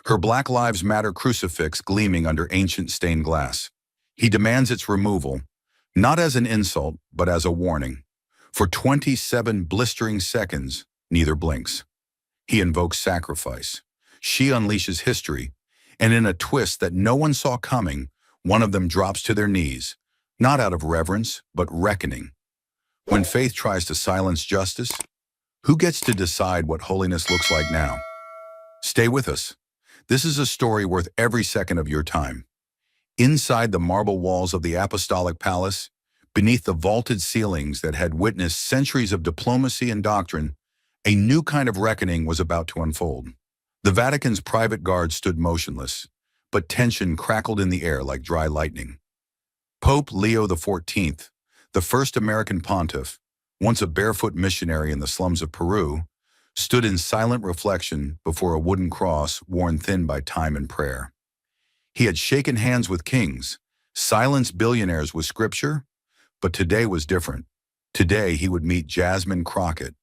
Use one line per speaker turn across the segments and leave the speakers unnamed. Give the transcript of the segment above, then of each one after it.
her Black Lives Matter crucifix gleaming under ancient stained glass. He demands its removal, not as an insult, but as a warning. For 27 blistering seconds, neither blinks. He invokes sacrifice. She unleashes history, and in a twist that no one saw coming, one of them drops to their knees, not out of reverence, but reckoning. When faith tries to silence justice, who gets to decide what holiness looks like now? Stay with us. This is a story worth every second of your time. Inside the marble walls of the Apostolic Palace, beneath the vaulted ceilings that had witnessed centuries of diplomacy and doctrine, a new kind of reckoning was about to unfold. The Vatican's private guard stood motionless, but tension crackled in the air like dry lightning. Pope Leo XIV, the first American pontiff, once a barefoot missionary in the slums of Peru, stood in silent reflection before a wooden cross worn thin by time and prayer. He had shaken hands with kings, silenced billionaires with scripture, but today was different. Today he would meet Jasmine Crockett,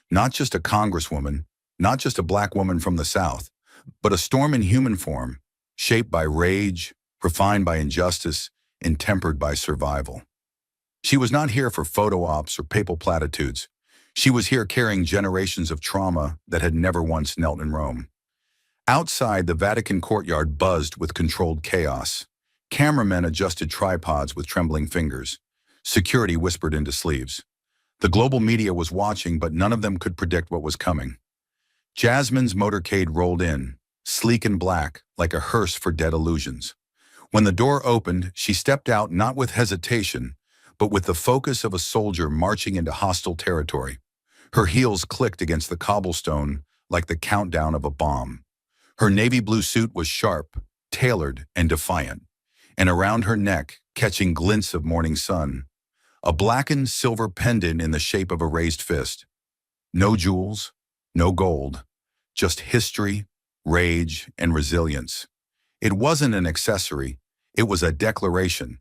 not just a congresswoman, not just a black woman from the South, but a storm in human form, shaped by rage, refined by injustice, and tempered by survival. She was not here for photo ops or papal platitudes. She was here carrying generations of trauma that had never once knelt in Rome. Outside, the Vatican courtyard buzzed with controlled chaos. Cameramen adjusted tripods with trembling fingers. Security whispered into sleeves. The global media was watching, but none of them could predict what was coming. Jasmine's motorcade rolled in, sleek and black, like a hearse for dead illusions. When the door opened, she stepped out not with hesitation, but with the focus of a soldier marching into hostile territory. Her heels clicked against the cobblestone like the countdown of a bomb. Her navy blue suit was sharp, tailored, and defiant, and around her neck, catching glints of morning sun, a blackened silver pendant in the shape of a raised fist. No jewels, no gold, just history, rage, and resilience. It wasn't an accessory, it was a declaration,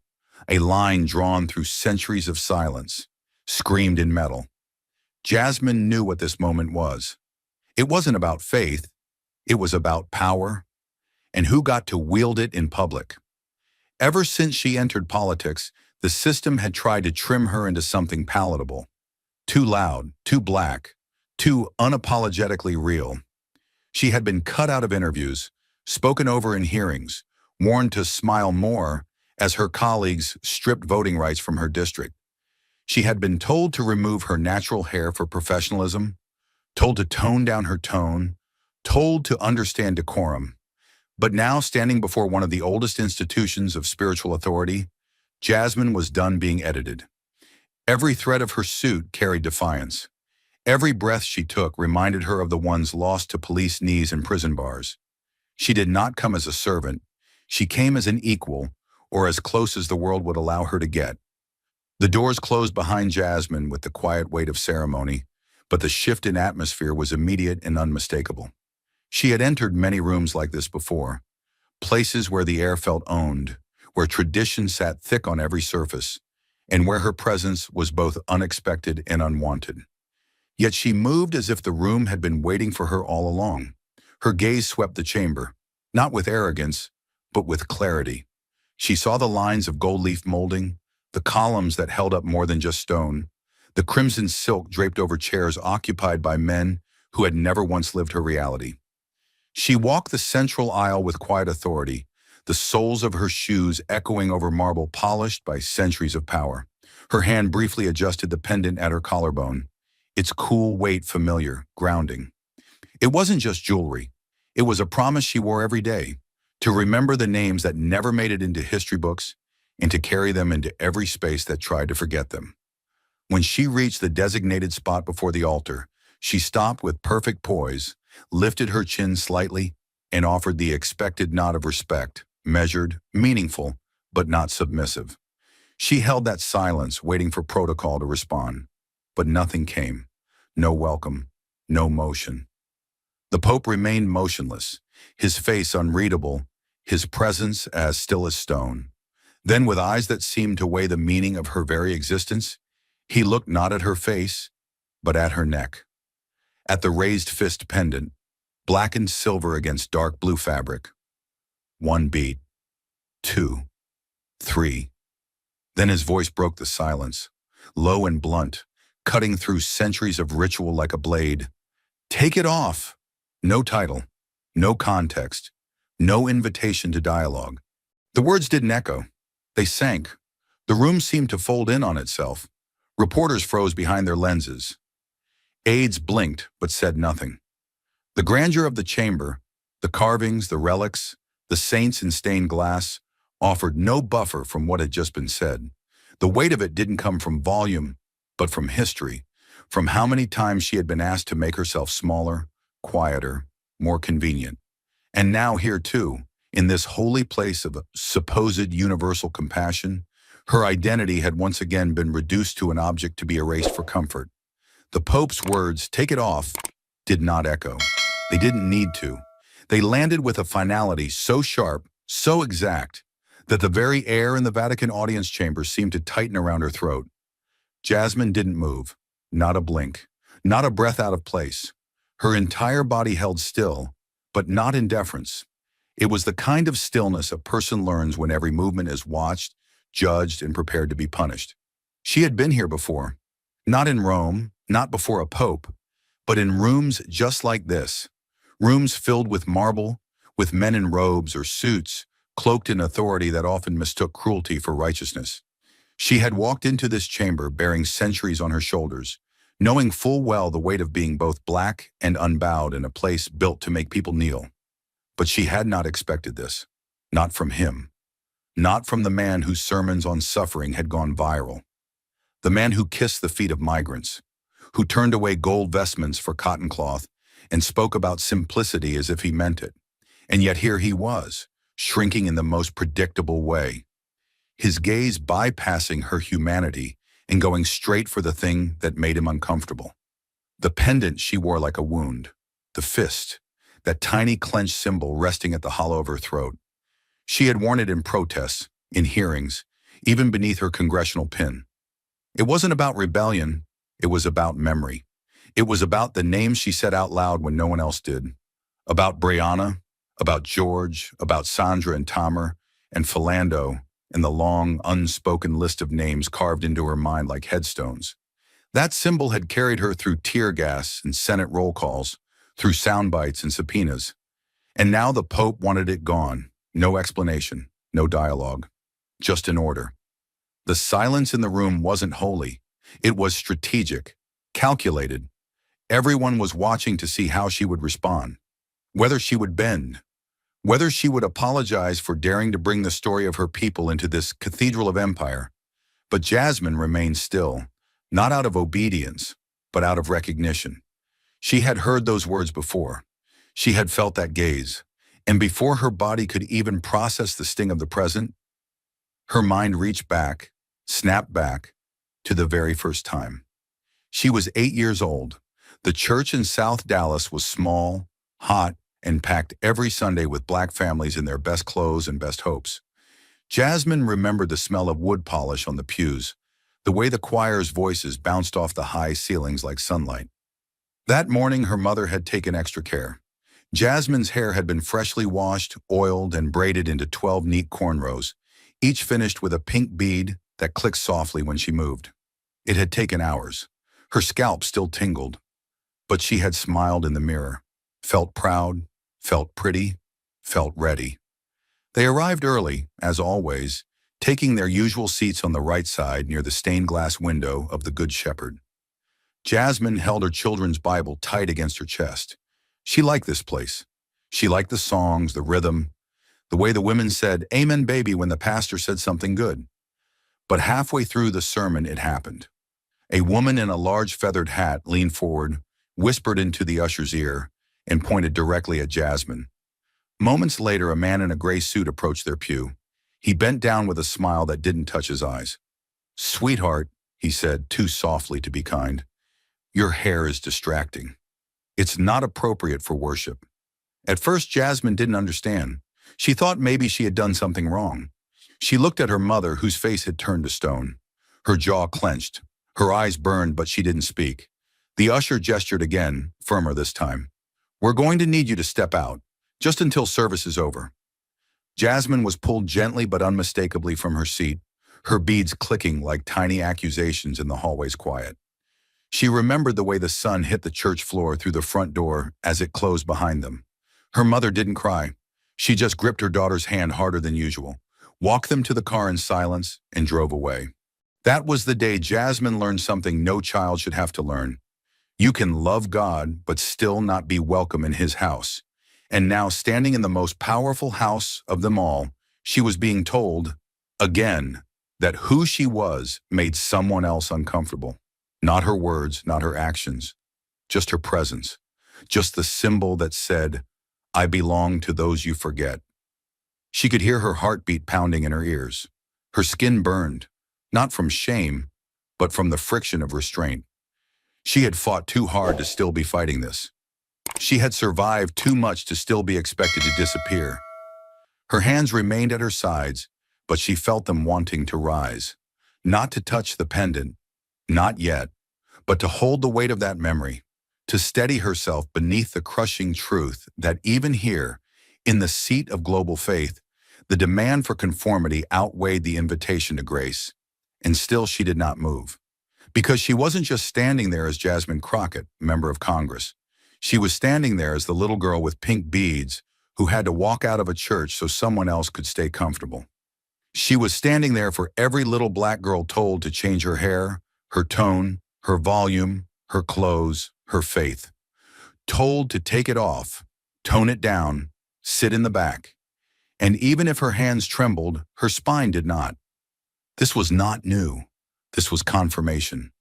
a line drawn through centuries of silence, screamed in metal. Jasmine knew what this moment was. It wasn't about faith, it was about power, and who got to wield it in public. Ever since she entered politics, the system had tried to trim her into something palatable. Too loud, too black, too unapologetically real. She had been cut out of interviews, spoken over in hearings, warned to smile more as her colleagues stripped voting rights from her district. She had been told to remove her natural hair for professionalism, told to tone down her tone, told to understand decorum. But now, standing before one of the oldest institutions of spiritual authority, Jasmine was done being edited. Every thread of her suit carried defiance. Every breath she took reminded her of the ones lost to police knees and prison bars. She did not come as a servant. She came as an equal, or as close as the world would allow her to get. The doors closed behind Jasmine with the quiet weight of ceremony, but the shift in atmosphere was immediate and unmistakable. She had entered many rooms like this before, places where the air felt owned, where tradition sat thick on every surface, and where her presence was both unexpected and unwanted. Yet she moved as if the room had been waiting for her all along. Her gaze swept the chamber, not with arrogance, but with clarity. She saw the lines of gold leaf molding, the columns that held up more than just stone, the crimson silk draped over chairs occupied by men who had never once lived her reality. She walked the central aisle with quiet authority, the soles of her shoes echoing over marble polished by centuries of power. Her hand briefly adjusted the pendant at her collarbone, its cool weight familiar, grounding. It wasn't just jewelry. It was a promise she wore every day, to remember the names that never made it into history books and to carry them into every space that tried to forget them. When she reached the designated spot before the altar, she stopped with perfect poise, lifted her chin slightly, and offered the expected nod of respect, measured, meaningful, but not submissive. She held that silence, waiting for protocol to respond. But nothing came. No welcome, no motion. The Pope remained motionless, his face unreadable, his presence as still as stone. Then, with eyes that seemed to weigh the meaning of her very existence, he looked not at her face, but at her neck, at the raised fist pendant, blackened silver against dark blue fabric. One beat, two, three. Then his voice broke the silence, low and blunt, cutting through centuries of ritual like a blade. Take it off! No title, no context, no invitation to dialogue. The words didn't echo. They sank. The room seemed to fold in on itself. Reporters froze behind their lenses. Aides blinked but said nothing. The grandeur of the chamber, the carvings, the relics, the saints in stained glass, offered no buffer from what had just been said. The weight of it didn't come from volume, but from history, from how many times she had been asked to make herself smaller, quieter, more convenient. And now here too, in this holy place of supposed universal compassion, her identity had once again been reduced to an object to be erased for comfort. The Pope's words, "Take it off," did not echo. They didn't need to. They landed with a finality so sharp, so exact, that the very air in the Vatican audience chamber seemed to tighten around her throat. Jasmine didn't move, not a blink, not a breath out of place. Her entire body held still, but not in deference. It was the kind of stillness a person learns when every movement is watched, judged, and prepared to be punished. She had been here before, not in Rome, not before a pope, but in rooms just like this, rooms filled with marble, with men in robes or suits, cloaked in authority that often mistook cruelty for righteousness. She had walked into this chamber bearing centuries on her shoulders, knowing full well the weight of being both black and unbowed in a place built to make people kneel. But she had not expected this, not from him, not from the man whose sermons on suffering had gone viral, the man who kissed the feet of migrants, who turned away gold vestments for cotton cloth and spoke about simplicity as if he meant it. And yet here he was, shrinking in the most predictable way, his gaze bypassing her humanity and going straight for the thing that made him uncomfortable. The pendant she wore like a wound, the fist, that tiny clenched symbol resting at the hollow of her throat. She had worn it in protests, in hearings, even beneath her congressional pin. It wasn't about rebellion, it was about memory. It was about the names she said out loud when no one else did. About Brianna, about George, about Sandra and Tamer, and Philando, and the long, unspoken list of names carved into her mind like headstones. That symbol had carried her through tear gas and Senate roll calls, through sound bites and subpoenas. And now the Pope wanted it gone. No explanation, no dialogue, just an order. The silence in the room wasn't holy. It was strategic, calculated. Everyone was watching to see how she would respond, whether she would bend, whether she would apologize for daring to bring the story of her people into this cathedral of empire. But Jasmine remained still, not out of obedience, but out of recognition. She had heard those words before. She had felt that gaze, and before her body could even process the sting of the present, her mind reached back, snapped back, to the very first time. She was 8 years old. The church in South Dallas was small, hot, and packed every Sunday with black families in their best clothes and best hopes. Jasmine remembered the smell of wood polish on the pews, the way the choir's voices bounced off the high ceilings like sunlight. That morning, her mother had taken extra care. Jasmine's hair had been freshly washed, oiled, and braided into 12 neat cornrows, each finished with a pink bead that clicked softly when she moved. It had taken hours. Her scalp still tingled, but she had smiled in the mirror, felt proud, felt pretty, felt ready. They arrived early, as always, taking their usual seats on the right side near the stained glass window of the Good Shepherd. Jasmine held her children's Bible tight against her chest. She liked this place. She liked the songs, the rhythm, the way the women said, "Amen, baby," when the pastor said something good. But halfway through the sermon, it happened. A woman in a large feathered hat leaned forward, whispered into the usher's ear, and pointed directly at Jasmine. Moments later, a man in a gray suit approached their pew. He bent down with a smile that didn't touch his eyes. "Sweetheart," he said, too softly to be kind, "your hair is distracting. It's not appropriate for worship." At first, Jasmine didn't understand. She thought maybe she had done something wrong. She looked at her mother, whose face had turned to stone. Her jaw clenched. Her eyes burned, but she didn't speak. The usher gestured again, firmer this time. We're going to need you to step out, just until service is over. Jasmine was pulled gently but unmistakably from her seat, her beads clicking like tiny accusations in the hallway's quiet. She remembered the way the sun hit the church floor through the front door as it closed behind them. Her mother didn't cry. She just gripped her daughter's hand harder than usual, walked them to the car in silence, and drove away. That was the day Jasmine learned something no child should have to learn. You can love God but still not be welcome in His house. And now, standing in the most powerful house of them all, she was being told, again, that who she was made someone else uncomfortable. Not her words, not her actions, just her presence, just the symbol that said, I belong to those you forget. She could hear her heartbeat pounding in her ears. Her skin burned, not from shame, but from the friction of restraint. She had fought too hard to still be fighting this. She had survived too much to still be expected to disappear. Her hands remained at her sides, but she felt them wanting to rise. Not to touch the pendant, not yet, but to hold the weight of that memory, to steady herself beneath the crushing truth that even here, in the seat of global faith, the demand for conformity outweighed the invitation to grace. And still she did not move. Because she wasn't just standing there as Jasmine Crockett, member of Congress. She was standing there as the little girl with pink beads who had to walk out of a church so someone else could stay comfortable. She was standing there for every little black girl told to change her hair, her tone, her volume, her clothes, her faith. Told to take it off, tone it down, sit in the back. And even if her hands trembled, her spine did not. This was not new. This was confirmation.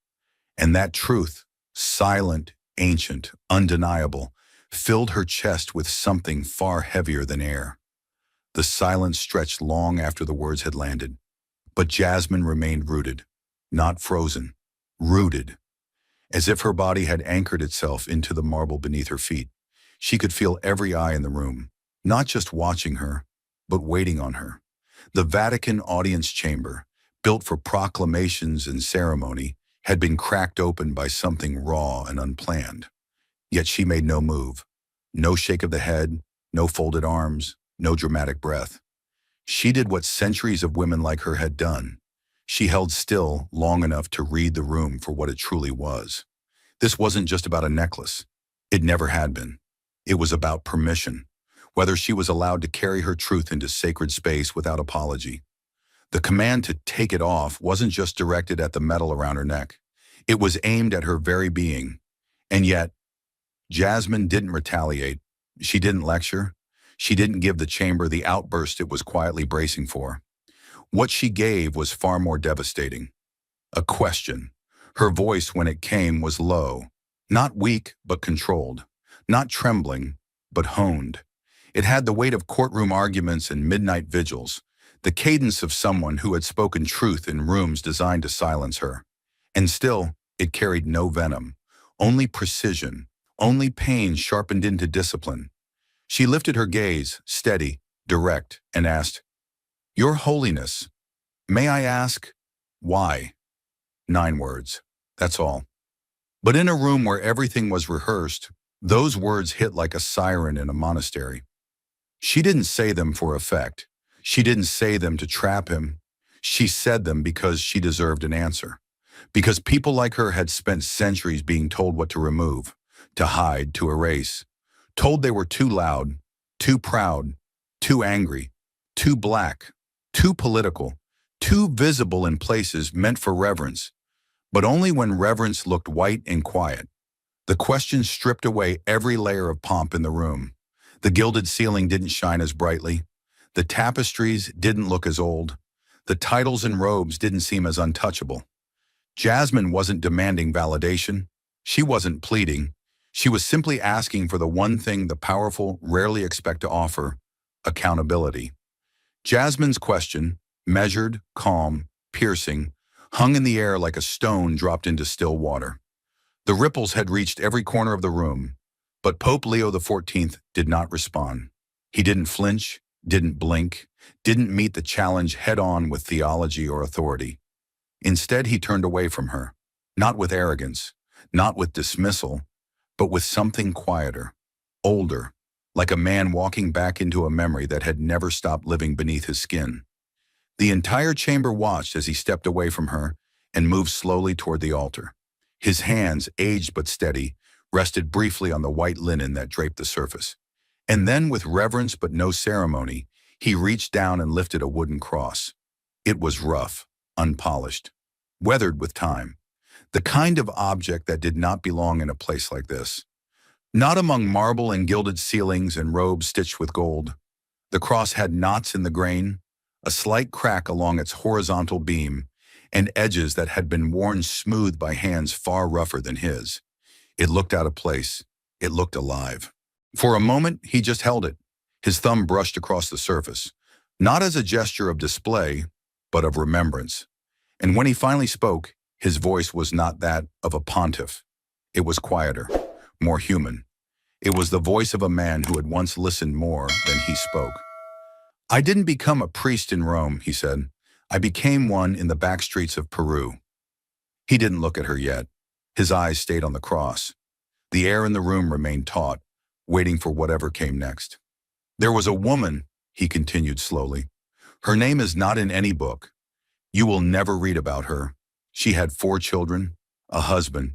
And that truth, silent, ancient, undeniable, filled her chest with something far heavier than air. The silence stretched long after the words had landed. But Jasmine remained rooted, not frozen, rooted, as if her body had anchored itself into the marble beneath her feet. She could feel every eye in the room, not just watching her, but waiting on her. The Vatican audience chamber, built for proclamations and ceremony, had been cracked open by something raw and unplanned. Yet she made no move, no shake of the head, no folded arms, no dramatic breath. She did what centuries of women like her had done. She held still long enough to read the room for what it truly was. This wasn't just about a necklace. It never had been. It was about permission, whether she was allowed to carry her truth into sacred space without apology. The command to take it off wasn't just directed at the metal around her neck. It was aimed at her very being. And yet, Jasmine didn't retaliate. She didn't lecture. She didn't give the chamber the outburst it was quietly bracing for. What she gave was far more devastating. A question. Her voice, when it came, was low. Not weak, but controlled. Not trembling, but honed. It had the weight of courtroom arguments and midnight vigils, the cadence of someone who had spoken truth in rooms designed to silence her. And still, it carried no venom, only precision, only pain sharpened into discipline. She lifted her gaze, steady, direct, and asked, Your Holiness, may I ask, why? 9 words, that's all. But in a room where everything was rehearsed, those words hit like a siren in a monastery. She didn't say them for effect. She didn't say them to trap him. She said them because she deserved an answer. Because people like her had spent centuries being told what to remove, to hide, to erase. Told they were too loud, too proud, too angry, too black, too political, too visible in places meant for reverence, but only when reverence looked white and quiet. The question stripped away every layer of pomp in the room. The gilded ceiling didn't shine as brightly. The tapestries didn't look as old. The titles and robes didn't seem as untouchable. Jasmine wasn't demanding validation. She wasn't pleading. She was simply asking for the one thing the powerful rarely expect to offer: accountability. Jasmine's question, measured, calm, piercing, hung in the air like a stone dropped into still water. The ripples had reached every corner of the room, but Pope Leo XIV did not respond. He didn't flinch, didn't blink, didn't meet the challenge head-on with theology or authority. Instead, he turned away from her, not with arrogance, not with dismissal, but with something quieter. older, like a man walking back into a memory that had never stopped living beneath his skin. The entire chamber watched as he stepped away from her and moved slowly toward the altar. His hands, aged but steady, rested briefly on the white linen that draped the surface. And then, with reverence but no ceremony, he reached down and lifted a wooden cross. It was rough, unpolished, weathered with time. The kind of object that did not belong in a place like this. Not among marble and gilded ceilings and robes stitched with gold. The cross had knots in the grain, a slight crack along its horizontal beam, and edges that had been worn smooth by hands far rougher than his. It looked out of place. It looked alive. For a moment, he just held it. His thumb brushed across the surface, not as a gesture of display, but of remembrance. And when he finally spoke, his voice was not that of a pontiff. It was quieter, more human. It was the voice of a man who had once listened more than he spoke. "I didn't become a priest in Rome," he said. "I became one in the back streets of Peru." He didn't look at her yet. His eyes stayed on the cross. The air in the room remained taut, waiting for whatever came next. "There was a woman," he continued slowly. "Her name is not in any book. You will never read about her. She had 4 children, a husband,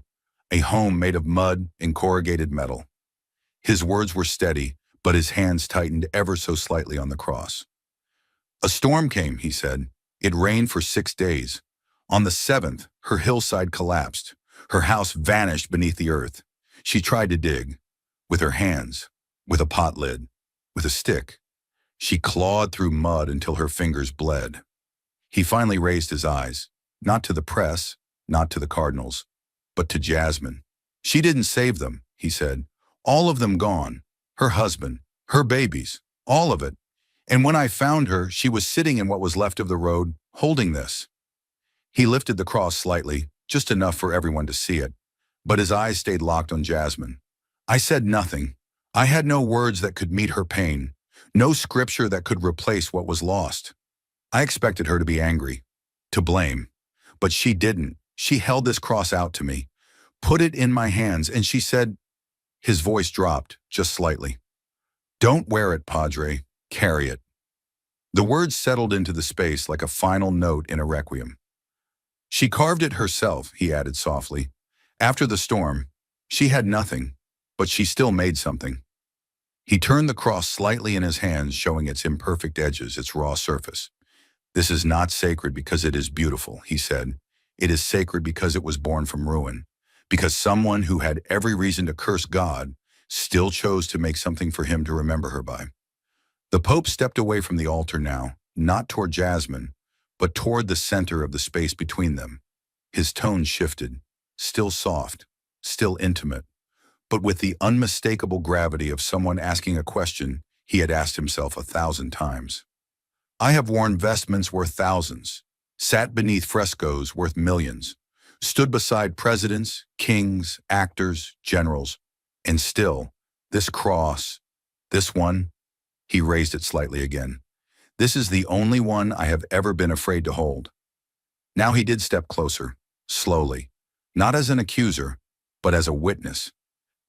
a home made of mud and corrugated metal." His words were steady, but his hands tightened ever so slightly on the cross. "A storm came," he said. "It rained for 6 days. On the 7th, her hillside collapsed. Her house vanished beneath the earth. She tried to dig. With her hands, with a pot lid, with a stick. She clawed through mud until her fingers bled." He finally raised his eyes, not to the press, not to the cardinals, but to Jasmine. "She didn't save them," he said. "All of them gone. Her husband, her babies, all of it. And when I found her, she was sitting in what was left of the road, holding this." He lifted the cross slightly, just enough for everyone to see it, but his eyes stayed locked on Jasmine. "I said nothing. I had no words that could meet her pain, no scripture that could replace what was lost. I expected her to be angry, to blame, but she didn't. She held this cross out to me, put it in my hands, and she said," his voice dropped just slightly, "Don't wear it, Padre, carry it." The words settled into the space like a final note in a requiem. "She carved it herself," he added softly. "After the storm, she had nothing, but she still made something." He turned the cross slightly in his hands, showing its imperfect edges, its raw surface. "This is not sacred because it is beautiful," he said. "It is sacred because it was born from ruin, because someone who had every reason to curse God still chose to make something for him to remember her by." The Pope stepped away from the altar now, not toward Jasmine, but toward the center of the space between them. His tone shifted, still soft, still intimate, but with the unmistakable gravity of someone asking a question he had asked himself 1,000 times. "I have worn vestments worth thousands, sat beneath frescoes worth millions, stood beside presidents, kings, actors, generals, and still, this cross, this one," he raised it slightly again, "this is the only one I have ever been afraid to hold." Now he did step closer, slowly, not as an accuser, but as a witness.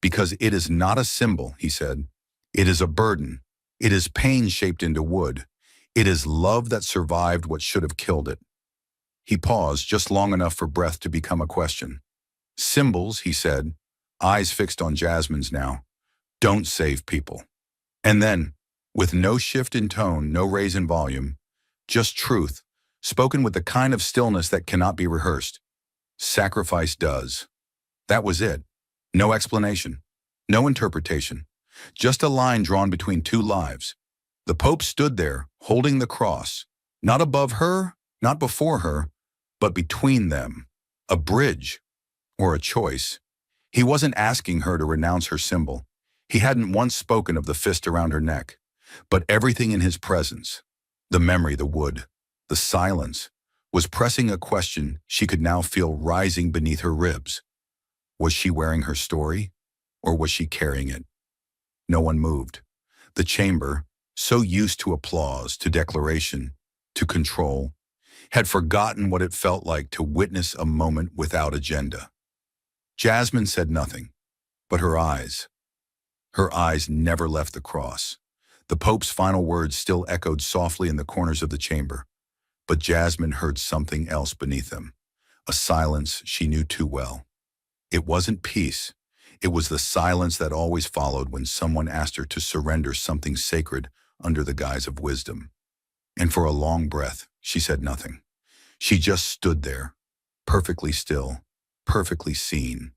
"Because it is not a symbol," he said. "It is a burden. It is pain shaped into wood. It is love that survived what should have killed it." He paused just long enough for breath to become a question. "Symbols," he said, eyes fixed on Jasmine's now, "don't save people." And then, with no shift in tone, no raise in volume, just truth, spoken with the kind of stillness that cannot be rehearsed, "Sacrifice does." That was it. No explanation, no interpretation, just a line drawn between 2 lives. The Pope stood there, holding the cross, not above her, not before her, but between them, a bridge, or a choice. He wasn't asking her to renounce her symbol. He hadn't once spoken of the fist around her neck, but everything in his presence, the memory, the wood, the silence, was pressing a question she could now feel rising beneath her ribs. Was she wearing her story, or was she carrying it? No one moved. The chamber, so used to applause, to declaration, to control, had forgotten what it felt like to witness a moment without agenda. Jasmine said nothing, but her Her eyes never left the cross. The Pope's final words still echoed softly in the corners of the chamber, but Jasmine heard something else beneath them, a silence she knew too well. It wasn't peace. It was the silence that always followed when someone asked her to surrender something sacred under the guise of wisdom. And for a long breath, she said nothing. She just stood there, perfectly still, perfectly seen,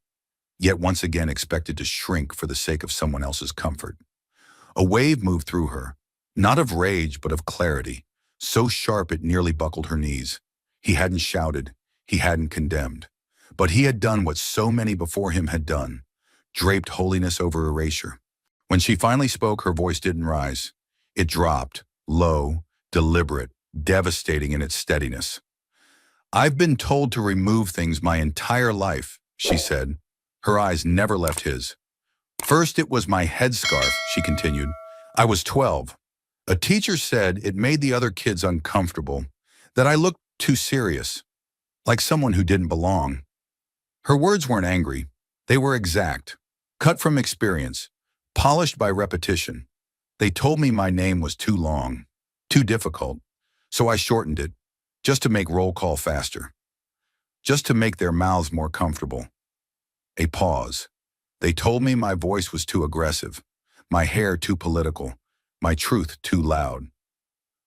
yet once again expected to shrink for the sake of someone else's comfort. A wave moved through her, not of rage but of clarity, so sharp it nearly buckled her knees. He hadn't shouted, he hadn't condemned, but he had done what so many before him had done, draped holiness over erasure. When she finally spoke, her voice didn't rise. It dropped, low, deliberate, devastating in its steadiness. "I've been told to remove things my entire life," she said. Her eyes never left his. "First it was my headscarf," she continued. "I was 12. A teacher said it made the other kids uncomfortable, that I looked too serious, like someone who didn't belong." Her words weren't angry. They were exact, cut from experience, polished by repetition. "They told me my name was too long, too difficult, so I shortened it, just to make roll call faster, just to make their mouths more comfortable." A pause. "They told me my voice was too aggressive, my hair too political, my truth too loud."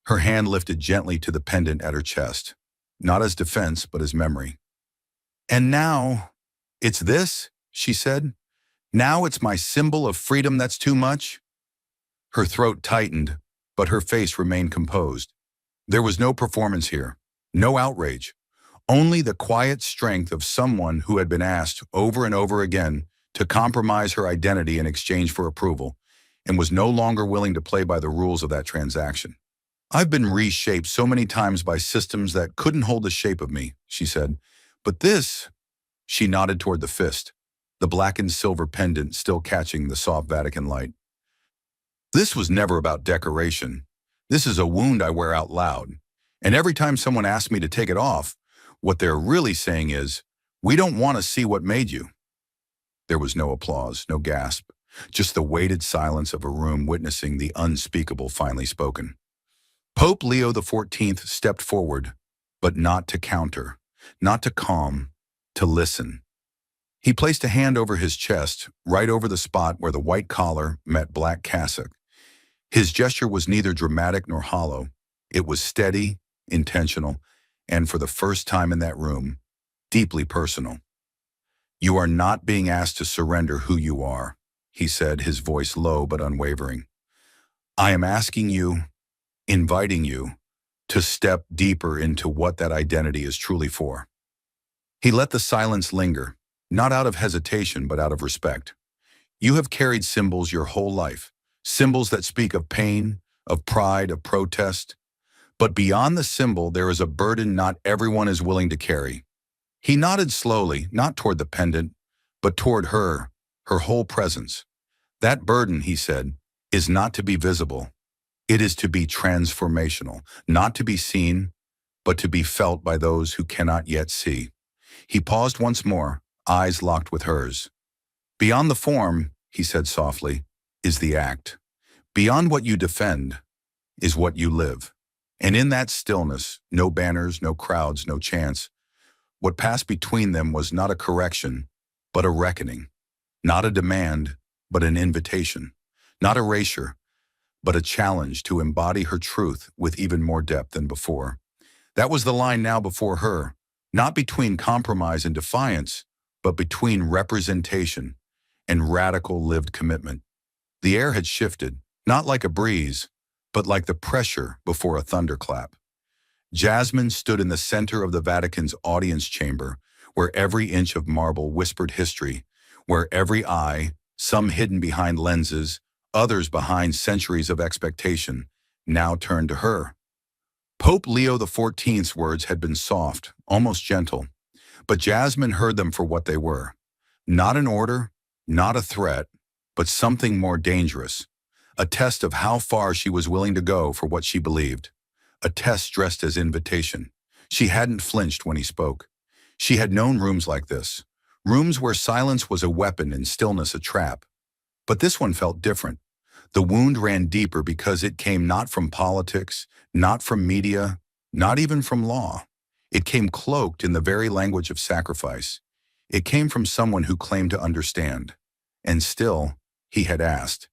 Her hand lifted gently to the pendant at her chest, not as defense, but as memory. "And now, it's this," she said. "Now it's my symbol of freedom that's too much?" Her throat tightened, but her face remained composed. There was no performance here, no outrage, only the quiet strength of someone who had been asked over and over again to compromise her identity in exchange for approval, and was no longer willing to play by the rules of that transaction. "I've been reshaped so many times by systems that couldn't hold the shape of me," she said. "But this," she nodded toward the fist, the blackened silver pendant still catching the soft Vatican light. "This was never about decoration. This is a wound I wear out loud. And every time someone asks me to take it off, what they're really saying is, 'We don't want to see what made you.'" There was no applause, no gasp, just the weighted silence of a room witnessing the unspeakable finally spoken. Pope Leo XIV stepped forward, but not to counter, not to calm, to listen. He placed a hand over his chest, right over the spot where the white collar met black cassock. His gesture was neither dramatic nor hollow. It was steady, intentional, and for the first time in that room, deeply personal. "You are not being asked to surrender who you are," he said, his voice low but unwavering. "I am asking you, inviting you, to step deeper into what that identity is truly for." He let the silence linger, not out of hesitation but out of respect. "You have carried symbols your whole life, symbols that speak of pain, of pride, of protest. But beyond the symbol there is a burden not everyone is willing to carry." He nodded slowly, not toward the pendant, but toward her, her whole presence. "That burden," he said, "is not to be visible. It is to be transformational, not to be seen, but to be felt by those who cannot yet see." He paused once more, eyes locked with hers. "Beyond the form," he said softly, "is the act. Beyond what you defend is what you live. And in that stillness, no banners, no crowds, no chants, what passed between them was not a correction, but a reckoning. Not a demand, but an invitation. Not erasure, but a challenge to embody her truth with even more depth than before. That was the line now before her, not between compromise and defiance, but between representation and radical lived commitment. The air had shifted, not like a breeze, but like the pressure before a thunderclap. Jasmine stood in the center of the Vatican's audience chamber, where every inch of marble whispered history, where every eye, some hidden behind lenses, others behind centuries of expectation, now turned to her. Pope Leo XIV's words had been soft, almost gentle, but Jasmine heard them for what they were. Not an order, not a threat, but something more dangerous. A test of how far she was willing to go for what she believed. A test dressed as invitation. She hadn't flinched when he spoke. She had known rooms like this. Rooms where silence was a weapon and stillness a trap. But this one felt different. The wound ran deeper because it came not from politics, not from media, not even from law. It came cloaked in the very language of sacrifice. It came from someone who claimed to understand. And still, he had asked.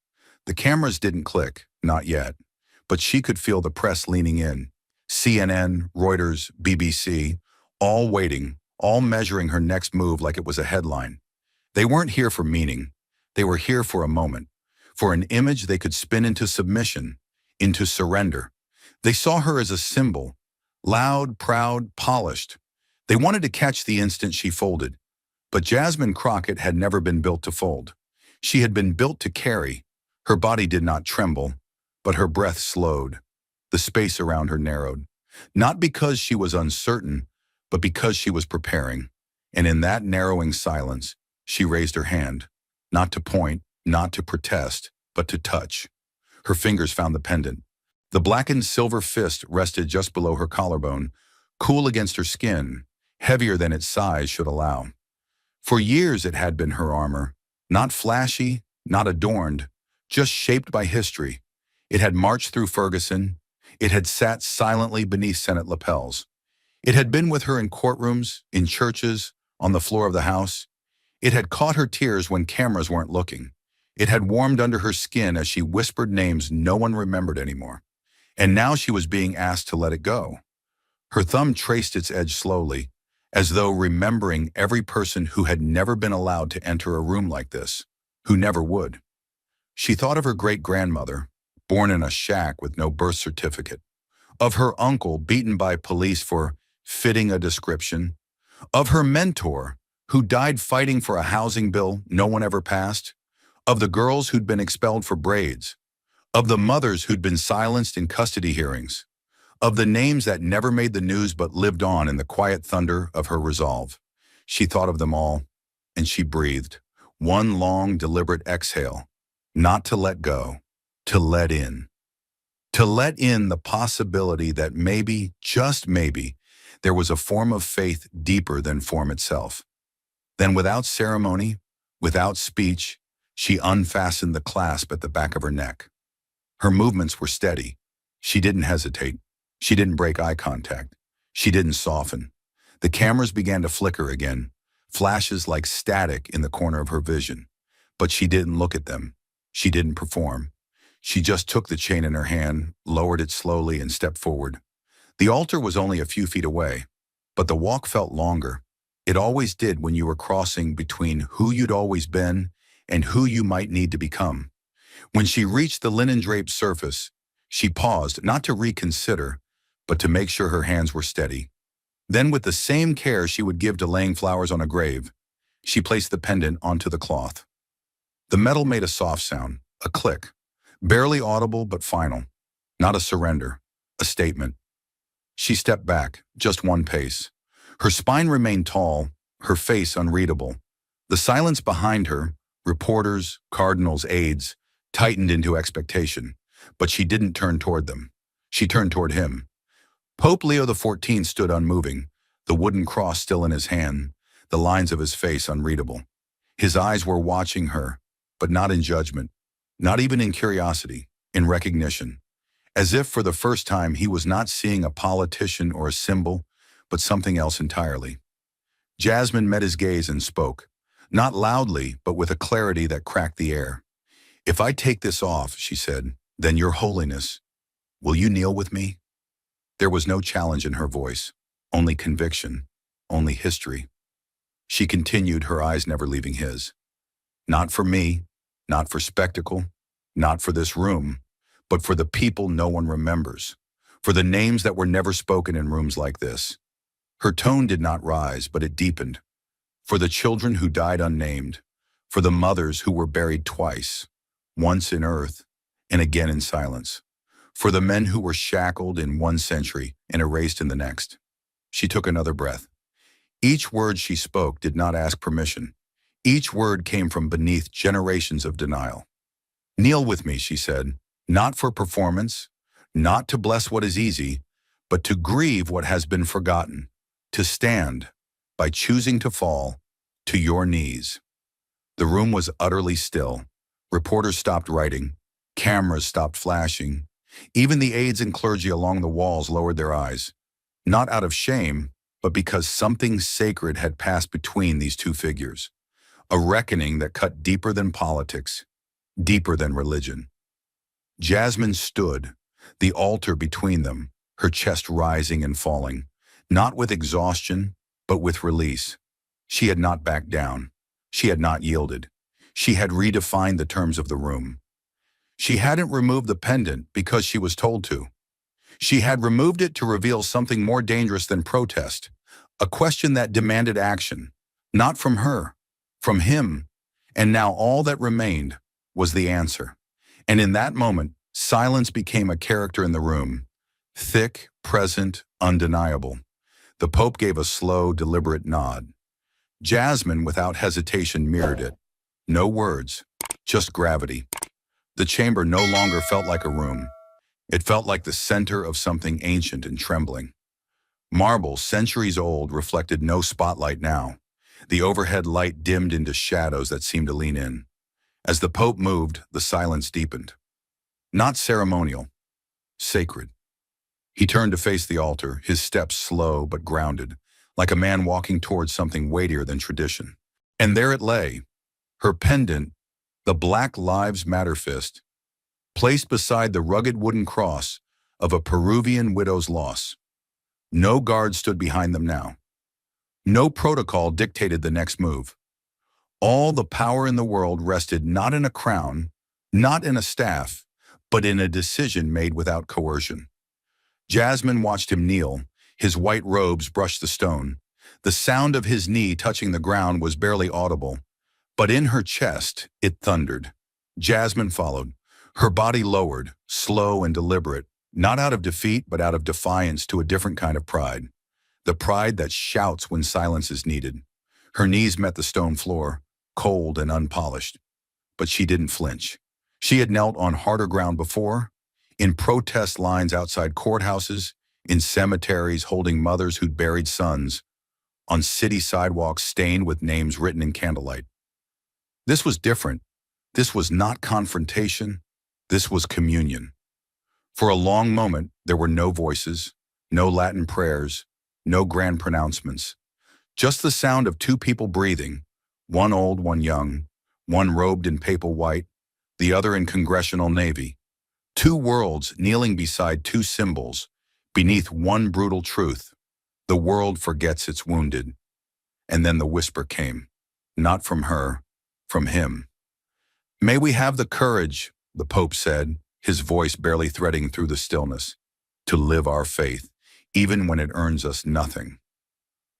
The cameras didn't click, not yet. But she could feel the press leaning in. CNN, Reuters, BBC, all waiting, all measuring her next move like it was a headline. They weren't here for meaning. They were here for a moment, for an image they could spin into submission, into surrender. They saw her as a symbol, loud, proud, polished. They wanted to catch the instant she folded. But Jasmine Crockett had never been built to fold. She had been built to carry. Her body did not tremble, but her breath slowed. The space around her narrowed. Not because she was uncertain, but because she was preparing. And in that narrowing silence, she raised her hand, not to point, not to protest, but to touch. Her fingers found the pendant. The blackened silver fist rested just below her collarbone, cool against her skin, heavier than its size should allow. For years it had been her armor, not flashy, not adorned, just shaped by history. It had marched through Ferguson. It had sat silently beneath Senate lapels. It had been with her in courtrooms, in churches, on the floor of the House. It had caught her tears when cameras weren't looking. It had warmed under her skin as she whispered names no one remembered anymore. And now she was being asked to let it go. Her thumb traced its edge slowly, as though remembering every person who had never been allowed to enter a room like this, who never would. She thought of her great-grandmother, born in a shack with no birth certificate, of her uncle beaten by police for fitting a description, of her mentor who died fighting for a housing bill no one ever passed, of the girls who'd been expelled for braids, of the mothers who'd been silenced in custody hearings, of the names that never made the news but lived on in the quiet thunder of her resolve. She thought of them all, and she breathed, one long, deliberate exhale, not to let go, to let in. To let in the possibility that maybe, just maybe, there was a form of faith deeper than form itself. Then without ceremony, without speech, she unfastened the clasp at the back of her neck. Her movements were steady. She didn't hesitate. She didn't break eye contact. She didn't soften. The cameras began to flicker again, flashes like static in the corner of her vision. But she didn't look at them. She didn't perform. She just took the chain in her hand, lowered it slowly, and stepped forward. The altar was only a few feet away, but the walk felt longer. It always did when you were crossing between who you'd always been and who you might need to become. When she reached the linen-draped surface, she paused, not to reconsider, but to make sure her hands were steady. Then, with the same care she would give to laying flowers on a grave, she placed the pendant onto the cloth. The metal made a soft sound, a click, barely audible but final. Not a surrender, a statement. She stepped back, just one pace. Her spine remained tall, her face unreadable. The silence behind her, reporters, cardinals, aides, tightened into expectation, but she didn't turn toward them. She turned toward him. Pope Leo XIV stood unmoving, the wooden cross still in his hand, the lines of his face unreadable. His eyes were watching her, but not in judgment, not even in curiosity, in recognition. As if for the first time he was not seeing a politician or a symbol, but something else entirely. Jasmine met his gaze and spoke, not loudly, but with a clarity that cracked the air. "If I take this off," she said, "then Your Holiness, will you kneel with me?" There was no challenge in her voice, only conviction, only history. She continued, her eyes never leaving his. "Not for me, not for spectacle, not for this room, but for the people no one remembers, for the names that were never spoken in rooms like this." Her tone did not rise, but it deepened. For the children who died unnamed, for the mothers who were buried twice, once in earth and again in silence, for the men who were shackled in one century and erased in the next. She took another breath. Each word she spoke did not ask permission. Each word came from beneath generations of denial. "Kneel with me," she said, "not for performance, not to bless what is easy, but to grieve what has been forgotten, to stand, by choosing to fall, to your knees." The room was utterly still. Reporters stopped writing. Cameras stopped flashing. Even the aides and clergy along the walls lowered their eyes, not out of shame, but because something sacred had passed between these two figures, a reckoning that cut deeper than politics, deeper than religion. Jasmine stood, the altar between them, her chest rising and falling, not with exhaustion, but with release. She had not backed down. She had not yielded. She had redefined the terms of the room. She hadn't removed the pendant because she was told to. She had removed it to reveal something more dangerous than protest, a question that demanded action, not from her, from him, and now all that remained was the answer. And in that moment, silence became a character in the room, thick, present, undeniable. The Pope gave a slow, deliberate nod. Jasmine, without hesitation, mirrored it. No words, just gravity. The chamber no longer felt like a room. It felt like the center of something ancient and trembling. Marble, centuries old, reflected no spotlight now. The overhead light dimmed into shadows that seemed to lean in. As the Pope moved, the silence deepened. Not ceremonial, sacred. He turned to face the altar, his steps slow but grounded, like a man walking towards something weightier than tradition. And there it lay, her pendant, the Black Lives Matter fist, placed beside the rugged wooden cross of a Peruvian widow's loss. No guard stood behind them now. No protocol dictated the next move. All the power in the world rested not in a crown, not in a staff, but in a decision made without coercion. Jasmine watched him kneel, his white robes brush the stone. The sound of his knee touching the ground was barely audible, but in her chest it thundered. Jasmine followed, her body lowered, slow and deliberate, not out of defeat but out of defiance to a different kind of pride. The pride that shouts when silence is needed. Her knees met the stone floor, cold and unpolished. But she didn't flinch. She had knelt on harder ground before, in protest lines outside courthouses, in cemeteries holding mothers who'd buried sons, on city sidewalks stained with names written in candlelight. This was different. This was not confrontation. This was communion. For a long moment, there were no voices, no Latin prayers, no grand pronouncements. Just the sound of two people breathing, one old, one young, one robed in papal white, the other in congressional navy. Two worlds kneeling beside two symbols, beneath one brutal truth. The world forgets its wounded. And then the whisper came, not from her, from him. "May we have the courage," the Pope said, his voice barely threading through the stillness, "to live our faith, even when it earns us nothing."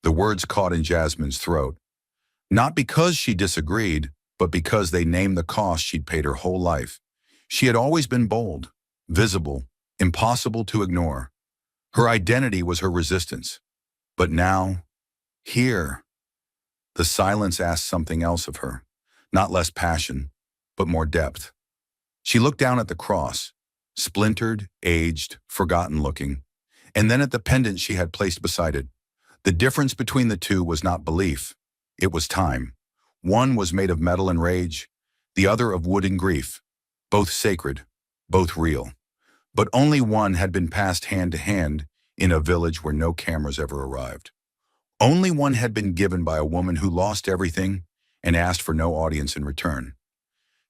The words caught in Jasmine's throat, not because she disagreed, but because they named the cost she'd paid her whole life. She had always been bold, visible, impossible to ignore. Her identity was her resistance. But now, here, the silence asked something else of her, not less passion, but more depth. She looked down at the cross, splintered, aged, forgotten-looking, and then at the pendant she had placed beside it. The difference between the two was not belief, it was time. One was made of metal and rage, the other of wood and grief, both sacred, both real. But only one had been passed hand to hand in a village where no cameras ever arrived. Only one had been given by a woman who lost everything and asked for no audience in return.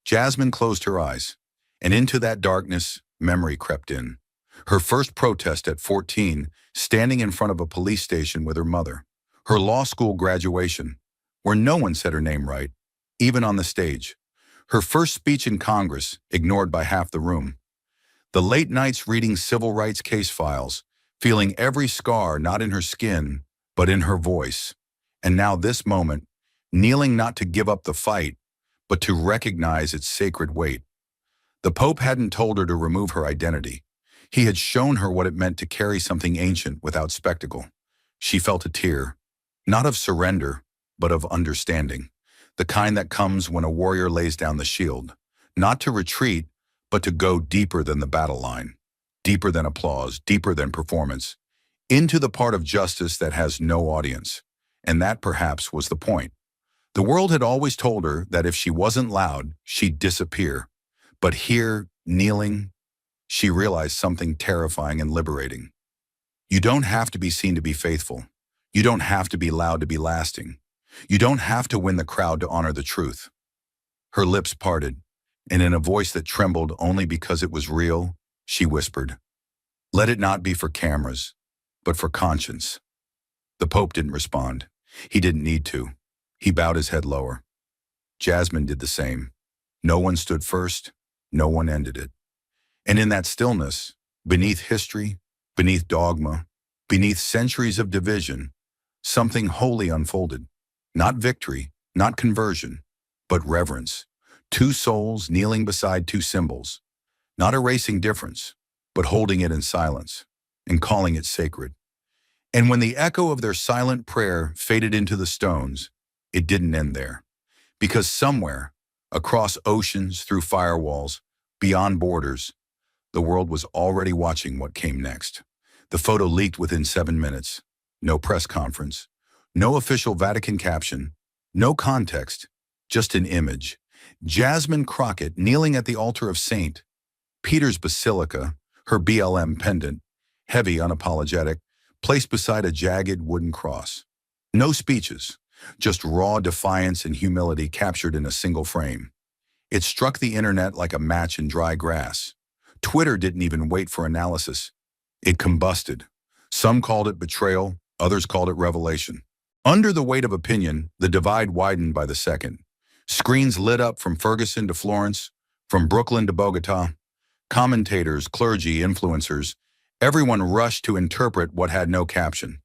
Jasmine closed her eyes, and into that darkness, memory crept in. Her first protest at 14, standing in front of a police station with her mother. Her law school graduation, where no one said her name right, even on the stage. Her first speech in Congress, ignored by half the room. The late nights reading civil rights case files, feeling every scar not in her skin, but in her voice. And now this moment, kneeling not to give up the fight, but to recognize its sacred weight. The Pope hadn't told her to remove her identity. He had shown her what it meant to carry something ancient without spectacle. She felt a tear, not of surrender, but of understanding, the kind that comes when a warrior lays down the shield, not to retreat, but to go deeper than the battle line, deeper than applause, deeper than performance, into the part of justice that has no audience. And that perhaps was the point. The world had always told her that if she wasn't loud, she'd disappear. But here, kneeling, she realized something terrifying and liberating. You don't have to be seen to be faithful. You don't have to be loud to be lasting. You don't have to win the crowd to honor the truth. Her lips parted, and in a voice that trembled only because it was real, she whispered, "Let it not be for cameras, but for conscience." The Pope didn't respond. He didn't need to. He bowed his head lower. Jasmine did the same. No one stood first. No one ended it. And in that stillness, beneath history, beneath dogma, beneath centuries of division, something holy unfolded. Not victory, not conversion, but reverence. Two souls kneeling beside two symbols, not erasing difference, but holding it in silence and calling it sacred. And when the echo of their silent prayer faded into the stones, it didn't end there. Because somewhere, across oceans, through firewalls, beyond borders, the world was already watching what came next. The photo leaked within 7 minutes. No press conference, no official Vatican caption, no context, just an image. Jasmine Crockett kneeling at the altar of St. Peter's Basilica, her BLM pendant, heavy, unapologetic, placed beside a jagged wooden cross. No speeches, just raw defiance and humility captured in a single frame. It struck the internet like a match in dry grass. Twitter didn't even wait for analysis. It combusted. Some called it betrayal, others called it revelation. Under the weight of opinion, the divide widened by the second. Screens lit up from Ferguson to Florence, from Brooklyn to Bogota. Commentators, clergy, influencers, everyone rushed to interpret what had no caption.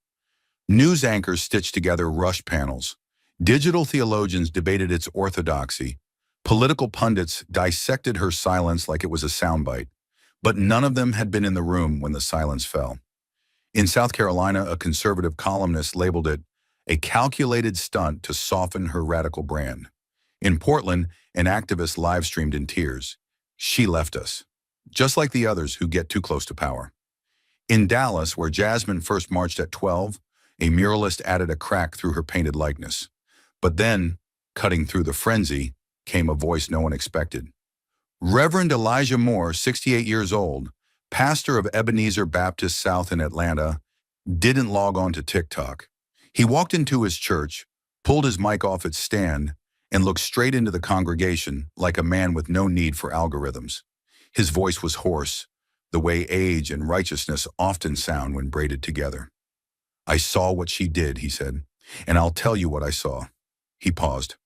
News anchors stitched together rush panels. Digital theologians debated its orthodoxy. Political pundits dissected her silence like it was a soundbite. But none of them had been in the room when the silence fell. In South Carolina, a conservative columnist labeled it a calculated stunt to soften her radical brand. In Portland, an activist live-streamed in tears. "She left us," just like the others who get too close to power. In Dallas, where Jasmine first marched at 12, a muralist added a crack through her painted likeness. But then, cutting through the frenzy, came a voice no one expected. Reverend Elijah Moore, 68 years old, pastor of Ebenezer Baptist South in Atlanta, didn't log on to TikTok. He walked into his church, pulled his mic off its stand, and looked straight into the congregation like a man with no need for algorithms. His voice was hoarse, the way age and righteousness often sound when braided together. "I saw what she did," he said, "and I'll tell you what I saw." He paused.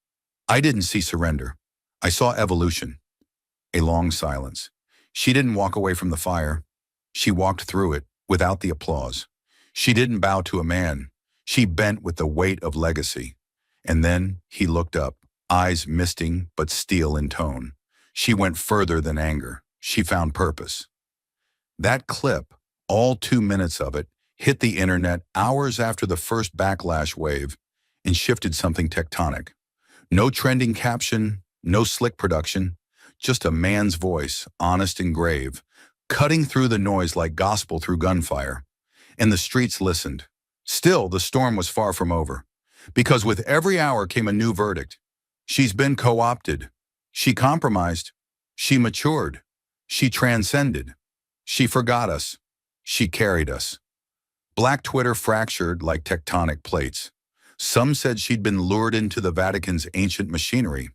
"I didn't see surrender. I saw evolution." A long silence. She didn't walk away from the fire. She walked through it without the applause. She didn't bow to a man. She bent with the weight of legacy. And then he looked up, eyes misting but steel in tone. She went further than anger. She found purpose. That clip, all 2 minutes of it, hit the internet hours after the first backlash wave and shifted something tectonic. No trending caption, no slick production, just a man's voice, honest and grave, cutting through the noise like gospel through gunfire. And the streets listened. Still, the storm was far from over, because with every hour came a new verdict. She's been co-opted. She compromised. She matured. She transcended. She forgot us. She carried us. Black Twitter fractured like tectonic plates. Some said she'd been lured into the Vatican's ancient machinery.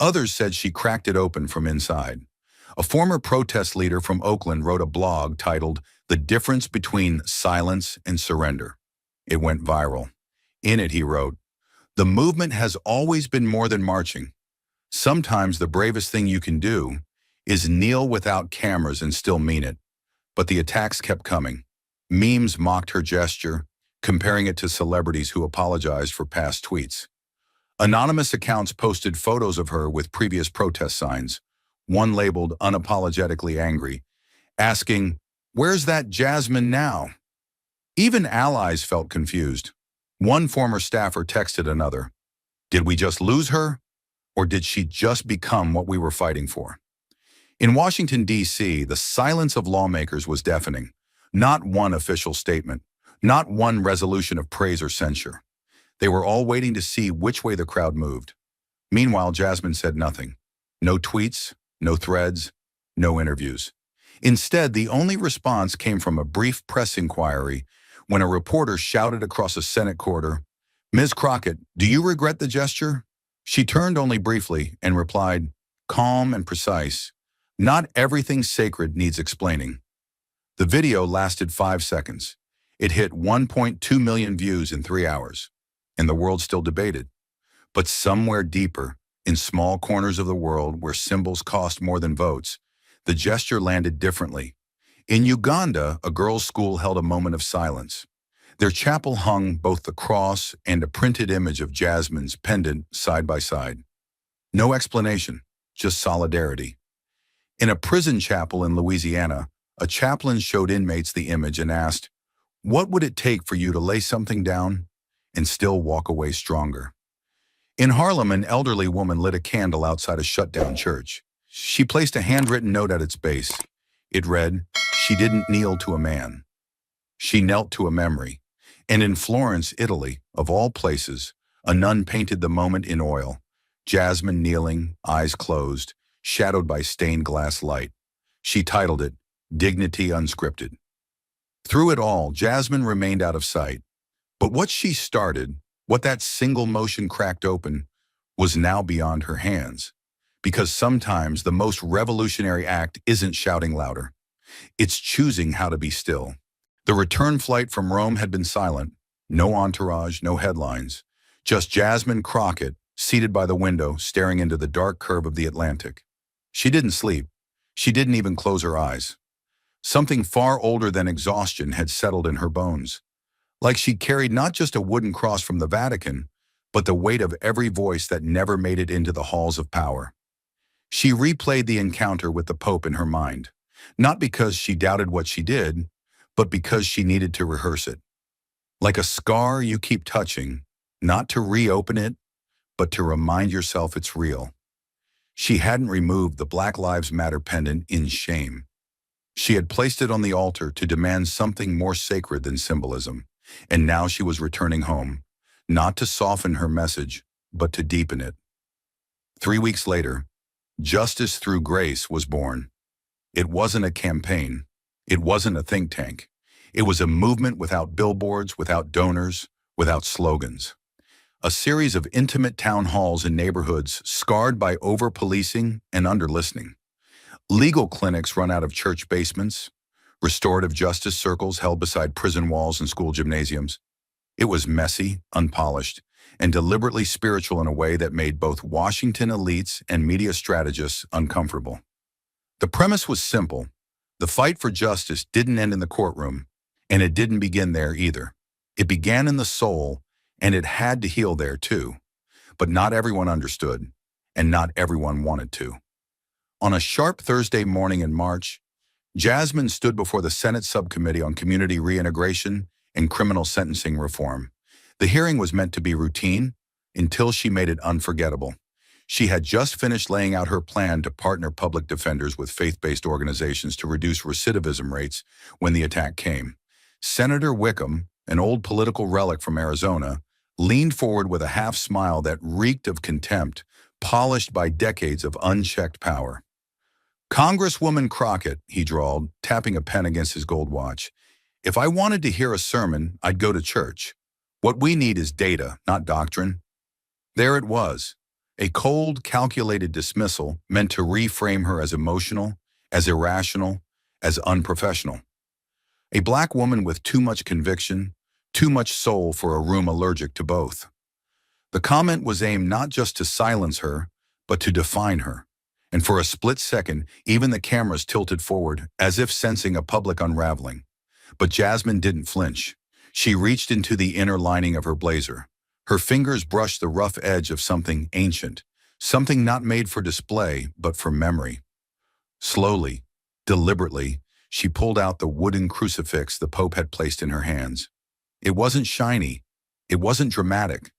Others said she cracked it open from inside. A former protest leader from Oakland wrote a blog titled "The Difference Between Silence and Surrender." It went viral. In it, he wrote, "The movement has always been more than marching. Sometimes the bravest thing you can do is kneel without cameras and still mean it." But the attacks kept coming. Memes mocked her gesture, comparing it to celebrities who apologized for past tweets. Anonymous accounts posted photos of her with previous protest signs, one labeled "unapologetically angry," asking, "Where's that Jasmine now?" Even allies felt confused. One former staffer texted another, "Did we just lose her? Or did she just become what we were fighting for?" In Washington, D.C., the silence of lawmakers was deafening. Not one official statement, not one resolution of praise or censure. They were all waiting to see which way the crowd moved. Meanwhile, Jasmine said nothing. No tweets, no threads, no interviews. Instead, the only response came from a brief press inquiry when a reporter shouted across a Senate corridor, "Ms. Crockett, do you regret the gesture?" She turned only briefly and replied, calm and precise, "Not everything sacred needs explaining." The video lasted 5 seconds. It hit 1.2 million views in 3 hours, and the world still debated. But somewhere deeper, in small corners of the world where symbols cost more than votes, the gesture landed differently. In Uganda, a girls' school held a moment of silence. Their chapel hung both the cross and a printed image of Jasmine's pendant side by side. No explanation, just solidarity. In a prison chapel in Louisiana, a chaplain showed inmates the image and asked, "What would it take for you to lay something down and still walk away stronger?" In Harlem, an elderly woman lit a candle outside a shut-down church. She placed a handwritten note at its base. It read, "She didn't kneel to a man. She knelt to a memory." And in Florence, Italy, of all places, a nun painted the moment in oil. Jasmine kneeling, eyes closed, shadowed by stained glass light. She titled it, "Dignity Unscripted." Through it all, Jasmine remained out of sight. But what she started, what that single motion cracked open, was now beyond her hands. Because sometimes the most revolutionary act isn't shouting louder. It's choosing how to be still. The return flight from Rome had been silent. No entourage, no headlines. Just Jasmine Crockett, seated by the window, staring into the dark curve of the Atlantic. She didn't sleep. She didn't even close her eyes. Something far older than exhaustion had settled in her bones. Like she carried not just a wooden cross from the Vatican, but the weight of every voice that never made it into the halls of power. She replayed the encounter with the Pope in her mind, not because she doubted what she did, but because she needed to rehearse it. Like a scar you keep touching, not to reopen it, but to remind yourself it's real. She hadn't removed the Black Lives Matter pendant in shame. She had placed it on the altar to demand something more sacred than symbolism, and now she was returning home, not to soften her message, but to deepen it. 3 weeks later, Justice Through Grace was born. It wasn't a campaign. It wasn't a think tank. It was a movement without billboards, without donors, without slogans. A series of intimate town halls in neighborhoods scarred by over-policing and under-listening. Legal clinics run out of church basements. Restorative justice circles held beside prison walls and school gymnasiums. It was messy, unpolished, and deliberately spiritual in a way that made both Washington elites and media strategists uncomfortable. The premise was simple. The fight for justice didn't end in the courtroom, and it didn't begin there either. It began in the soul, and it had to heal there too. But not everyone understood, and not everyone wanted to. On a sharp Thursday morning in March, Jasmine stood before the Senate Subcommittee on Community Reintegration and Criminal Sentencing Reform. The hearing was meant to be routine until she made it unforgettable. She had just finished laying out her plan to partner public defenders with faith-based organizations to reduce recidivism rates when the attack came. Senator Wickham, an old political relic from Arizona, leaned forward with a half smile that reeked of contempt, polished by decades of unchecked power. "Congresswoman Crockett," he drawled, tapping a pen against his gold watch, "if I wanted to hear a sermon, I'd go to church. What we need is data, not doctrine." There it was, a cold, calculated dismissal meant to reframe her as emotional, as irrational, as unprofessional. A black woman with too much conviction, too much soul for a room allergic to both. The comment was aimed not just to silence her, but to define her. And for a split second, even the cameras tilted forward, as if sensing a public unraveling. But Jasmine didn't flinch. She reached into the inner lining of her blazer. Her fingers brushed the rough edge of something ancient, something not made for display, but for memory. Slowly, deliberately, she pulled out the wooden crucifix the Pope had placed in her hands. It wasn't shiny. It wasn't dramatic.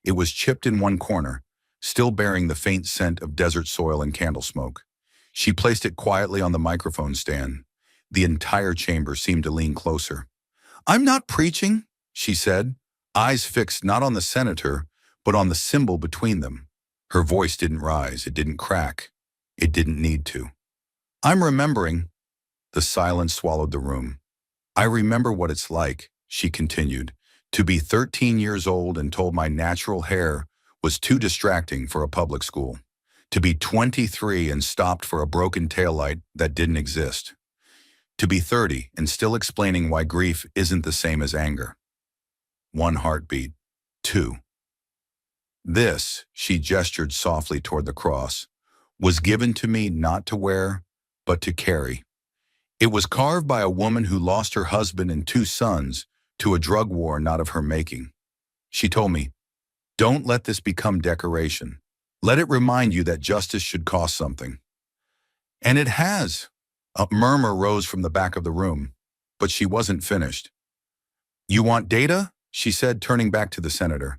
It was chipped in one corner, still bearing the faint scent of desert soil and candle smoke. She placed it quietly on the microphone stand. The entire chamber seemed to lean closer. "I'm not preaching," she said. eyes fixed not on the senator, but on the symbol between them. Her voice didn't rise, it didn't crack. It didn't need to. I'm remembering. The silence swallowed the room. I remember what it's like, she continued, to be 13 years old and told my natural hair was too distracting for a public school. To be 23 and stopped for a broken taillight that didn't exist. To be 30 and still explaining why grief isn't the same as anger. 1 heartbeat. 2. This, she gestured softly toward the cross, was given to me not to wear, but to carry. It was carved by a woman who lost her husband and 2 sons to a drug war not of her making. She told me, "Don't let this become decoration. Let it remind you that justice should cost something." And it has. A murmur rose from the back of the room, but she wasn't finished. "You want data?" she said, turning back to the senator.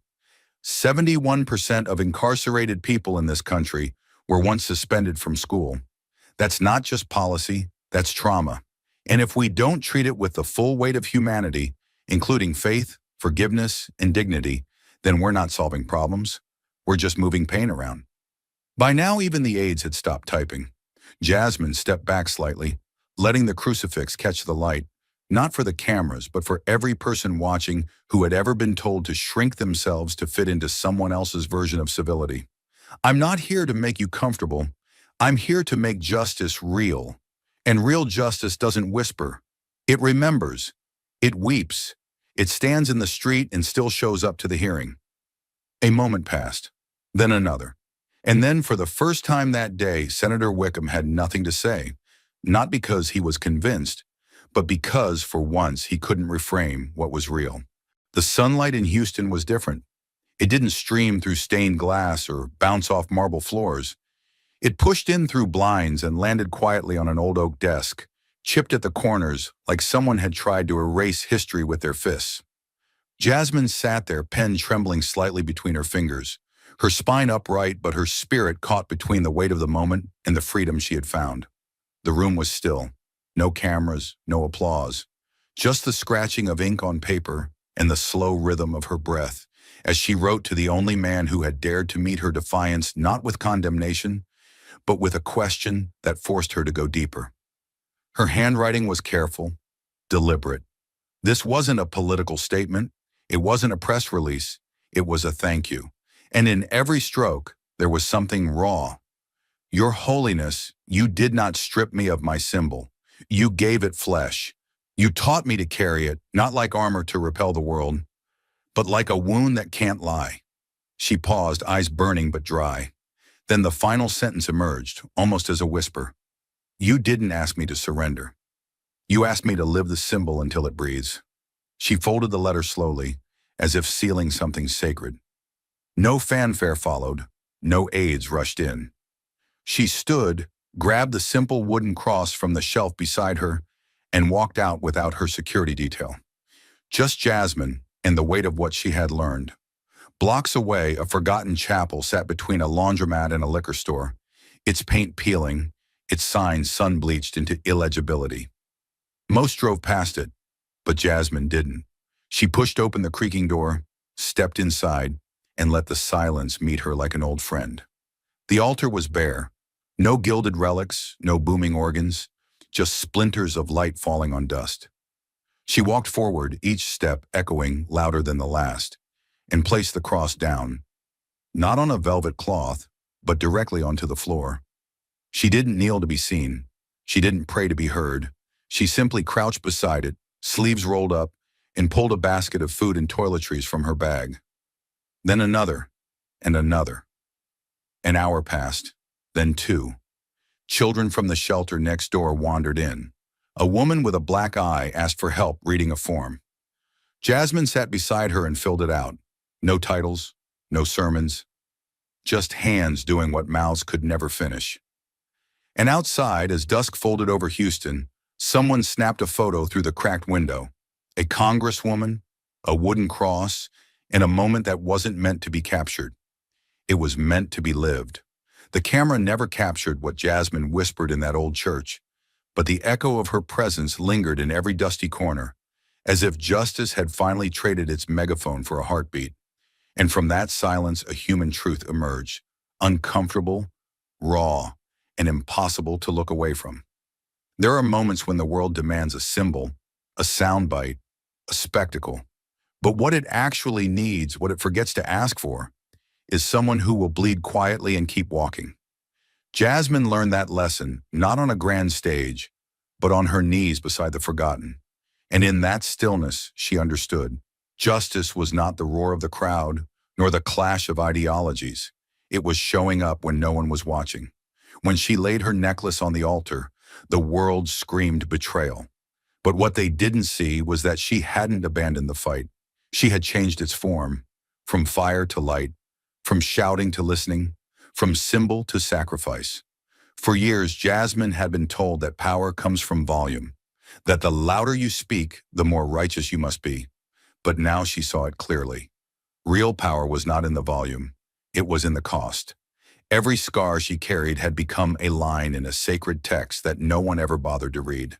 71% of incarcerated people in this country were once suspended from school. That's not just policy, that's trauma. And if we don't treat it with the full weight of humanity, including faith, forgiveness, and dignity, then we're not solving problems. We're just moving pain around. By now, even the aides had stopped typing. Jasmine stepped back slightly, letting the crucifix catch the light, not for the cameras, but for every person watching who had ever been told to shrink themselves to fit into someone else's version of civility. I'm not here to make you comfortable. I'm here to make justice real. And real justice doesn't whisper. It remembers. It weeps. It stands in the street and still shows up to the hearing. A moment passed, then another. And then for the first time that day, Senator Wickham had nothing to say, not because he was convinced, but because for once he couldn't reframe what was real. The sunlight in Houston was different. It didn't stream through stained glass or bounce off marble floors. It pushed in through blinds and landed quietly on an old oak desk, chipped at the corners like someone had tried to erase history with their fists. Jasmine sat there, pen trembling slightly between her fingers, her spine upright but her spirit caught between the weight of the moment and the freedom she had found. The room was still. No cameras, no applause. Just the scratching of ink on paper and the slow rhythm of her breath as she wrote to the only man who had dared to meet her defiance not with condemnation, but with a question that forced her to go deeper. Her handwriting was careful, deliberate. This wasn't a political statement. It wasn't a press release. It was a thank you. And in every stroke, there was something raw. Your Holiness, you did not strip me of my symbol. You gave it flesh. You taught me to carry it, not like armor to repel the world, but like a wound that can't lie. She paused, eyes burning but dry. Then the final sentence emerged, almost as a whisper. You didn't ask me to surrender. You asked me to live the symbol until it breathes. She folded the letter slowly, as if sealing something sacred. No fanfare followed. No aides rushed in. She stood, grabbed the simple wooden cross from the shelf beside her, and walked out without her security detail. Just Jasmine and the weight of what she had learned. Blocks away, a forgotten chapel sat between a laundromat and a liquor store, its paint peeling, its signs sun-bleached into illegibility. Most drove past it, but Jasmine didn't. She pushed open the creaking door, stepped inside, and let the silence meet her like an old friend. The altar was bare. No gilded relics, no booming organs, just splinters of light falling on dust. She walked forward, each step echoing louder than the last, and placed the cross down, not on a velvet cloth, but directly onto the floor. She didn't kneel to be seen. She didn't pray to be heard. She simply crouched beside it, sleeves rolled up, and pulled a basket of food and toiletries from her bag. Then another, and another. An hour passed, then 2. Children from the shelter next door wandered in. A woman with a black eye asked for help reading a form. Jasmine sat beside her and filled it out. No titles, no sermons, just hands doing what mouths could never finish. And outside, as dusk folded over Houston, someone snapped a photo through the cracked window. A congresswoman, a wooden cross, and a moment that wasn't meant to be captured. It was meant to be lived. The camera never captured what Jasmine whispered in that old church, but the echo of her presence lingered in every dusty corner, as if justice had finally traded its megaphone for a heartbeat. And from that silence, a human truth emerged, uncomfortable, raw, and impossible to look away from. There are moments when the world demands a symbol, a soundbite, a spectacle. But what it actually needs, what it forgets to ask for, is someone who will bleed quietly and keep walking. Jasmine learned that lesson, not on a grand stage, but on her knees beside the forgotten. And in that stillness, she understood. Justice was not the roar of the crowd, nor the clash of ideologies. It was showing up when no one was watching. When she laid her necklace on the altar, the world screamed betrayal. But what they didn't see was that she hadn't abandoned the fight. She had changed its form, from fire to light, from shouting to listening, from symbol to sacrifice. For years, Jasmine had been told that power comes from volume, that the louder you speak, the more righteous you must be. But now she saw it clearly. Real power was not in the volume, it was in the cost. Every scar she carried had become a line in a sacred text that no one ever bothered to read.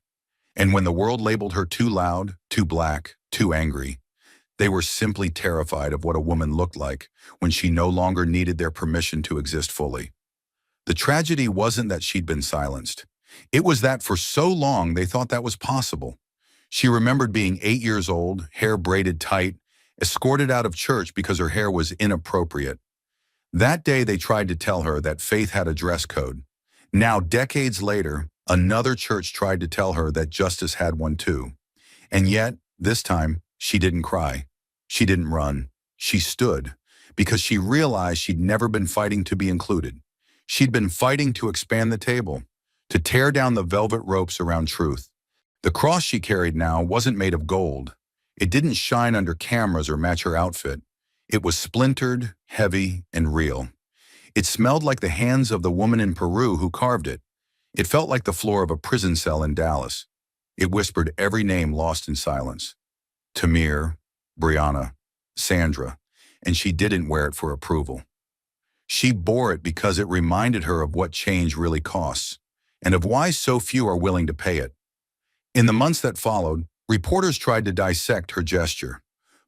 And when the world labeled her too loud, too black, too angry, they were simply terrified of what a woman looked like when she no longer needed their permission to exist fully. The tragedy wasn't that she'd been silenced. It was that for so long they thought that was possible. She remembered being 8 years old, hair braided tight, escorted out of church because her hair was inappropriate. That day they tried to tell her that faith had a dress code. Now, decades later, another church tried to tell her that justice had one too. And yet, this time, she didn't cry. She didn't run. She stood, because she realized she'd never been fighting to be included. She'd been fighting to expand the table, to tear down the velvet ropes around truth. The cross she carried now wasn't made of gold. It didn't shine under cameras or match her outfit. It was splintered, heavy, and real. It smelled like the hands of the woman in Peru who carved it. It felt like the floor of a prison cell in Dallas. It whispered every name lost in silence. Tamir, Brianna, Sandra, and she didn't wear it for approval. She bore it because it reminded her of what change really costs, and of why so few are willing to pay it. In the months that followed, reporters tried to dissect her gesture.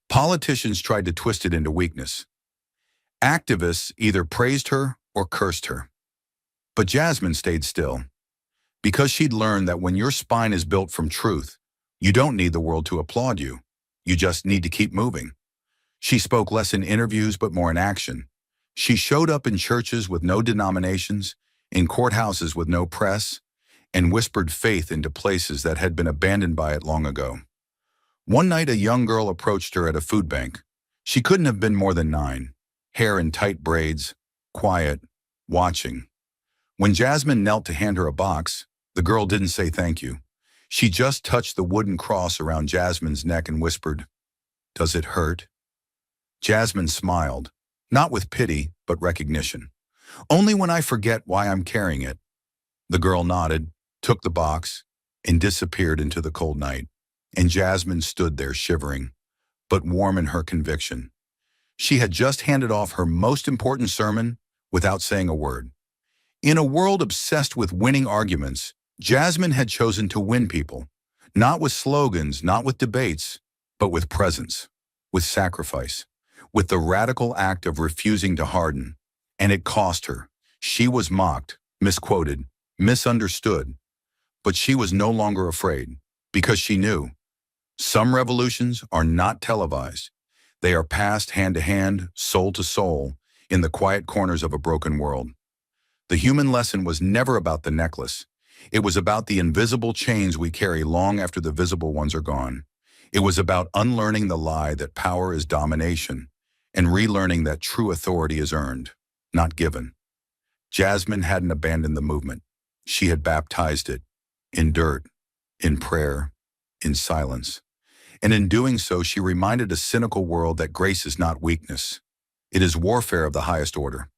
Politicians tried to twist it into weakness. Activists either praised her or cursed her. But Jasmine stayed still, because she'd learned that when your spine is built from truth, you don't need the world to applaud you. You just need to keep moving. She spoke less in interviews but more in action. She showed up in churches with no denominations, in courthouses with no press, and whispered faith into places that had been abandoned by it long ago. One night, a young girl approached her at a food bank. She couldn't have been more than 9, hair in tight braids, quiet, watching. When Jasmine knelt to hand her a box, the girl didn't say thank you. She just touched the wooden cross around Jasmine's neck and whispered, "Does it hurt?" Jasmine smiled, not with pity, but recognition. "Only when I forget why I'm carrying it." The girl nodded, took the box, and disappeared into the cold night. And Jasmine stood there shivering, but warm in her conviction. She had just handed off her most important sermon without saying a word. In a world obsessed with winning arguments, Jasmine had chosen to win people, not with slogans, not with debates, but with presence, with sacrifice, with the radical act of refusing to harden. And it cost her. She was mocked, misquoted, misunderstood. But she was no longer afraid, because she knew. Some revolutions are not televised. They are passed hand to hand, soul to soul, in the quiet corners of a broken world. The human lesson was never about the necklace. It was about the invisible chains we carry long after the visible ones are gone. It was about unlearning the lie that power is domination and relearning that true authority is earned, not given. Jasmine hadn't abandoned the movement. She had baptized it, in dirt, in prayer, in silence. And in doing so, she reminded a cynical world that grace is not weakness. It is warfare of the highest order.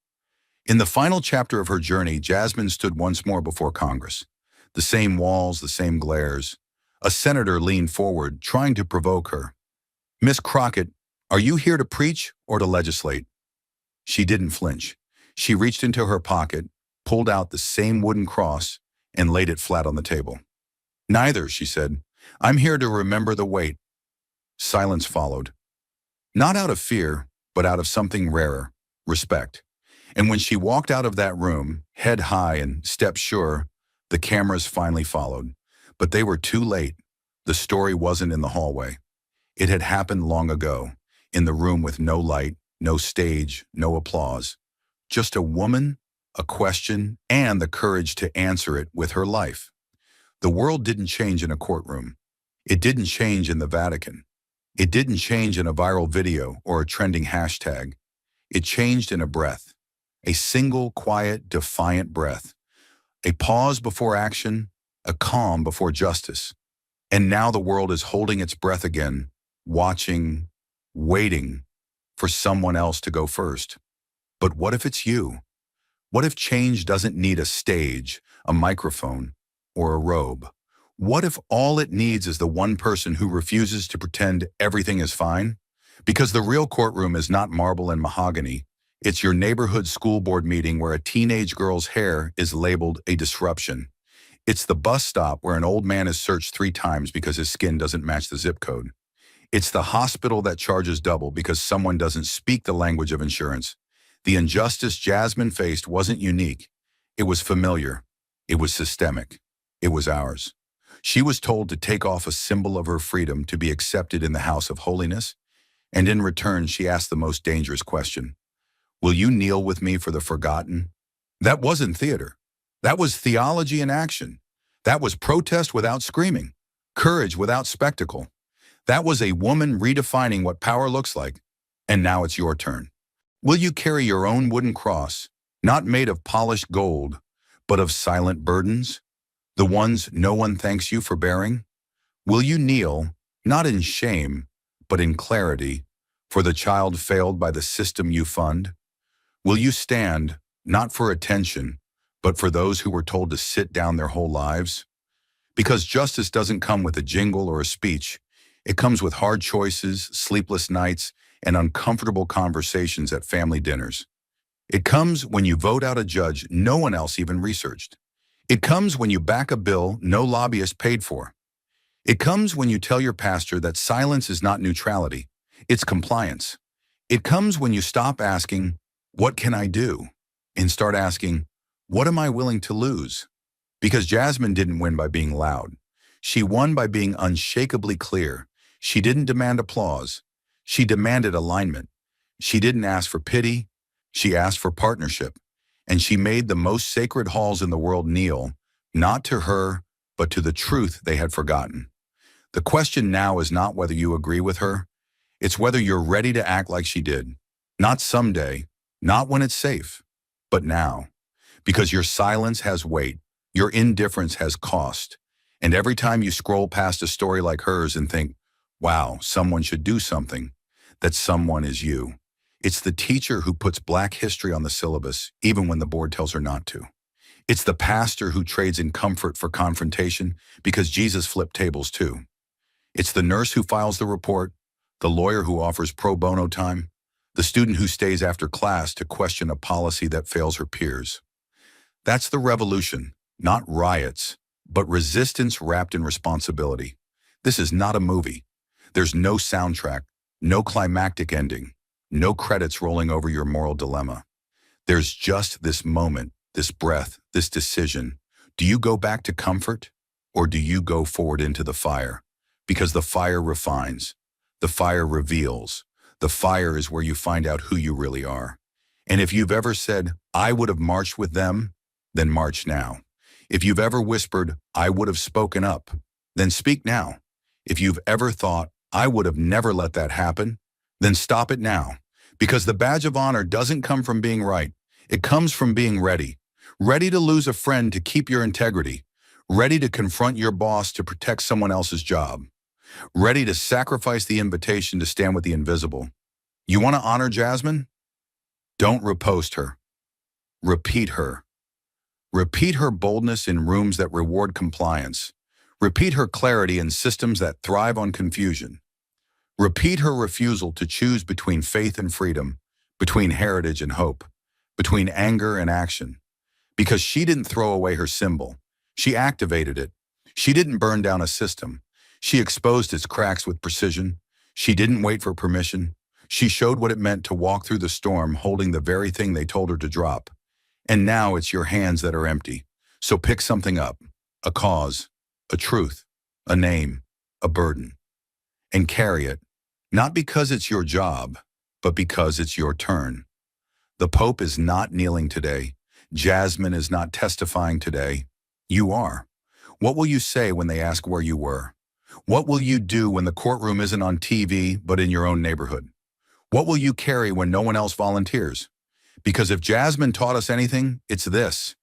In the final chapter of her journey, Jasmine stood once more before Congress. The same walls, the same glares. A senator leaned forward, trying to provoke her. "Miss Crockett, are you here to preach or to legislate?" She didn't flinch. She reached into her pocket, pulled out the same wooden cross, and laid it flat on the table. "Neither," she said. "I'm here to remember the weight. Silence followed. Not out of fear, but out of something rarer, respect. And when she walked out of that room, head high and step sure, the cameras finally followed. But they were too late. The story wasn't in the hallway. It had happened long ago, in the room with no light, no stage, no applause. Just a woman, a question, and the courage to answer it with her life. The world didn't change in a courtroom. It didn't change in the Vatican. It didn't change in a viral video or a trending hashtag. It changed in a breath. A single, quiet, defiant breath. A pause before action, a calm before justice. And now the world is holding its breath again, watching, waiting for someone else to go first. But what if it's you? What if change doesn't need a stage, a microphone, or a robe? What if all it needs is the one person who refuses to pretend everything is fine? Because the real courtroom is not marble and mahogany. It's your neighborhood school board meeting where a teenage girl's hair is labeled a disruption. It's the bus stop where an old man is searched 3 times because his skin doesn't match the zip code. It's the hospital that charges double because someone doesn't speak the language of insurance. The injustice Jasmine faced wasn't unique. It was familiar. It was systemic. It was ours. She was told to take off a symbol of her freedom to be accepted in the house of holiness, and in return she asked the most dangerous question. Will you kneel with me for the forgotten? That wasn't theater. That was theology in action. That was protest without screaming, courage without spectacle. That was a woman redefining what power looks like. And now it's your turn. Will you carry your own wooden cross, not made of polished gold, but of silent burdens? The ones no one thanks you for bearing? Will you kneel, not in shame, but in clarity, for the child failed by the system you fund? Will you stand, not for attention, but for those who were told to sit down their whole lives? Because justice doesn't come with a jingle or a speech. It comes with hard choices, sleepless nights, and uncomfortable conversations at family dinners. It comes when you vote out a judge no one else even researched. It comes when you back a bill no lobbyist paid for. It comes when you tell your pastor that silence is not neutrality, it's compliance. It comes when you stop asking, "What can I do?" and start asking, "What am I willing to lose?" Because Jasmine didn't win by being loud. She won by being unshakably clear. She didn't demand applause. She demanded alignment. She didn't ask for pity. She asked for partnership. And she made the most sacred halls in the world kneel, not to her, but to the truth they had forgotten. The question now is not whether you agree with her. It's whether you're ready to act like she did. Not someday, not when it's safe, but now. Because your silence has weight, your indifference has cost. And every time you scroll past a story like hers and think, wow, someone should do something, that someone is you. It's the teacher who puts Black history on the syllabus, even when the board tells her not to. It's the pastor who trades in comfort for confrontation, because Jesus flipped tables too. It's the nurse who files the report, the lawyer who offers pro bono time, the student who stays after class to question a policy that fails her peers. That's the revolution, not riots, but resistance wrapped in responsibility. This is not a movie. There's no soundtrack, no climactic ending, no credits rolling over your moral dilemma. There's just this moment, this breath, this decision. Do you go back to comfort, or do you go forward into the fire? Because the fire refines, the fire reveals, the fire is where you find out who you really are. And if you've ever said, I would have marched with them, then march now. If you've ever whispered, I would have spoken up, then speak now. If you've ever thought, I would have never let that happen, then stop it now. Because the badge of honor doesn't come from being right. It comes from being ready. Ready to lose a friend to keep your integrity. Ready to confront your boss to protect someone else's job. Ready to sacrifice the invitation to stand with the invisible. You want to honor Jasmine? Don't repost her. Repeat her. Repeat her boldness in rooms that reward compliance. Repeat her clarity in systems that thrive on confusion. Repeat her refusal to choose between faith and freedom, between heritage and hope, between anger and action. Because she didn't throw away her symbol. She activated it. She didn't burn down a system. She exposed its cracks with precision. She didn't wait for permission. She showed what it meant to walk through the storm holding the very thing they told her to drop. And now it's your hands that are empty. So pick something up, a cause, a truth, a name, a burden, and carry it, not because it's your job, but because it's your turn. The Pope is not kneeling today. Jasmine is not testifying today. You are. What will you say when they ask where you were? What will you do when the courtroom isn't on TV, but in your own neighborhood? What will you carry when no one else volunteers? Because if Jasmine taught us anything, it's this.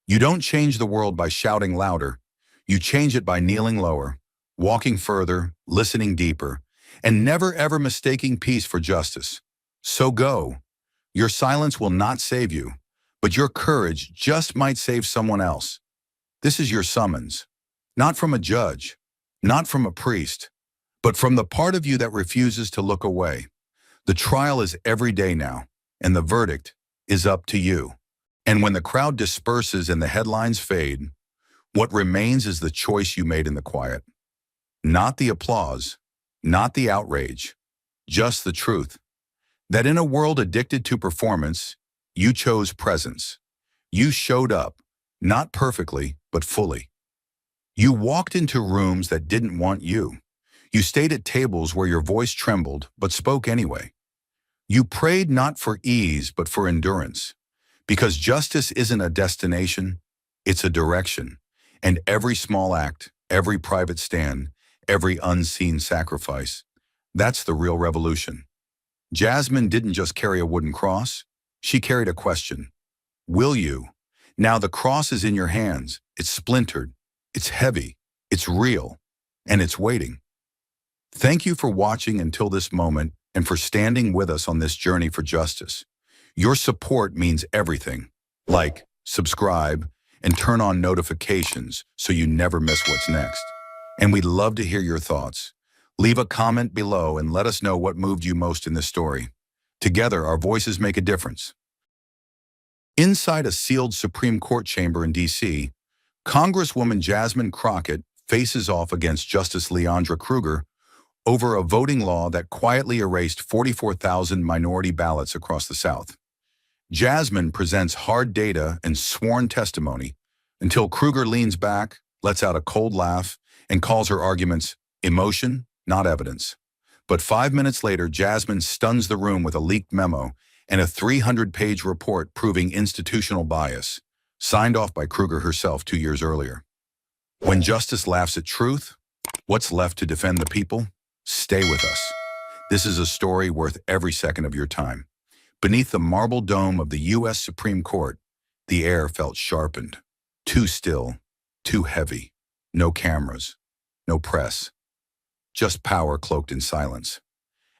You don't change the world by shouting louder. You change it by kneeling lower, walking further, listening deeper, and never ever mistaking peace for justice. So go. Your silence will not save you, but your courage just might save someone else. This is your summons, not from a judge, not from a priest, but from the part of you that refuses to look away. The trial is every day now, and the verdict is up to you. And when the crowd disperses and the headlines fade, what remains is the choice you made in the quiet. Not the applause, not the outrage, just the truth. That in a world addicted to performance, you chose presence. You showed up, not perfectly, but fully. You walked into rooms that didn't want you. You stayed at tables where your voice trembled, but spoke anyway. You prayed not for ease, but for endurance. Because justice isn't a destination, it's a direction. And every small act, every private stand, every unseen sacrifice, that's the real revolution. Jasmine didn't just carry a wooden cross, she carried a question. Will you? Now the cross is in your hands, it's splintered, it's heavy, it's real, and it's waiting. Thank you for watching until this moment and for standing with us on this journey for justice. Your support means everything. Like, subscribe, and turn on notifications so you never miss what's next. And we'd love to hear your thoughts. Leave a comment below and let us know what moved you most in this story. Together, our voices make a difference. Inside a sealed Supreme Court chamber in D.C., Congresswoman Jasmine Crockett faces off against Justice Leandra Kruger over a voting law that quietly erased 44,000 minority ballots across the South. Jasmine presents hard data and sworn testimony until Kruger leans back, lets out a cold laugh, and calls her arguments emotion, not evidence. But 5 minutes later, Jasmine stuns the room with a leaked memo and a 300-page report proving institutional bias, signed off by Kruger herself 2 years earlier. When justice laughs at truth, what's left to defend the people? Stay with us. This is a story worth every second of your time. Beneath the marble dome of the U.S. Supreme Court, the air felt sharpened. Too still, too heavy. No cameras, no press. Just power cloaked in silence.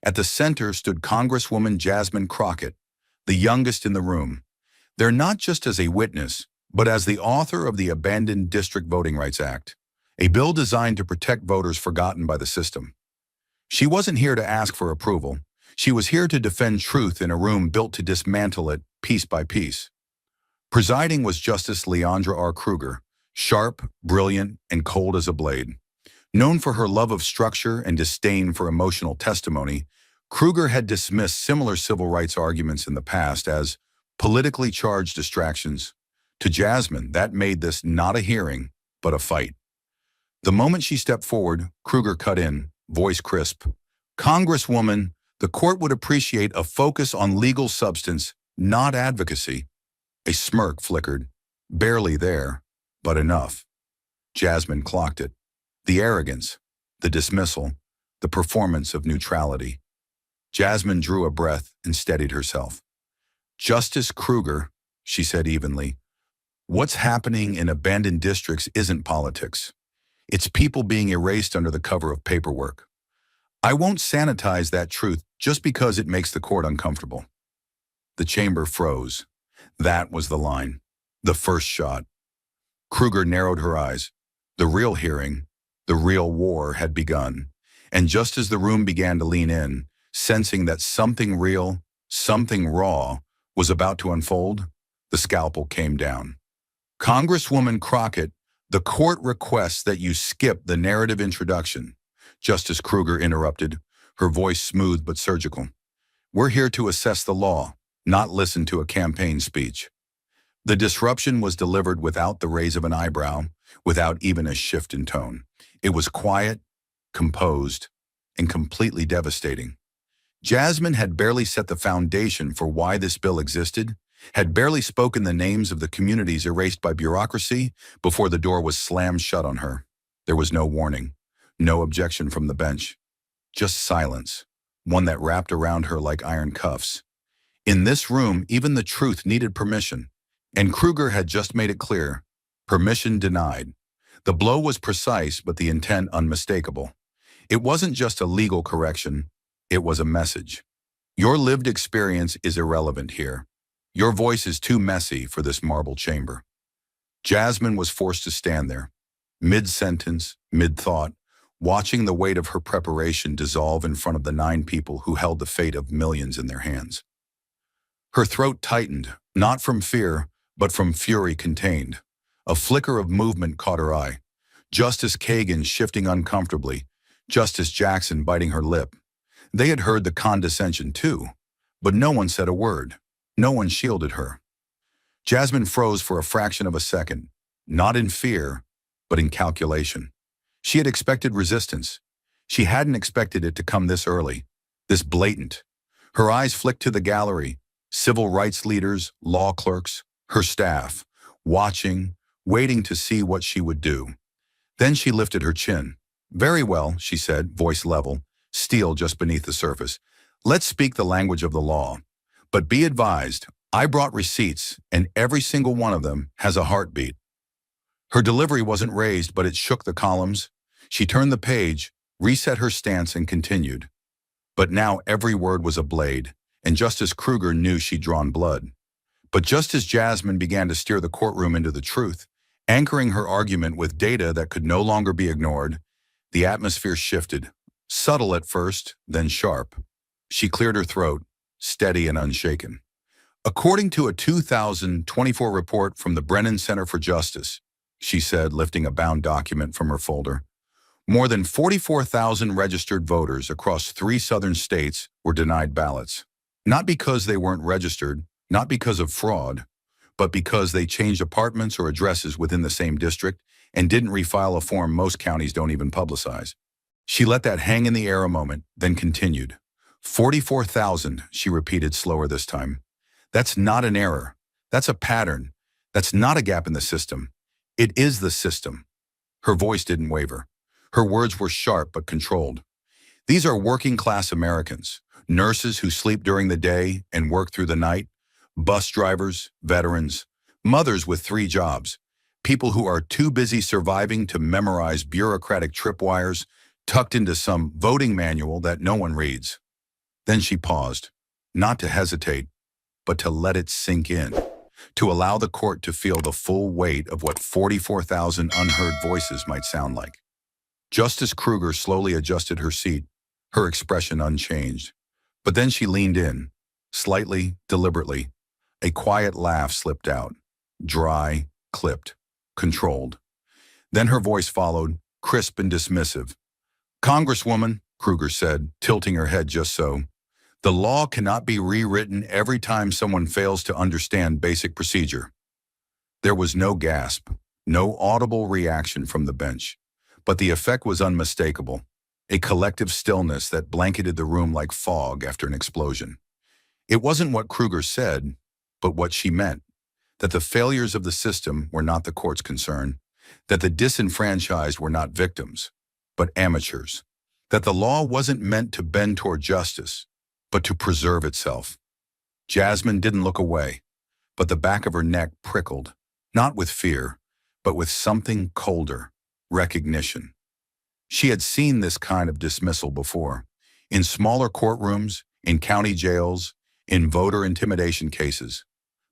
At the center stood Congresswoman Jasmine Crockett, the youngest in the room. There not just as a witness, but as the author of the Abandoned District Voting Rights Act, a bill designed to protect voters forgotten by the system. She wasn't here to ask for approval. She was here to defend truth in a room built to dismantle it piece by piece. Presiding was Justice Leandra R. Kruger, sharp, brilliant, and cold as a blade. Known for her love of structure and disdain for emotional testimony, Kruger had dismissed similar civil rights arguments in the past as politically charged distractions. To Jasmine, that made this not a hearing, but a fight. The moment she stepped forward, Kruger cut in, voice crisp. Congresswoman, the court would appreciate a focus on legal substance, not advocacy. A smirk flickered. Barely there, but enough. Jasmine clocked it. The arrogance, the dismissal, the performance of neutrality. Jasmine drew a breath and steadied herself. Justice Kruger, she said evenly, what's happening in abandoned districts isn't politics. It's people being erased under the cover of paperwork. I won't sanitize that truth just because it makes the court uncomfortable. The chamber froze. That was the line. The first shot. Kruger narrowed her eyes. The real hearing, the real war had begun. And just as the room began to lean in, sensing that something real, something raw, was about to unfold, the scalpel came down. Congresswoman Crockett, the court requests that you skip the narrative introduction. Justice Kruger interrupted. her voice smooth but surgical. "We're here to assess the law, not listen to a campaign speech." The disruption was delivered without the raise of an eyebrow, without even a shift in tone. It was quiet, composed, and completely devastating. Jasmine had barely set the foundation for why this bill existed, had barely spoken the names of the communities erased by bureaucracy before the door was slammed shut on her. There was no warning, no objection from the bench, just silence, one that wrapped around her like iron cuffs. In this room, even the truth needed permission, and Kruger had just made it clear, permission denied. The blow was precise, but the intent unmistakable. It wasn't just a legal correction, it was a message. Your lived experience is irrelevant here. Your voice is too messy for this marble chamber. Jasmine was forced to stand there, mid-sentence, mid-thought, watching the weight of her preparation dissolve in front of the 9 people who held the fate of millions in their hands. Her throat tightened, not from fear, but from fury contained. A flicker of movement caught her eye. Justice Kagan shifting uncomfortably, Justice Jackson biting her lip. They had heard the condescension too, but no one said a word. No one shielded her. Jasmine froze for a fraction of a second, not in fear, but in calculation. She had expected resistance. She hadn't expected it to come this early, this blatant. Her eyes flicked to the gallery, civil rights leaders, law clerks, her staff, watching, waiting to see what she would do. Then she lifted her chin. "Very well," she said, voice level, steel just beneath the surface. "Let's speak the language of the law. But be advised, I brought receipts, and every single one of them has a heartbeat." Her delivery wasn't raised, but it shook the columns. She turned the page, reset her stance, and continued. But now every word was a blade, and Justice Kruger knew she'd drawn blood. But just as Jasmine began to steer the courtroom into the truth, anchoring her argument with data that could no longer be ignored, the atmosphere shifted, subtle at first, then sharp. She cleared her throat, steady and unshaken. "According to a 2024 report from the Brennan Center for Justice," she said, lifting a bound document from her folder, "more than 44,000 registered voters across 3 southern states were denied ballots. Not because they weren't registered, not because of fraud, but because they changed apartments or addresses within the same district and didn't refile a form most counties don't even publicize." She let that hang in the air a moment, then continued. 44,000, she repeated slower this time. "That's not an error. That's a pattern. That's not a gap in the system. It is the system." Her voice didn't waver. Her words were sharp but controlled. "These are working-class Americans, nurses who sleep during the day and work through the night, bus drivers, veterans, mothers with 3 jobs, people who are too busy surviving to memorize bureaucratic tripwires tucked into some voting manual that no one reads." Then she paused, not to hesitate, but to let it sink in, to allow the court to feel the full weight of what 44,000 unheard voices might sound like. Justice Kruger slowly adjusted her seat, her expression unchanged. But then she leaned in, slightly, deliberately. A quiet laugh slipped out, dry, clipped, controlled. Then her voice followed, crisp and dismissive. "Congresswoman," Kruger said, tilting her head just so, "the law cannot be rewritten every time someone fails to understand basic procedure." There was no gasp, no audible reaction from the bench, but the effect was unmistakable, a collective stillness that blanketed the room like fog after an explosion. It wasn't what Kruger said, but what she meant, that the failures of the system were not the court's concern, that the disenfranchised were not victims, but amateurs, that the law wasn't meant to bend toward justice, but to preserve itself. Jasmine didn't look away, but the back of her neck prickled, not with fear, but with something colder, recognition. She had seen this kind of dismissal before, in smaller courtrooms, in county jails, in voter intimidation cases,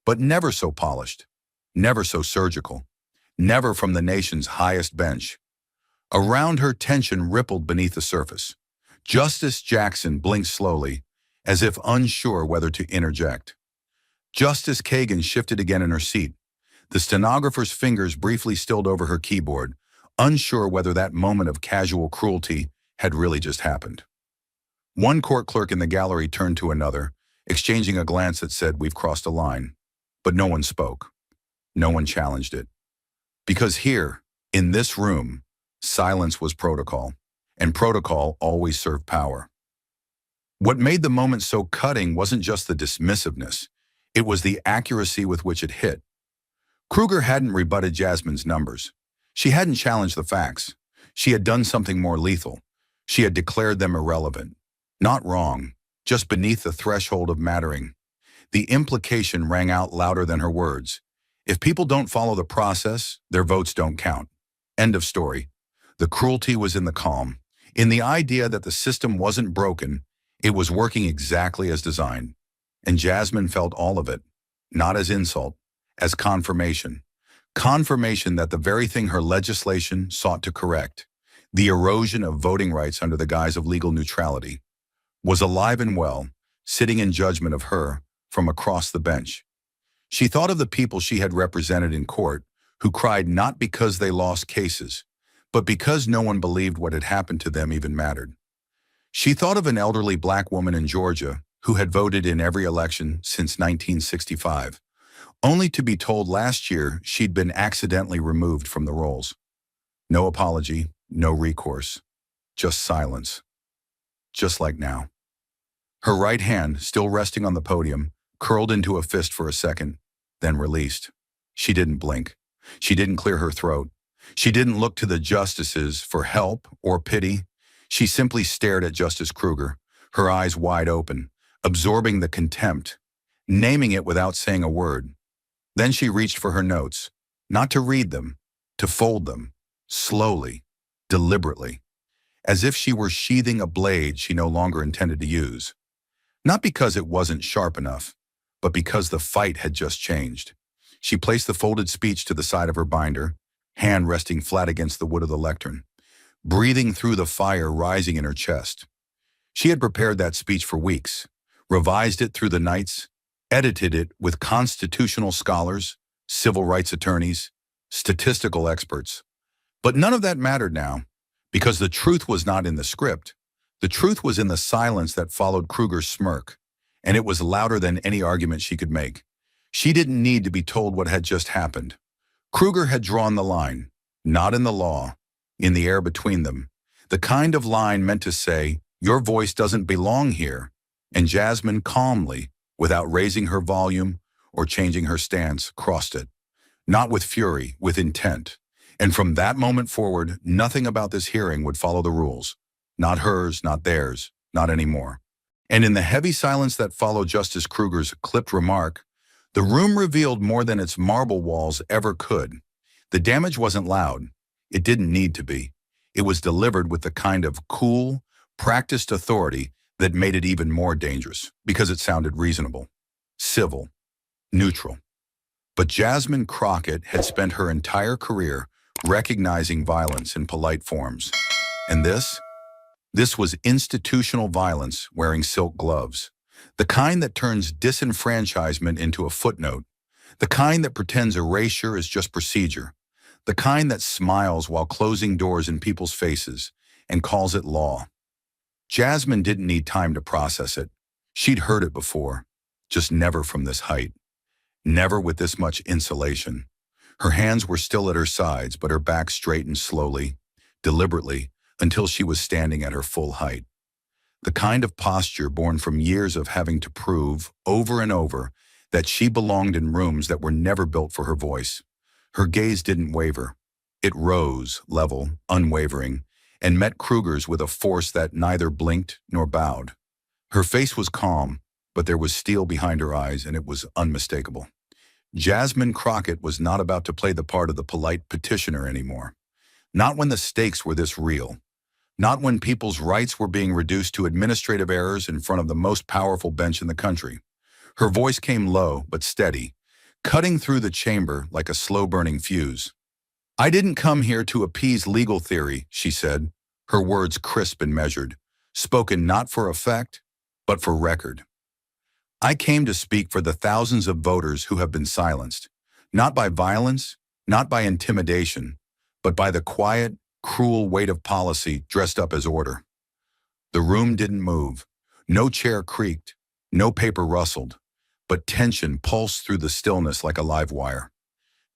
but never so polished, never so surgical, never from the nation's highest bench. Around her, tension rippled beneath the surface. Justice Jackson blinked slowly, as if unsure whether to interject. Justice Kagan shifted again in her seat. The stenographer's fingers briefly stilled over her keyboard, unsure whether that moment of casual cruelty had really just happened. One court clerk in the gallery turned to another, exchanging a glance that said, "We've crossed a line." But no one spoke. No one challenged it. Because here, in this room, silence was protocol, and protocol always served power. What made the moment so cutting wasn't just the dismissiveness, it was the accuracy with which it hit. Kruger hadn't rebutted Jasmine's numbers. She hadn't challenged the facts. She had done something more lethal. She had declared them irrelevant. Not wrong, just beneath the threshold of mattering. The implication rang out louder than her words. If people don't follow the process, their votes don't count. End of story. The cruelty was in the calm, in the idea that the system wasn't broken, it was working exactly as designed. And Jasmine felt all of it, not as insult, as confirmation. Confirmation that the very thing her legislation sought to correct, the erosion of voting rights under the guise of legal neutrality, was alive and well, sitting in judgment of her from across the bench. She thought of the people she had represented in court who cried not because they lost cases, but because no one believed what had happened to them even mattered. She thought of an elderly black woman in Georgia who had voted in every election since 1965, only to be told last year she'd been accidentally removed from the rolls. No apology, no recourse, just silence. Just like now. Her right hand, still resting on the podium, curled into a fist for a second, then released. She didn't blink. She didn't clear her throat. She didn't look to the justices for help or pity. She simply stared at Justice Kruger, her eyes wide open, absorbing the contempt, naming it without saying a word. Then she reached for her notes, not to read them, to fold them, slowly, deliberately, as if she were sheathing a blade she no longer intended to use. Not because it wasn't sharp enough, but because the fight had just changed. She placed the folded speech to the side of her binder, hand resting flat against the wood of the lectern, breathing through the fire rising in her chest. She had prepared that speech for weeks, revised it through the nights, edited it with constitutional scholars, civil rights attorneys, statistical experts. But none of that mattered now, because the truth was not in the script. The truth was in the silence that followed Kruger's smirk, and it was louder than any argument she could make. She didn't need to be told what had just happened. Kruger had drawn the line, not in the law, in the air between them, the kind of line meant to say, "Your voice doesn't belong here," and Jasmine calmly, without raising her volume or changing her stance, crossed it. Not with fury, with intent. And from that moment forward, nothing about this hearing would follow the rules. Not hers, not theirs, not anymore. And in the heavy silence that followed Justice Kruger's clipped remark, the room revealed more than its marble walls ever could. The damage wasn't loud. It didn't need to be. It was delivered with the kind of cool, practiced authority that made it even more dangerous, because it sounded reasonable, civil, neutral. But Jasmine Crockett had spent her entire career recognizing violence in polite forms. And this was institutional violence wearing silk gloves. The kind that turns disenfranchisement into a footnote. The kind that pretends erasure is just procedure. The kind that smiles while closing doors in people's faces and calls it law. Jasmine didn't need time to process it. She'd heard it before, just never from this height. Never with this much insulation. Her hands were still at her sides, but her back straightened slowly, deliberately, until she was standing at her full height. The kind of posture born from years of having to prove, over and over, that she belonged in rooms that were never built for her voice. Her gaze didn't waver. It rose, level, unwavering, and met Kruger's with a force that neither blinked nor bowed. Her face was calm, but there was steel behind her eyes, and it was unmistakable. Jasmine Crockett was not about to play the part of the polite petitioner anymore. Not when the stakes were this real. Not when people's rights were being reduced to administrative errors in front of the most powerful bench in the country. Her voice came low but steady, cutting through the chamber like a slow-burning fuse. "I didn't come here to appease legal theory," she said, her words crisp and measured, spoken not for effect, but for record. "I came to speak for the thousands of voters who have been silenced, not by violence, not by intimidation, but by the quiet, cruel weight of policy dressed up as order. The room didn't move. No chair creaked. No paper rustled. But tension pulsed through the stillness like a live wire.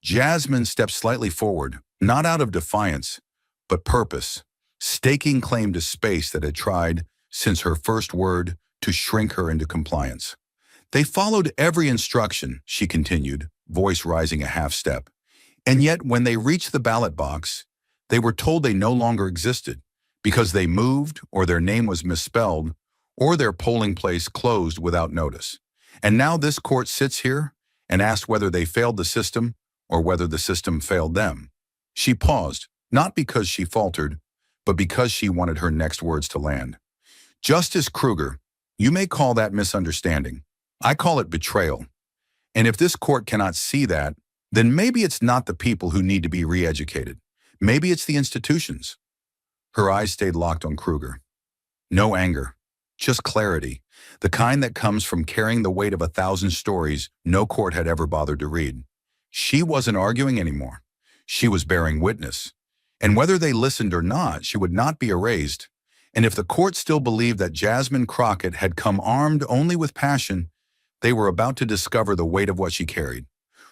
Jasmine stepped slightly forward, not out of defiance, but purpose, staking claim to space that had tried, since her first word, to shrink her into compliance. They followed every instruction, she continued, voice rising a half step. And yet, when they reached the ballot box, they were told they no longer existed because they moved, or their name was misspelled, or their polling place closed without notice. And now this court sits here and asks whether they failed the system or whether the system failed them. She paused, not because she faltered, but because she wanted her next words to land. Justice Kruger, you may call that misunderstanding. I call it betrayal. And if this court cannot see that, then maybe it's not the people who need to be re-educated. Maybe it's the institutions. Her eyes stayed locked on Kruger. No anger, just clarity, the kind that comes from carrying the weight of 1,000 stories no court had ever bothered to read. She wasn't arguing anymore. She was bearing witness. And whether they listened or not, she would not be erased. And if the court still believed that Jasmine Crockett had come armed only with passion, they were about to discover the weight of what she carried.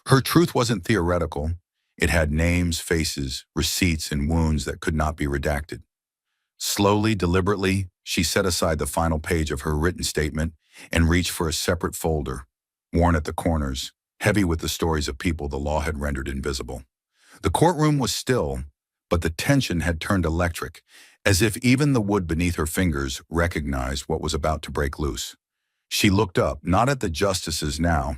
Her truth wasn't theoretical. It had names, faces, receipts, and wounds that could not be redacted. Slowly, deliberately, she set aside the final page of her written statement and reached for a separate folder, worn at the corners, heavy with the stories of people the law had rendered invisible. The courtroom was still, but the tension had turned electric, as if even the wood beneath her fingers recognized what was about to break loose. She looked up, not at the justices now,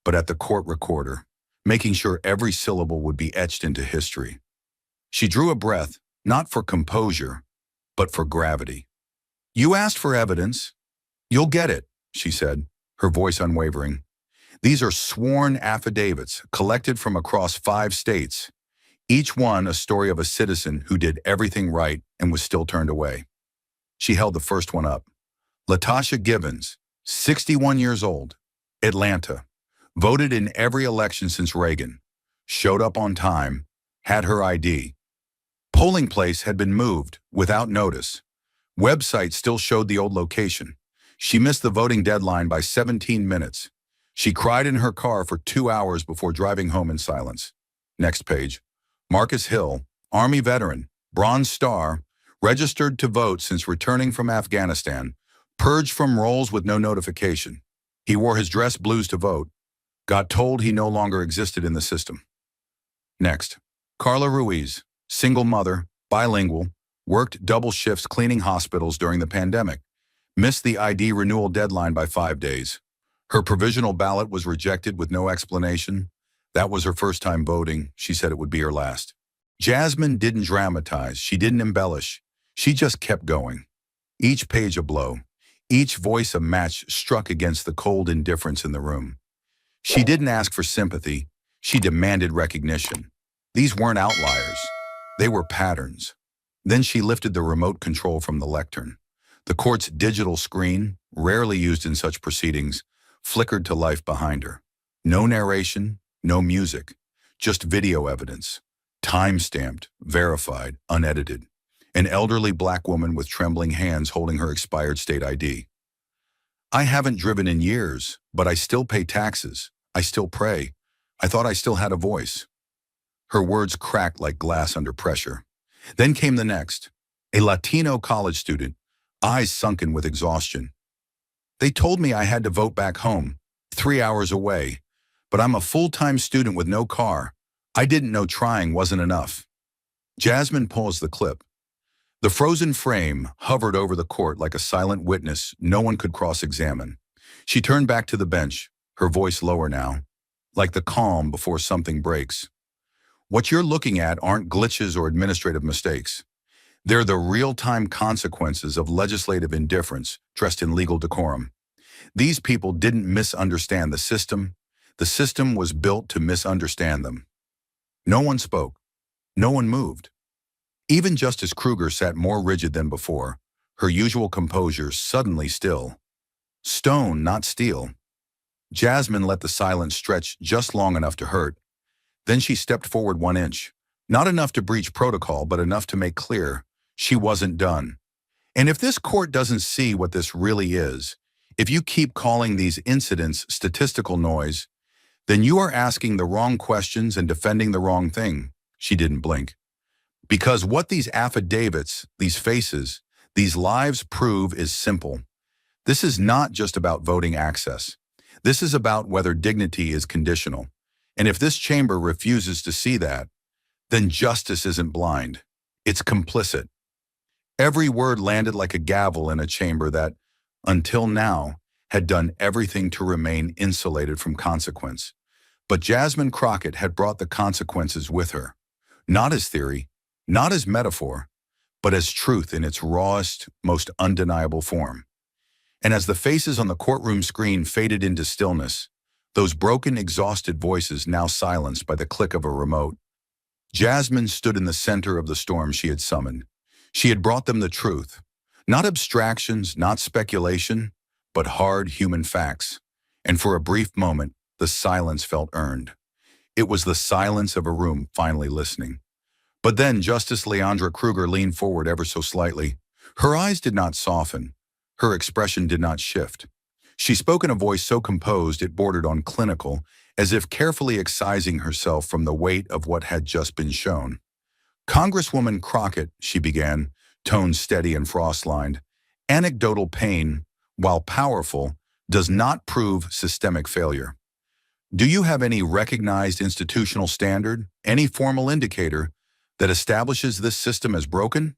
but at the court recorder, making sure every syllable would be etched into history. She drew a breath, not for composure, but for gravity. You asked for evidence. You'll get it, she said, her voice unwavering. These are sworn affidavits collected from across 5 states, each one a story of a citizen who did everything right and was still turned away. She held the first one up. Latasha Gibbons, 61 years old, Atlanta, voted in every election since Reagan, showed up on time, had her ID. Polling place had been moved without notice. Website still showed the old location. She missed the voting deadline by 17 minutes. She cried in her car for 2 hours before driving home in silence. Next page. Marcus Hill, Army veteran, Bronze Star, registered to vote since returning from Afghanistan, purged from rolls with no notification. He wore his dress blues to vote, got told he no longer existed in the system. Next. Carla Ruiz, single mother, bilingual, worked double shifts cleaning hospitals during the pandemic, missed the ID renewal deadline by 5 days. Her provisional ballot was rejected with no explanation. That was her first time voting. She said it would be her last. Jasmine didn't dramatize. She didn't embellish. She just kept going. Each page a blow. Each voice a match struck against the cold indifference in the room. She didn't ask for sympathy. She demanded recognition. These weren't outliers. They were patterns. Then she lifted the remote control from the lectern. The court's digital screen, rarely used in such proceedings, flickered to life behind her. No narration, no music, just video evidence, time-stamped, verified, unedited. An elderly black woman with trembling hands holding her expired state ID. I haven't driven in years, but I still pay taxes. I still pray. I thought I still had a voice. Her words cracked like glass under pressure. Then came the next, a Latino college student, eyes sunken with exhaustion. They told me I had to vote back home, 3 hours away, but I'm a full-time student with no car. I didn't know trying wasn't enough. Jasmine paused the clip. The frozen frame hovered over the court like a silent witness no one could cross-examine. She turned back to the bench, her voice lower now, like the calm before something breaks. What you're looking at aren't glitches or administrative mistakes. They're the real-time consequences of legislative indifference dressed in legal decorum. These people didn't misunderstand the system. The system was built to misunderstand them. No one spoke. No one moved. Even Justice Kruger sat more rigid than before, her usual composure suddenly still. Stone, not steel. Jasmine let the silence stretch just long enough to hurt. Then she stepped forward 1 inch, not enough to breach protocol, but enough to make clear she wasn't done. And if this court doesn't see what this really is, if you keep calling these incidents statistical noise, then you are asking the wrong questions and defending the wrong thing. She didn't blink. Because what these affidavits, these faces, these lives prove is simple. This is not just about voting access. This is about whether dignity is conditional. And if this chamber refuses to see that, then justice isn't blind. It's complicit. Every word landed like a gavel in a chamber that, until now, had done everything to remain insulated from consequence. But Jasmine Crockett had brought the consequences with her. Not as theory, not as metaphor, but as truth in its rawest, most undeniable form. And as the faces on the courtroom screen faded into stillness, those broken, exhausted voices now silenced by the click of a remote, Jasmine stood in the center of the storm she had summoned. She had brought them the truth. Not abstractions, not speculation, but hard human facts. And for a brief moment, the silence felt earned. It was the silence of a room finally listening. But then Justice Leandra Kruger leaned forward ever so slightly. Her eyes did not soften. Her expression did not shift. She spoke in a voice so composed it bordered on clinical, as if carefully excising herself from the weight of what had just been shown. Congresswoman Crockett, she began, tone steady and frost-lined, anecdotal pain, while powerful, does not prove systemic failure. Do you have any recognized institutional standard, any formal indicator that establishes this system as broken?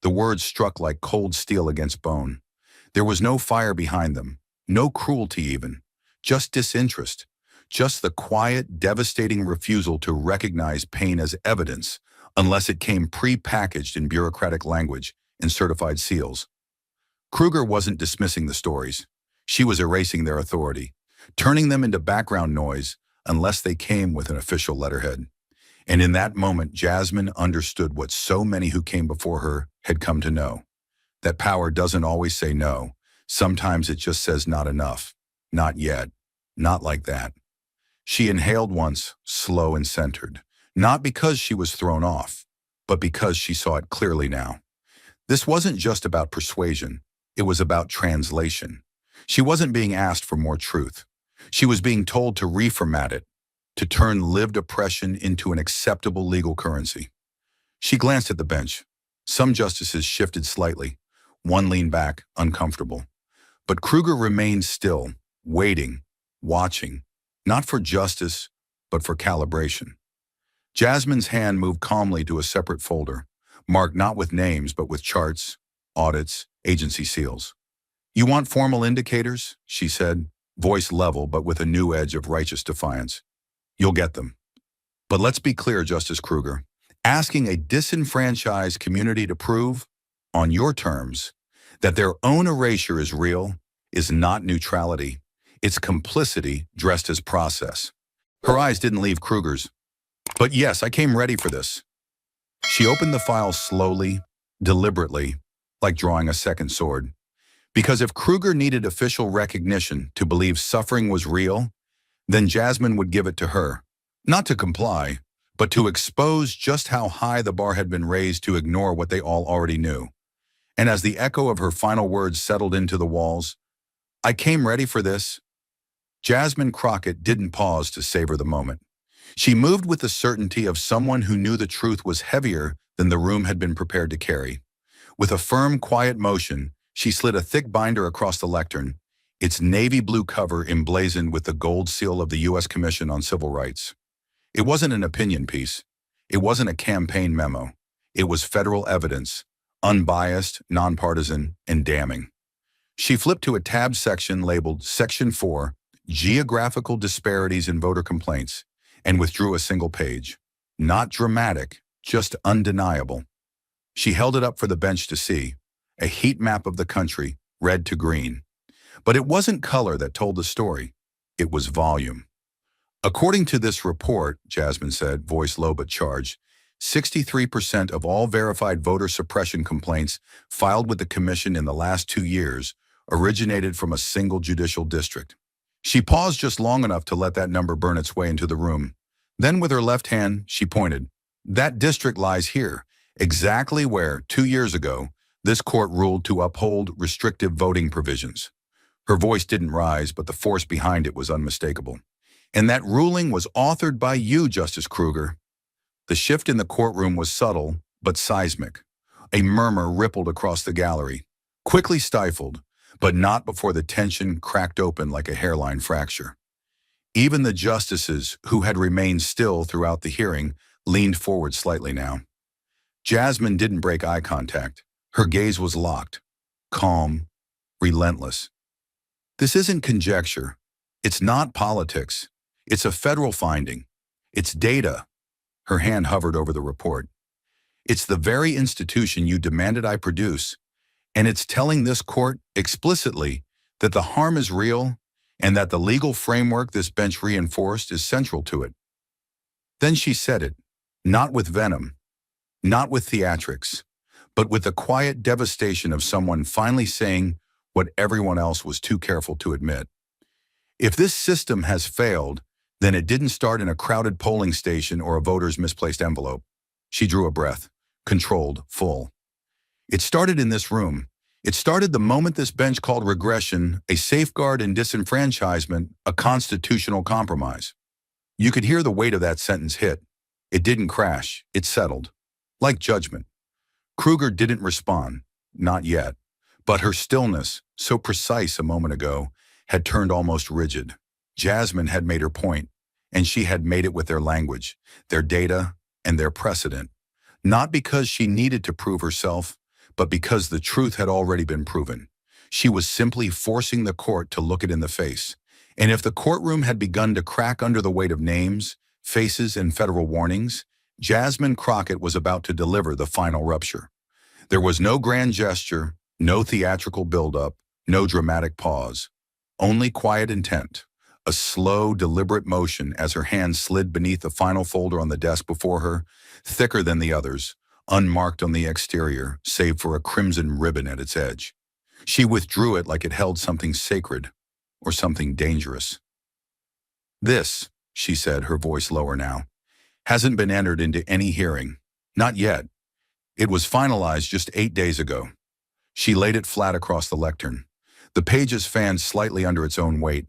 The words struck like cold steel against bone. There was no fire behind them, no cruelty even, just disinterest, just the quiet, devastating refusal to recognize pain as evidence unless it came pre-packaged in bureaucratic language and certified seals. Kruger wasn't dismissing the stories. She was erasing their authority, turning them into background noise unless they came with an official letterhead. And in that moment, Jasmine understood what so many who came before her had come to know. That power doesn't always say no. Sometimes it just says not enough, not yet, not like that. She inhaled once, slow and centered, not because she was thrown off, but because she saw it clearly now. This wasn't just about persuasion. It was about translation. She wasn't being asked for more truth. She was being told to reformat it, to turn lived oppression into an acceptable legal currency. She glanced at the bench. Some justices shifted slightly. One leaned back, uncomfortable. But Kruger remained still, waiting, watching, not for justice, but for calibration. Jasmine's hand moved calmly to a separate folder, marked not with names, but with charts, audits, agency seals. You want formal indicators? She said, voice level, but with a new edge of righteous defiance. You'll get them. But let's be clear, Justice Kruger. Asking a disenfranchised community to prove, on your terms, that their own erasure is real is not neutrality. It's complicity dressed as process. Her eyes didn't leave Kruger's. But yes, I came ready for this. She opened the file slowly, deliberately, like drawing a second sword. Because if Kruger needed official recognition to believe suffering was real, then Jasmine would give it to her, not to comply, but to expose just how high the bar had been raised to ignore what they all already knew. And as the echo of her final words settled into the walls, I came ready for this. Jasmine Crockett didn't pause to savor the moment. She moved with the certainty of someone who knew the truth was heavier than the room had been prepared to carry. With a firm, quiet motion, she slid a thick binder across the lectern, its navy blue cover emblazoned with the gold seal of the U.S. Commission on Civil Rights. It wasn't an opinion piece. It wasn't a campaign memo. It was federal evidence, unbiased, nonpartisan, and damning. She flipped to a tab section labeled Section 4, Geographical Disparities in Voter Complaints, and withdrew a single page. Not dramatic, just undeniable. She held it up for the bench to see, a heat map of the country, red to green. But it wasn't color that told the story. It was volume. According to this report, Jasmine said, voice low but charged, 63% of all verified voter suppression complaints filed with the commission in the last 2 years originated from a single judicial district. She paused just long enough to let that number burn its way into the room. Then with her left hand, she pointed. That district lies here, exactly where, 2 years ago, This court ruled to uphold restrictive voting provisions. Her voice didn't rise, but the force behind it was unmistakable. And that ruling was authored by you, Justice Kruger. The shift in the courtroom was subtle, but seismic. A murmur rippled across the gallery, quickly stifled, but not before the tension cracked open like a hairline fracture. Even the justices, who had remained still throughout the hearing, leaned forward slightly now. Jasmine didn't break eye contact. Her gaze was locked, calm, relentless. This isn't conjecture. It's not politics. It's a federal finding. It's data. Her hand hovered over the report. It's the very institution you demanded I produce, and it's telling this court explicitly that the harm is real and that the legal framework this bench reinforced is central to it. Then she said it, not with venom, not with theatrics, but with the quiet devastation of someone finally saying what everyone else was too careful to admit. If this system has failed, then it didn't start in a crowded polling station or a voter's misplaced envelope. She drew a breath, controlled, full. It started in this room. It started the moment this bench called regression a safeguard and disenfranchisement a constitutional compromise. You could hear the weight of that sentence hit. It didn't crash. It settled. Like judgment. Kruger didn't respond. Not yet. But her stillness, so precise a moment ago, had turned almost rigid. Jasmine had made her point, and she had made it with their language, their data, and their precedent. Not because she needed to prove herself, but because the truth had already been proven. She was simply forcing the court to look it in the face. And if the courtroom had begun to crack under the weight of names, faces, and federal warnings, Jasmine Crockett was about to deliver the final rupture. There was no grand gesture, no theatrical buildup, no dramatic pause. Only quiet intent, a slow, deliberate motion as her hand slid beneath the final folder on the desk before her, thicker than the others, unmarked on the exterior, save for a crimson ribbon at its edge. She withdrew it like it held something sacred or something dangerous. This, she said, her voice lower now, hasn't been entered into any hearing. Not yet. It was finalized just 8 days ago. She laid it flat across the lectern. The pages fanned slightly under its own weight,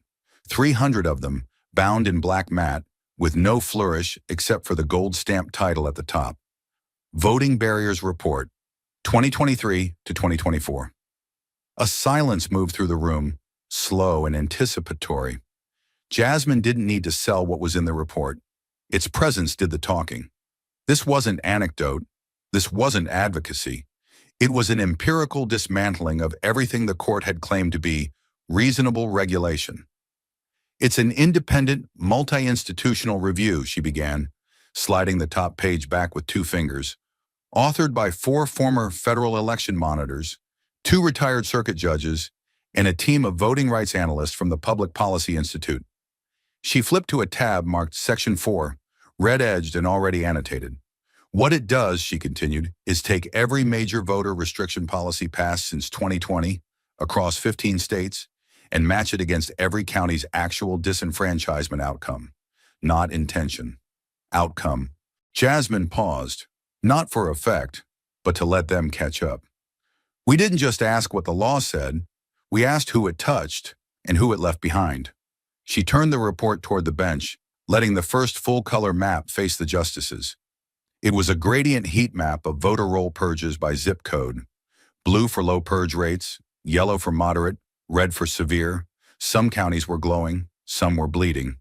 300 of them, bound in black matte, with no flourish except for the gold-stamped title at the top. Voting Barriers Report, 2023 to 2024. A silence moved through the room, slow and anticipatory. Jasmine didn't need to sell what was in the report. Its presence did the talking. This wasn't anecdote. This wasn't advocacy. It was an empirical dismantling of everything the court had claimed to be reasonable regulation. It's an independent, multi-institutional review, she began, sliding the top page back with 2 fingers, authored by 4 former federal election monitors, 2 retired circuit judges, and a team of voting rights analysts from the Public Policy Institute. She flipped to a tab marked Section 4, red-edged and already annotated. What it does, she continued, is take every major voter restriction policy passed since 2020 across 15 states and match it against every county's actual disenfranchisement outcome. Not intention. Outcome. Jasmine paused, not for effect, but to let them catch up. We didn't just ask what the law said, we asked who it touched and who it left behind. She turned the report toward the bench, letting the first full-color map face the justices. It was a gradient heat map of voter roll purges by zip code. Blue for low purge rates, yellow for moderate, red for severe. Some counties were glowing, some were bleeding.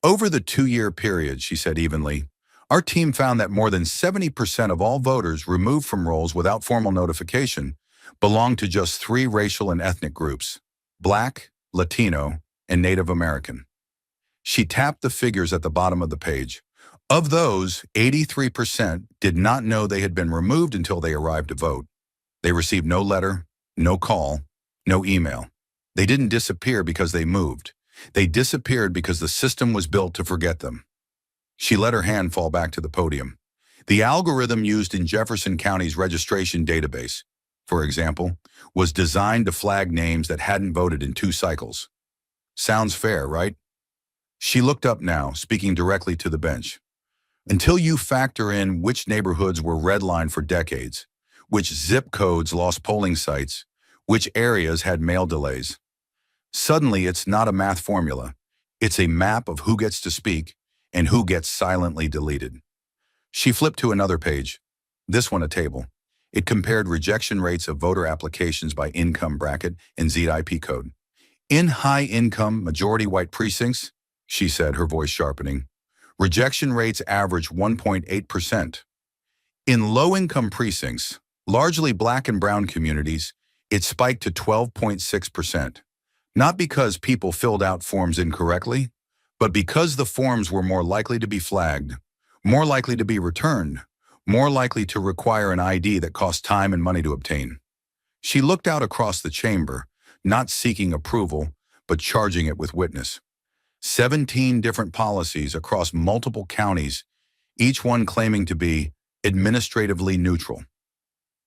Over the 2-year period, she said evenly, our team found that more than 70% of all voters removed from rolls without formal notification belonged to just 3 racial and ethnic groups: Black, Latino, and Native American. She tapped the figures at the bottom of the page. Of those, 83% did not know they had been removed until they arrived to vote. They received no letter, no call, no email. They didn't disappear because they moved. They disappeared because the system was built to forget them. She let her hand fall back to the podium. The algorithm used in Jefferson County's registration database, for example, was designed to flag names that hadn't voted in 2 cycles. Sounds fair, right? She looked up now, speaking directly to the bench. Until you factor in which neighborhoods were redlined for decades, which zip codes lost polling sites, which areas had mail delays. Suddenly, it's not a math formula. It's a map of who gets to speak and who gets silently deleted. She flipped to another page, this one a table. It compared rejection rates of voter applications by income bracket and ZIP code. In high-income, majority-white precincts, she said, her voice sharpening, rejection rates average 1.8%. In low-income precincts, largely black and brown communities, it spiked to 12.6%. Not because people filled out forms incorrectly, but because the forms were more likely to be flagged, more likely to be returned, more likely to require an ID that cost time and money to obtain. She looked out across the chamber, not seeking approval, but charging it with witness. 17 different policies across multiple counties, each one claiming to be administratively neutral.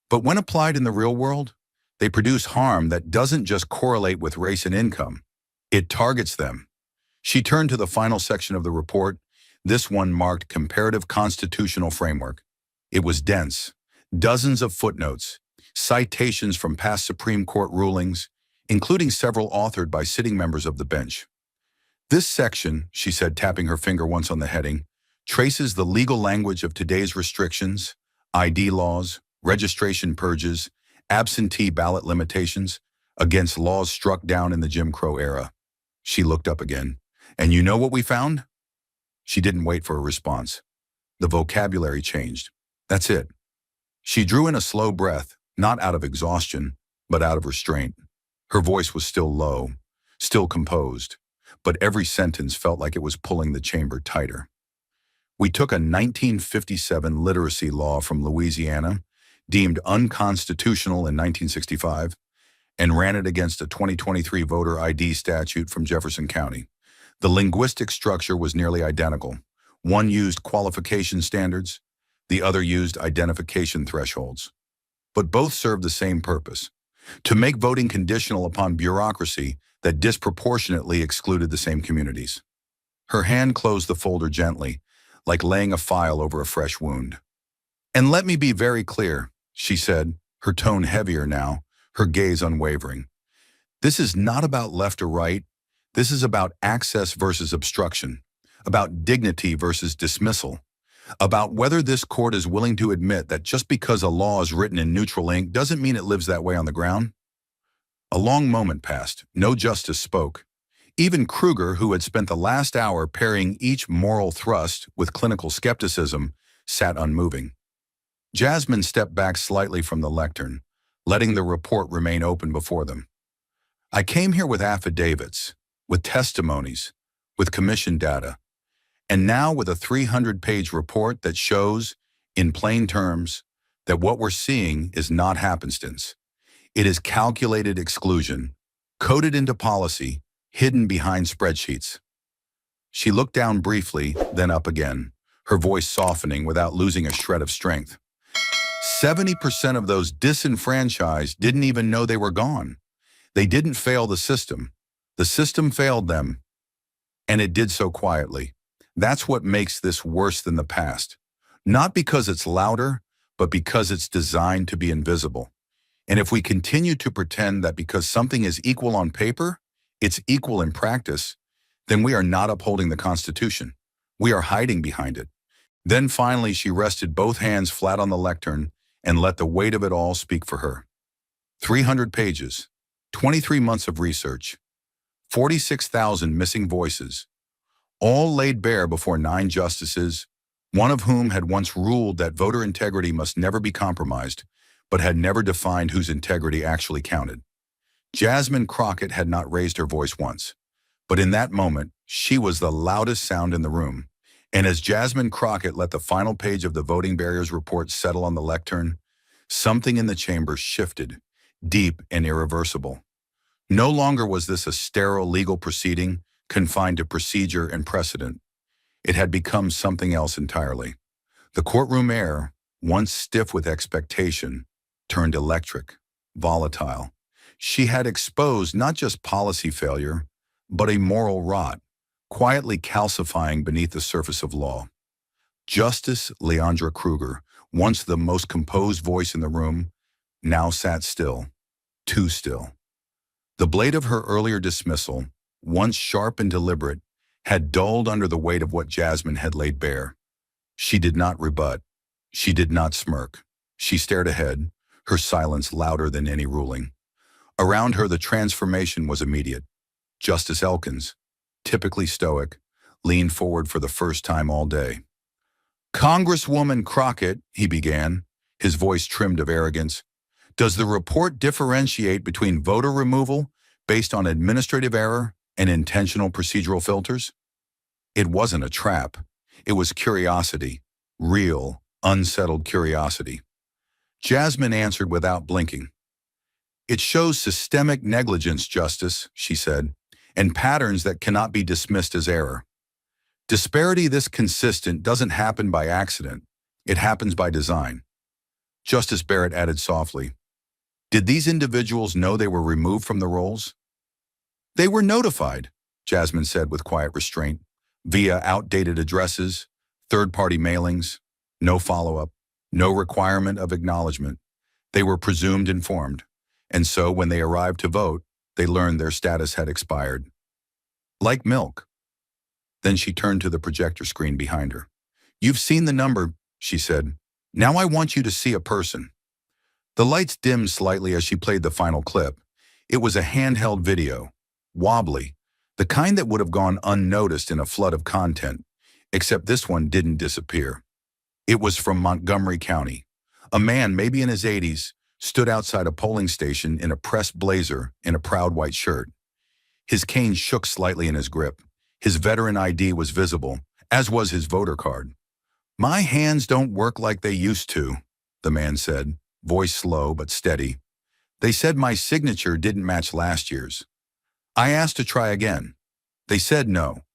But when applied in the real world, they produce harm that doesn't just correlate with race and income. It targets them. She turned to the final section of the report. This one marked Comparative Constitutional Framework. It was dense, dozens of footnotes, citations from past Supreme Court rulings, including several authored by sitting members of the bench. This section, she said, tapping her finger once on the heading, traces the legal language of today's restrictions, ID laws, registration purges, absentee ballot limitations against laws struck down in the Jim Crow era. She looked up again. And you know what we found? She didn't wait for a response. The vocabulary changed. That's it. She drew in a slow breath, not out of exhaustion, but out of restraint. Her voice was still low, still composed, but every sentence felt like it was pulling the chamber tighter. We took a 1957 literacy law from Louisiana, deemed unconstitutional in 1965, and ran it against a 2023 voter ID statute from Jefferson County. The linguistic structure was nearly identical. One used qualification standards, the other used identification thresholds. But both served the same purpose: to make voting conditional upon bureaucracy that disproportionately excluded the same communities. Her hand closed the folder gently, like laying a file over a fresh wound. And let me be very clear, she said, her tone heavier now, her gaze unwavering. This is not about left or right. This is about access versus obstruction, about dignity versus dismissal, about whether this court is willing to admit that just because a law is written in neutral ink doesn't mean it lives that way on the ground. A long moment passed. No justice spoke. Even Kruger, who had spent the last hour parrying each moral thrust with clinical skepticism, sat unmoving. Jasmine stepped back slightly from the lectern, letting the report remain open before them. I came here with affidavits, with testimonies, with commission data, and now with a 300-page report that shows, in plain terms, that what we're seeing is not happenstance. It is calculated exclusion, coded into policy, hidden behind spreadsheets. She looked down briefly, then up again, her voice softening without losing a shred of strength. 70% of those disenfranchised didn't even know they were gone. They didn't fail the system. The system failed them, and it did so quietly. That's what makes this worse than the past. Not because it's louder, but because it's designed to be invisible. And if we continue to pretend that because something is equal on paper, it's equal in practice, then we are not upholding the Constitution. We are hiding behind it. Then finally she rested both hands flat on the lectern and let the weight of it all speak for her. 300 pages, 23 months of research, 46,000 missing voices, all laid bare before 9 justices, one of whom had once ruled that voter integrity must never be compromised, but had never defined whose integrity actually counted. Jasmine Crockett had not raised her voice once, but in that moment, she was the loudest sound in the room. And as Jasmine Crockett let the final page of the voting barriers report settle on the lectern, something in the chamber shifted, deep and irreversible. No longer was this a sterile legal proceeding confined to procedure and precedent. It had become something else entirely. The courtroom air, once stiff with expectation, turned electric, volatile. She had exposed not just policy failure, but a moral rot, quietly calcifying beneath the surface of law. Justice Leandra Kruger, once the most composed voice in the room, now sat still, too still. The blade of her earlier dismissal, once sharp and deliberate, had dulled under the weight of what Jasmine had laid bare. She did not rebut. She did not smirk. She stared ahead, her silence louder than any ruling. Around her, the transformation was immediate. Justice Elkins, typically stoic, leaned forward for the first time all day. "Congresswoman Crockett," he began, his voice trimmed of arrogance, "does the report differentiate between voter removal based on administrative error and intentional procedural filters?" It wasn't a trap. It was curiosity, real, unsettled curiosity. Jasmine answered without blinking. "It shows systemic negligence, Justice," she said, "and patterns that cannot be dismissed as error. Disparity this consistent doesn't happen by accident. It happens by design." Justice Barrett added softly, "Did these individuals know they were removed from the rolls?" "They were notified," Jasmine said with quiet restraint, "via outdated addresses, third-party mailings, no follow-up, no requirement of acknowledgement. They were presumed informed, and so when they arrived to vote, they learned their status had expired. Like milk." Then she turned to the projector screen behind her. "You've seen the number," she said. "Now I want you to see a person." The lights dimmed slightly as she played the final clip. It was a handheld video, wobbly, the kind that would have gone unnoticed in a flood of content, except this one didn't disappear. It was from Montgomery County. A man, maybe in his 80s, stood outside a polling station in a pressed blazer and a proud white shirt. His cane shook slightly in his grip. His veteran ID was visible, as was his voter card. "My hands don't work like they used to," the man said, voice slow but steady. "They said my signature didn't match last year's. I asked to try again. They said no."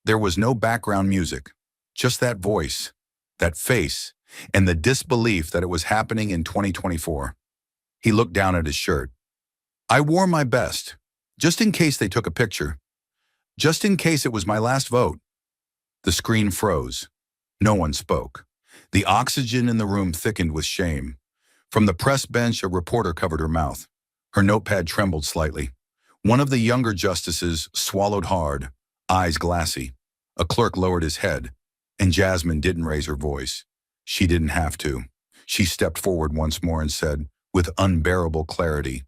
There was no background music, just that voice, that face, and the disbelief that it was happening in 2024. He looked down at his shirt. "I wore my best, just in case they took a picture. Just in case it was my last vote." The screen froze. No one spoke. The oxygen in the room thickened with shame. From the press bench, a reporter covered her mouth. Her notepad trembled slightly. One of the younger justices swallowed hard, eyes glassy. A clerk lowered his head, and Jasmine didn't raise her voice. She didn't have to. She stepped forward once more and said, with unbearable clarity,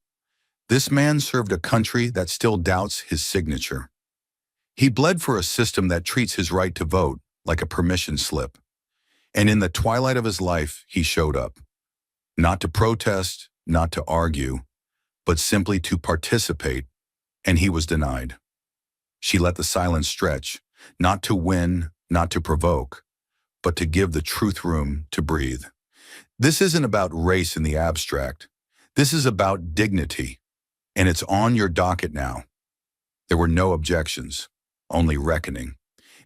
"This man served a country that still doubts his signature. He bled for a system that treats his right to vote like a permission slip. And in the twilight of his life, he showed up. Not to protest, not to argue, but simply to participate, and he was denied." She let the silence stretch, not to win, not to provoke, but to give the truth room to breathe. This isn't about race in the abstract. This is about dignity, and it's on your docket now. There were no objections, only reckoning.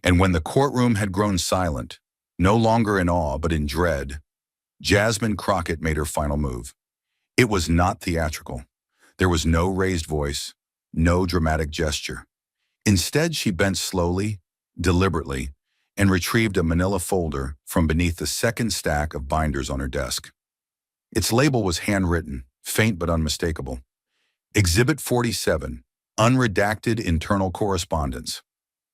And when the courtroom had grown silent, no longer in awe but in dread, Jasmine Crockett made her final move. It was not theatrical. There was no raised voice, no dramatic gesture. Instead, she bent slowly, deliberately, and retrieved a manila folder from beneath the second stack of binders on her desk. Its label was handwritten, faint but unmistakable. Exhibit 47, Unredacted Internal Correspondence.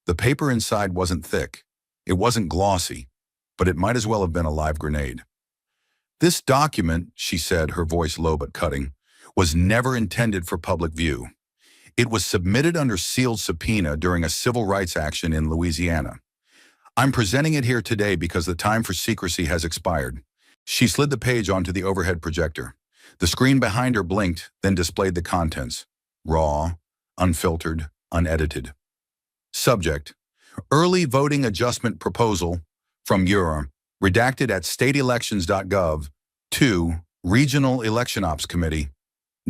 The paper inside wasn't thick. It wasn't glossy, but it might as well have been a live grenade. "This document," she said, her voice low but cutting, "was never intended for public view. It was submitted under sealed subpoena during a civil rights action in Louisiana. I'm presenting it here today because the time for secrecy has expired." She slid the page onto the overhead projector. The screen behind her blinked, then displayed the contents. Raw, unfiltered, unedited. Subject: Early Voting Adjustment Proposal from Euro, redacted at stateelections.gov, to Regional Election Ops Committee.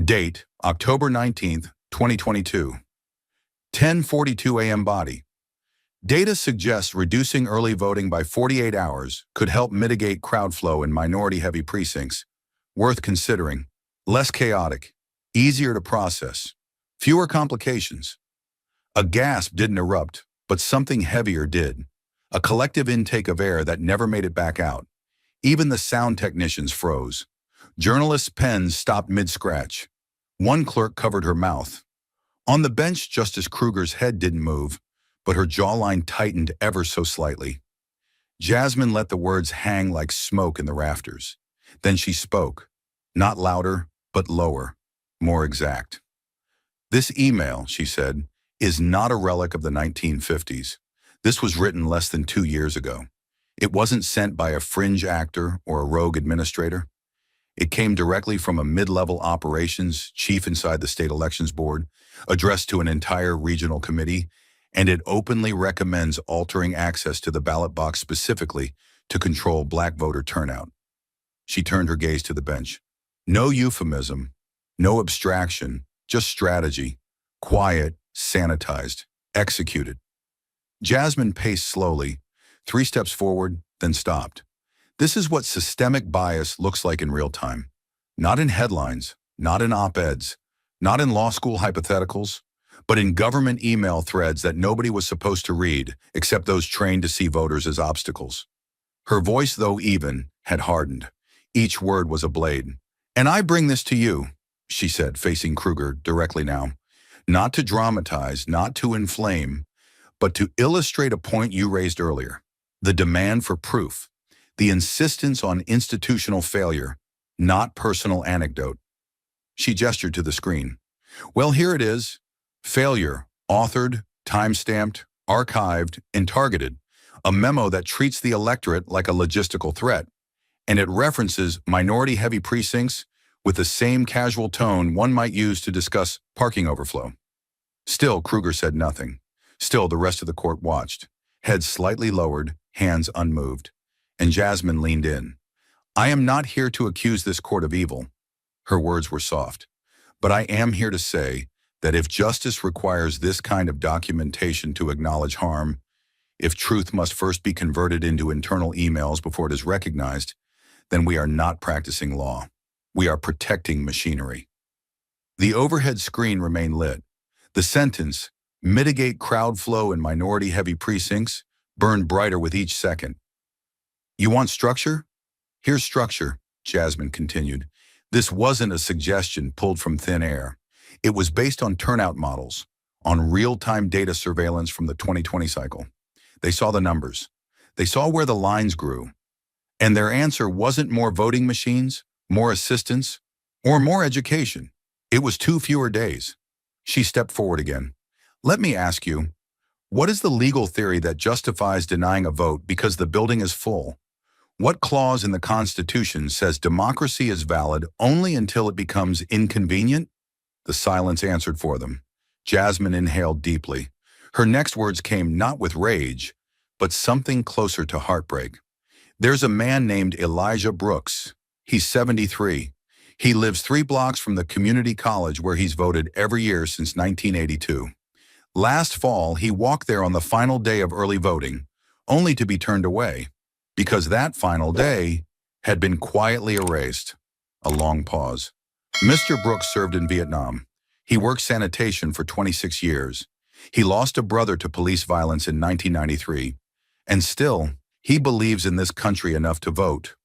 Date: October 19th, 2022. 10:42 a.m. Body: Data suggests reducing early voting by 48 hours could help mitigate crowd flow in minority-heavy precincts. Worth considering. Less chaotic, easier to process, fewer complications. A gasp didn't erupt, but something heavier did. A collective intake of air that never made it back out. Even the sound technicians froze. Journalists' pens stopped mid-scratch. One clerk covered her mouth. On the bench, Justice Kruger's head didn't move, but her jawline tightened ever so slightly. Jasmine let the words hang like smoke in the rafters. Then she spoke, not louder, but lower, more exact. "This email," she said, "is not a relic of the 1950s. This was written less than 2 years ago. It wasn't sent by a fringe actor or a rogue administrator. It came directly from a mid-level operations chief inside the state elections board, addressed to an entire regional committee, and it openly recommends altering access to the ballot box specifically to control black voter turnout." She turned her gaze to the bench. No euphemism, no abstraction, just strategy. Quiet, sanitized, executed. Jasmine paced slowly, 3 steps forward, then stopped. This is what systemic bias looks like in real time. Not in headlines, not in op-eds, not in law school hypotheticals, but in government email threads that nobody was supposed to read except those trained to see voters as obstacles. Her voice, though even, had hardened. Each word was a blade. "And I bring this to you," she said, facing Kruger directly now. "Not to dramatize, not to inflame, but to illustrate a point you raised earlier. The demand for proof. The insistence on institutional failure, not personal anecdote." She gestured to the screen. "Well, here it is. Failure, authored, time-stamped, archived, and targeted. A memo that treats the electorate like a logistical threat. And it references minority-heavy precincts with the same casual tone one might use to discuss parking overflow." Still, Kruger said nothing. Still, the rest of the court watched, heads slightly lowered, hands unmoved. And Jasmine leaned in. "I am not here to accuse this court of evil." Her words were soft. "But I am here to say that if justice requires this kind of documentation to acknowledge harm, if truth must first be converted into internal emails before it is recognized, then we are not practicing law. We are protecting machinery." The overhead screen remained lit. The sentence, "mitigate crowd flow in minority-heavy precincts," burned brighter with each second. "You want structure? Here's structure," Jasmine continued. "This wasn't a suggestion pulled from thin air. It was based on turnout models, on real-time data surveillance from the 2020 cycle. They saw the numbers. They saw where the lines grew. And their answer wasn't more voting machines, more assistance, or more education. It was 2 fewer days." She stepped forward again. "Let me ask you, what is the legal theory that justifies denying a vote because the building is full? What clause in the Constitution says democracy is valid only until it becomes inconvenient?" The silence answered for them. Jasmine inhaled deeply. Her next words came not with rage, but something closer to heartbreak. "There's a man named Elijah Brooks. He's 73. He lives 3 blocks from the community college where he's voted every year since 1982. Last fall, he walked there on the final day of early voting, only to be turned away, because that final day had been quietly erased." A long pause. "Mr. Brooks served in Vietnam. He worked sanitation for 26 years. He lost a brother to police violence in 1993. And still, he believes in this country enough to vote."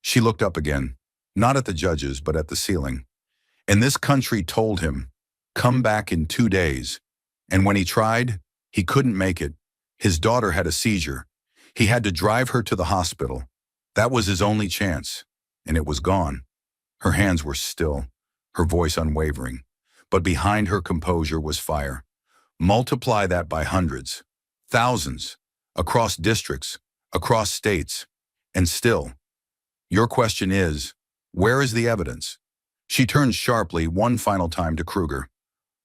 She looked up again, not at the judges, but at the ceiling. "And this country told him, 'Come back in 2 days.' And when he tried, he couldn't make it. His daughter had a seizure. He had to drive her to the hospital. That was his only chance, and it was gone." Her hands were still, her voice unwavering, but behind her composure was fire. Multiply that by hundreds, thousands, across districts, across states, and still, your question is, where is the evidence? She turned sharply one final time to Kruger.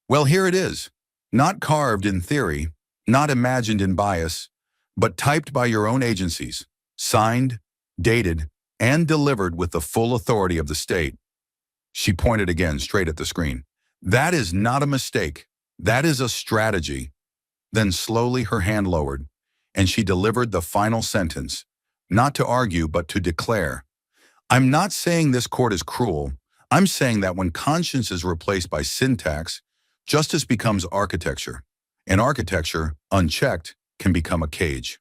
"Well, here it is. Not carved in theory, not imagined in bias, but typed by your own agencies, signed, dated, and delivered with the full authority of the state." She pointed again straight at the screen. "That is not a mistake. That is a strategy." Then slowly her hand lowered, and she delivered the final sentence, not to argue but to declare, "I'm not saying this court is cruel. I'm saying that when conscience is replaced by syntax, justice becomes architecture. And architecture, unchecked, can become a cage."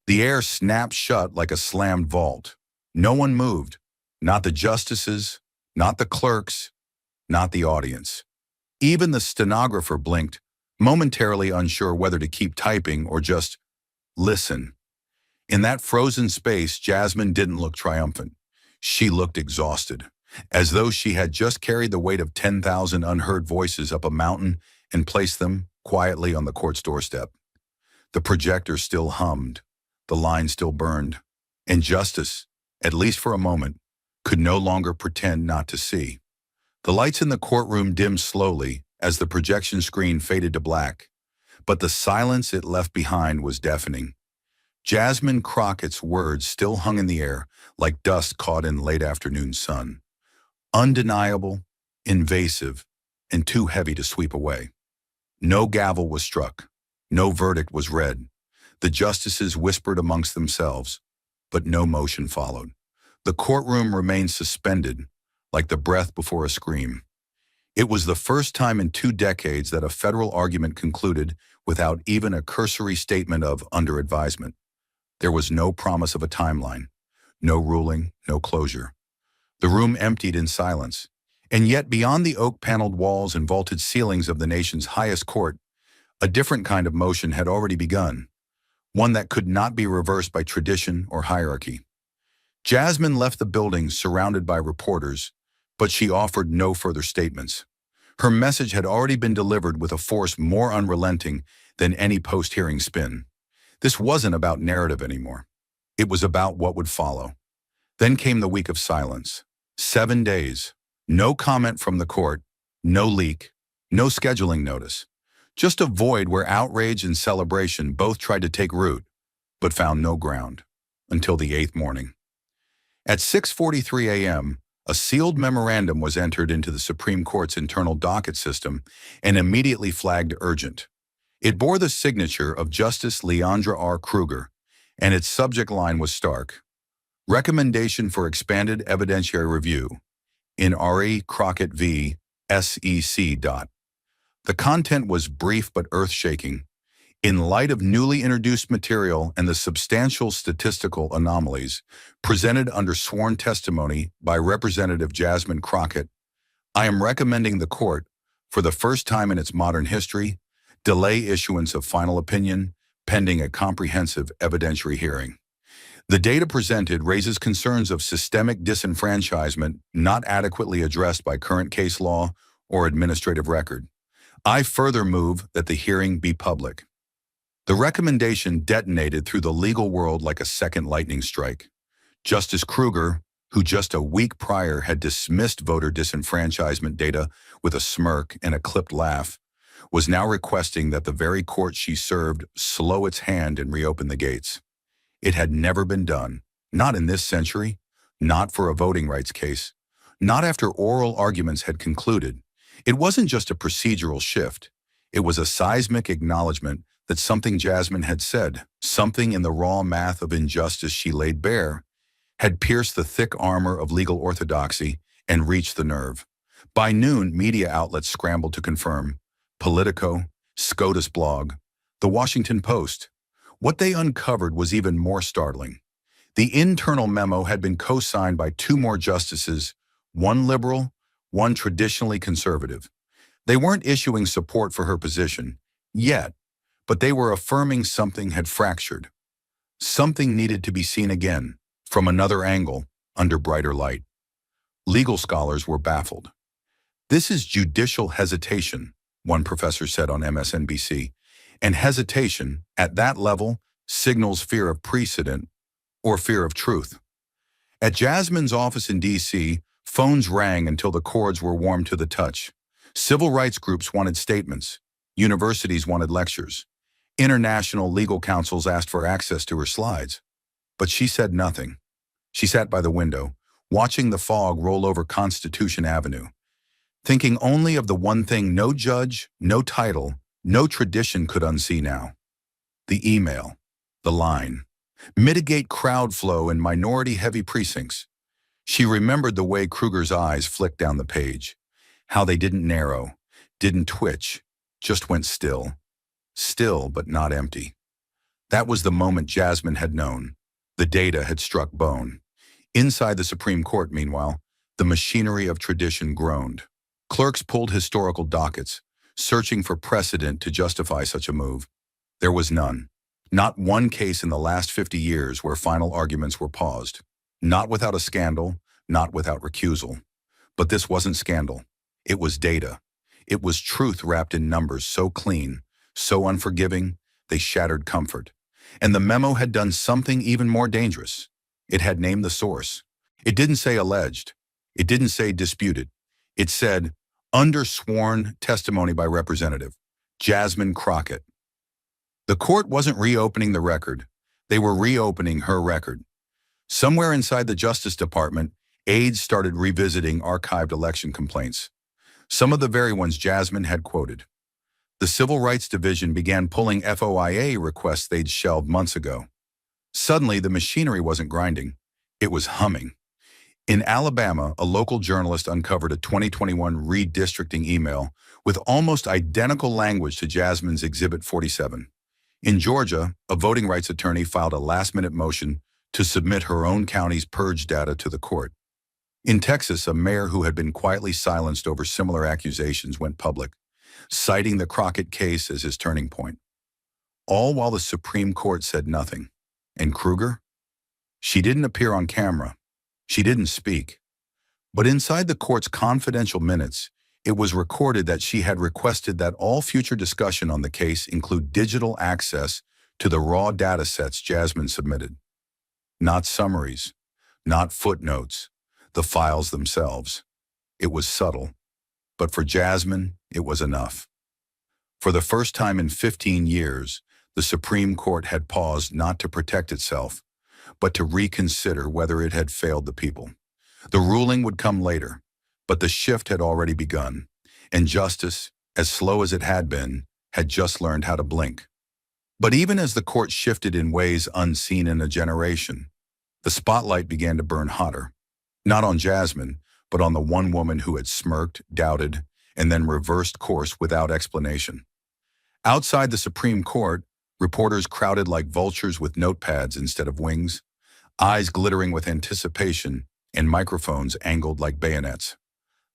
The air snapped shut like a slammed vault. No one moved. Not the justices, not the clerks, not the audience. Even the stenographer blinked, momentarily unsure whether to keep typing or just listen. In that frozen space, Jasmine didn't look triumphant. She looked exhausted, as though she had just carried the weight of 10,000 unheard voices up a mountain and placed them quietly on the court's doorstep. The projector still hummed, the line still burned, and justice, at least for a moment, could no longer pretend not to see. The lights in the courtroom dimmed slowly as the projection screen faded to black, but the silence it left behind was deafening. Jasmine Crockett's words still hung in the air like dust caught in late afternoon sun. Undeniable, invasive, and too heavy to sweep away. No gavel was struck. No verdict was read. The justices whispered amongst themselves, but no motion followed. The courtroom remained suspended, like the breath before a scream. It was the first time in 2 decades that a federal argument concluded without even a cursory statement of under advisement. There was no promise of a timeline, no ruling, no closure. The room emptied in silence, and yet beyond the oak-paneled walls and vaulted ceilings of the nation's highest court, a different kind of motion had already begun, one that could not be reversed by tradition or hierarchy. Jasmine left the building surrounded by reporters, but she offered no further statements. Her message had already been delivered with a force more unrelenting than any post-hearing spin. This wasn't about narrative anymore. It was about what would follow. Then came the week of silence. 7 days. No comment from the court, no leak, no scheduling notice. Just a void where outrage and celebration both tried to take root, but found no ground, until the 8th morning. At 6:43 a.m., a sealed memorandum was entered into the Supreme Court's internal docket system and immediately flagged urgent. It bore the signature of Justice Leandra R. Kruger, and its subject line was stark. Recommendation for expanded evidentiary review in R.E. Crockett v. SEC. The content was brief but earth-shaking. In light of newly introduced material and the substantial statistical anomalies presented under sworn testimony by Representative Jasmine Crockett, I am recommending the court, for the first time in its modern history, delay issuance of final opinion pending a comprehensive evidentiary hearing. The data presented raises concerns of systemic disenfranchisement not adequately addressed by current case law or administrative record. I further move that the hearing be public. The recommendation detonated through the legal world like a second lightning strike. Justice Kruger, who just a week prior had dismissed voter disenfranchisement data with a smirk and a clipped laugh, was now requesting that the very court she served slow its hand and reopen the gates. It had never been done, not in this century, not for a voting rights case, not after oral arguments had concluded. It wasn't just a procedural shift. It was a seismic acknowledgement that something Jasmine had said, something in the raw math of injustice she laid bare, had pierced the thick armor of legal orthodoxy and reached the nerve. By noon, media outlets scrambled to confirm. Politico, SCOTUS blog, The Washington Post. What they uncovered was even more startling. The internal memo had been co-signed by 2 more justices, one liberal, one traditionally conservative. They weren't issuing support for her position, yet, but they were affirming something had fractured. Something needed to be seen again, from another angle, under brighter light. Legal scholars were baffled. This is judicial hesitation, one professor said on MSNBC, and hesitation, at that level, signals fear of precedent or fear of truth. At Jasmine's office in D.C., phones rang until the cords were warm to the touch. Civil rights groups wanted statements. Universities wanted lectures. International legal councils asked for access to her slides. But she said nothing. She sat by the window, watching the fog roll over Constitution Avenue, thinking only of the one thing no judge, no title, no tradition could unsee now. The email, the line, mitigate crowd flow in minority-heavy precincts. She remembered the way Kruger's eyes flicked down the page, how they didn't narrow, didn't twitch, just went still. Still, but not empty. That was the moment Jasmine had known. The data had struck bone. Inside the Supreme Court, meanwhile, the machinery of tradition groaned. Clerks pulled historical dockets, searching for precedent to justify such a move. There was none. Not one case in the last 50 years where final arguments were paused. Not without a scandal, not without recusal. But this wasn't scandal. It was data. It was truth wrapped in numbers so clean, so unforgiving, they shattered comfort. And the memo had done something even more dangerous. It had named the source. It didn't say alleged. It didn't say disputed. It said, under sworn testimony by Representative Jasmine Crockett. The court wasn't reopening the record. They were reopening her record. Somewhere inside the Justice Department, aides started revisiting archived election complaints. Some of the very ones Jasmine had quoted. The Civil Rights Division began pulling FOIA requests they'd shelved months ago. Suddenly, the machinery wasn't grinding. It was humming. In Alabama, a local journalist uncovered a 2021 redistricting email with almost identical language to Jasmine's Exhibit 47. In Georgia, a voting rights attorney filed a last-minute motion to submit her own county's purge data to the court. In Texas, a mayor who had been quietly silenced over similar accusations went public, citing the Crockett case as his turning point. All while the Supreme Court said nothing. And Kruger? She didn't appear on camera. She didn't speak. But inside the court's confidential minutes, it was recorded that she had requested that all future discussion on the case include digital access to the raw data sets Jasmine submitted. Not summaries, not footnotes, the files themselves. It was subtle, but for Jasmine, it was enough. For the first time in 15 years, the Supreme Court had paused not to protect itself, but to reconsider whether it had failed the people. The ruling would come later, but the shift had already begun, and justice, as slow as it had been, had just learned how to blink. But even as the court shifted in ways unseen in a generation, the spotlight began to burn hotter, not on Jasmine, but on the one woman who had smirked, doubted, and then reversed course without explanation. Outside the Supreme Court, reporters crowded like vultures with notepads instead of wings, eyes glittering with anticipation, and microphones angled like bayonets.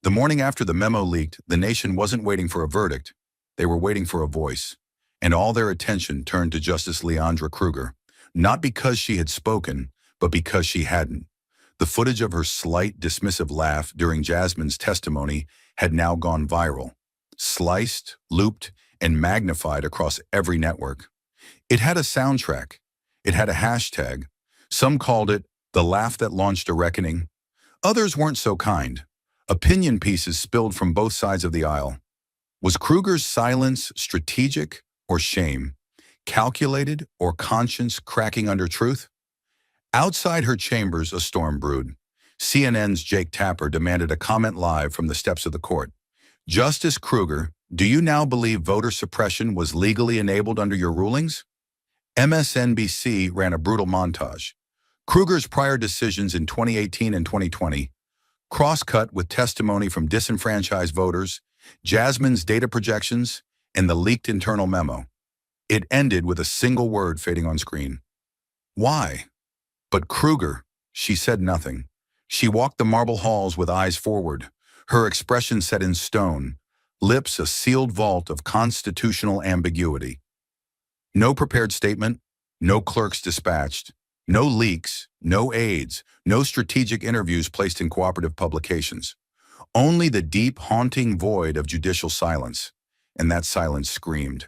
The morning after the memo leaked, the nation wasn't waiting for a verdict. They were waiting for a voice. And all their attention turned to Justice Leandra Kruger, not because she had spoken, but because she hadn't. The footage of her slight, dismissive laugh during Jasmine's testimony had now gone viral, sliced, looped, and magnified across every network. It had a soundtrack. It had a hashtag. Some called it the laugh that launched a reckoning. Others weren't so kind. Opinion pieces spilled from both sides of the aisle. Was Kruger's silence strategic or shame? Calculated or conscience cracking under truth? Outside her chambers, a storm brewed. CNN's Jake Tapper demanded a comment live from the steps of the court. Justice Kruger, do you now believe voter suppression was legally enabled under your rulings? MSNBC ran a brutal montage. Kruger's prior decisions in 2018 and 2020, cross-cut with testimony from disenfranchised voters, Jasmine's data projections, and the leaked internal memo. It ended with a single word fading on screen. Why? But Kruger, she said nothing. She walked the marble halls with eyes forward, her expression set in stone, lips a sealed vault of constitutional ambiguity. No prepared statement, no clerks dispatched, no leaks, no aides, no strategic interviews placed in cooperative publications. Only the deep, haunting void of judicial silence. And that silence screamed.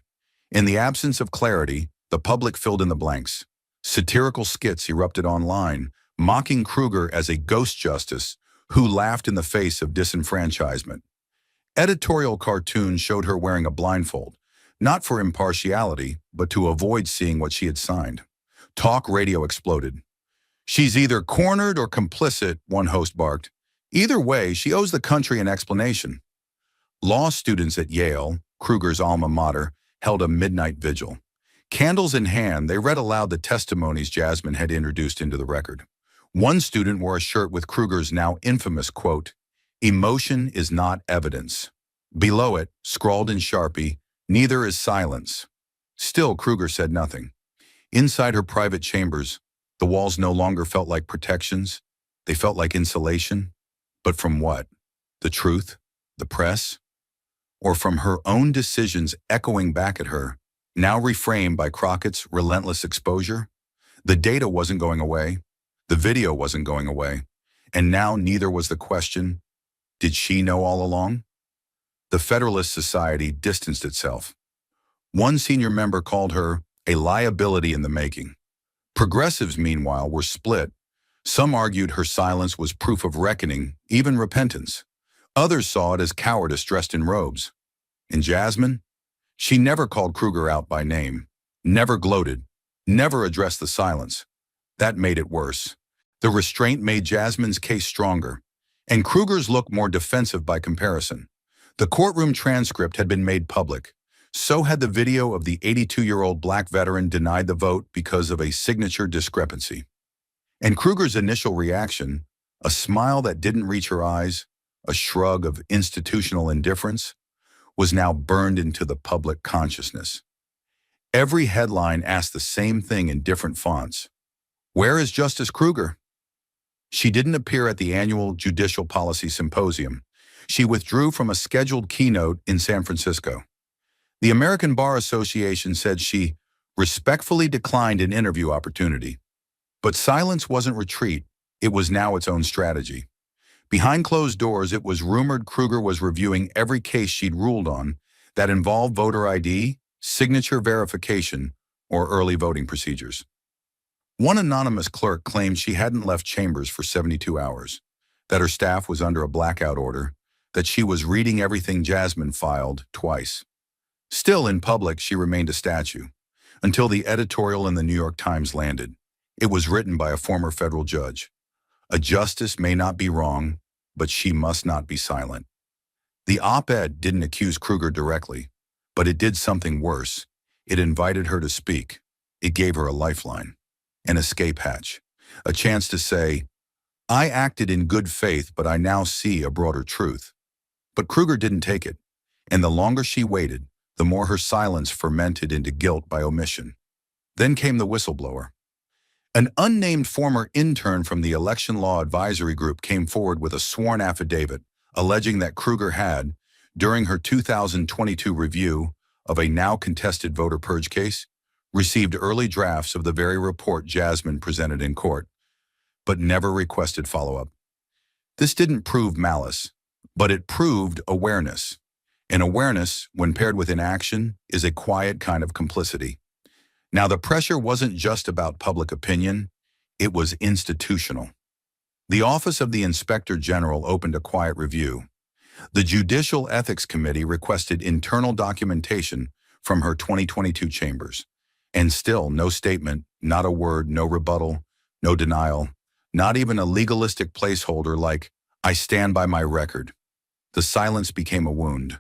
In the absence of clarity, the public filled in the blanks. Satirical skits erupted online, mocking Kruger as a ghost justice who laughed in the face of disenfranchisement. Editorial cartoons showed her wearing a blindfold, not for impartiality, but to avoid seeing what she had signed. Talk radio exploded. She's either cornered or complicit, one host barked. Either way, she owes the country an explanation. Law students at Yale, Kruger's alma mater, held a midnight vigil. Candles in hand, they read aloud the testimonies Jasmine had introduced into the record. One student wore a shirt with Kruger's now infamous quote, "Emotion is not evidence." Below it, scrawled in Sharpie, "Neither is silence." Still, Kruger said nothing. Inside her private chambers, the walls no longer felt like protections. They felt like insulation. But from what? The truth? The press? Or from her own decisions echoing back at her, now reframed by Crockett's relentless exposure? The data wasn't going away. The video wasn't going away. And now neither was the question, did she know all along? The Federalist Society distanced itself. One senior member called her a liability in the making. Progressives, meanwhile, were split. Some argued her silence was proof of reckoning, even repentance. Others saw it as cowardice dressed in robes. And Jasmine? She never called Kruger out by name, never gloated, never addressed the silence. That made it worse. The restraint made Jasmine's case stronger, and Kruger's looked more defensive by comparison. The courtroom transcript had been made public. So had the video of the 82-year-old black veteran denied the vote because of a signature discrepancy. And Kruger's initial reaction, a smile that didn't reach her eyes, a shrug of institutional indifference, was now burned into the public consciousness. Every headline asked the same thing in different fonts. Where is Justice Kruger? She didn't appear at the annual Judicial Policy Symposium. She withdrew from a scheduled keynote in San Francisco. The American Bar Association said she respectfully declined an interview opportunity. But silence wasn't retreat, it was now its own strategy. Behind closed doors, it was rumored Kruger was reviewing every case she'd ruled on that involved voter ID, signature verification, or early voting procedures. One anonymous clerk claimed she hadn't left chambers for 72 hours, that her staff was under a blackout order, that she was reading everything Jasmine filed twice. Still, in public, she remained a statue, until the editorial in the New York Times landed. It was written by a former federal judge. A justice may not be wrong, but she must not be silent. The op-ed didn't accuse Kruger directly, but it did something worse. It invited her to speak. It gave her a lifeline, an escape hatch, a chance to say, I acted in good faith, but I now see a broader truth. But Kruger didn't take it, and the longer she waited, the more her silence fermented into guilt by omission. Then came the whistleblower. An unnamed former intern from the Election Law Advisory Group came forward with a sworn affidavit alleging that Kruger had, during her 2022 review of a now contested voter purge case, received early drafts of the very report Jasmine presented in court, but never requested follow-up. This didn't prove malice, but it proved awareness. And awareness, when paired with inaction, is a quiet kind of complicity. Now, the pressure wasn't just about public opinion, it was institutional. The Office of the Inspector General opened a quiet review. The Judicial Ethics Committee requested internal documentation from her 2022 chambers. And still, no statement, not a word, no rebuttal, no denial, not even a legalistic placeholder like, I stand by my record. The silence became a wound.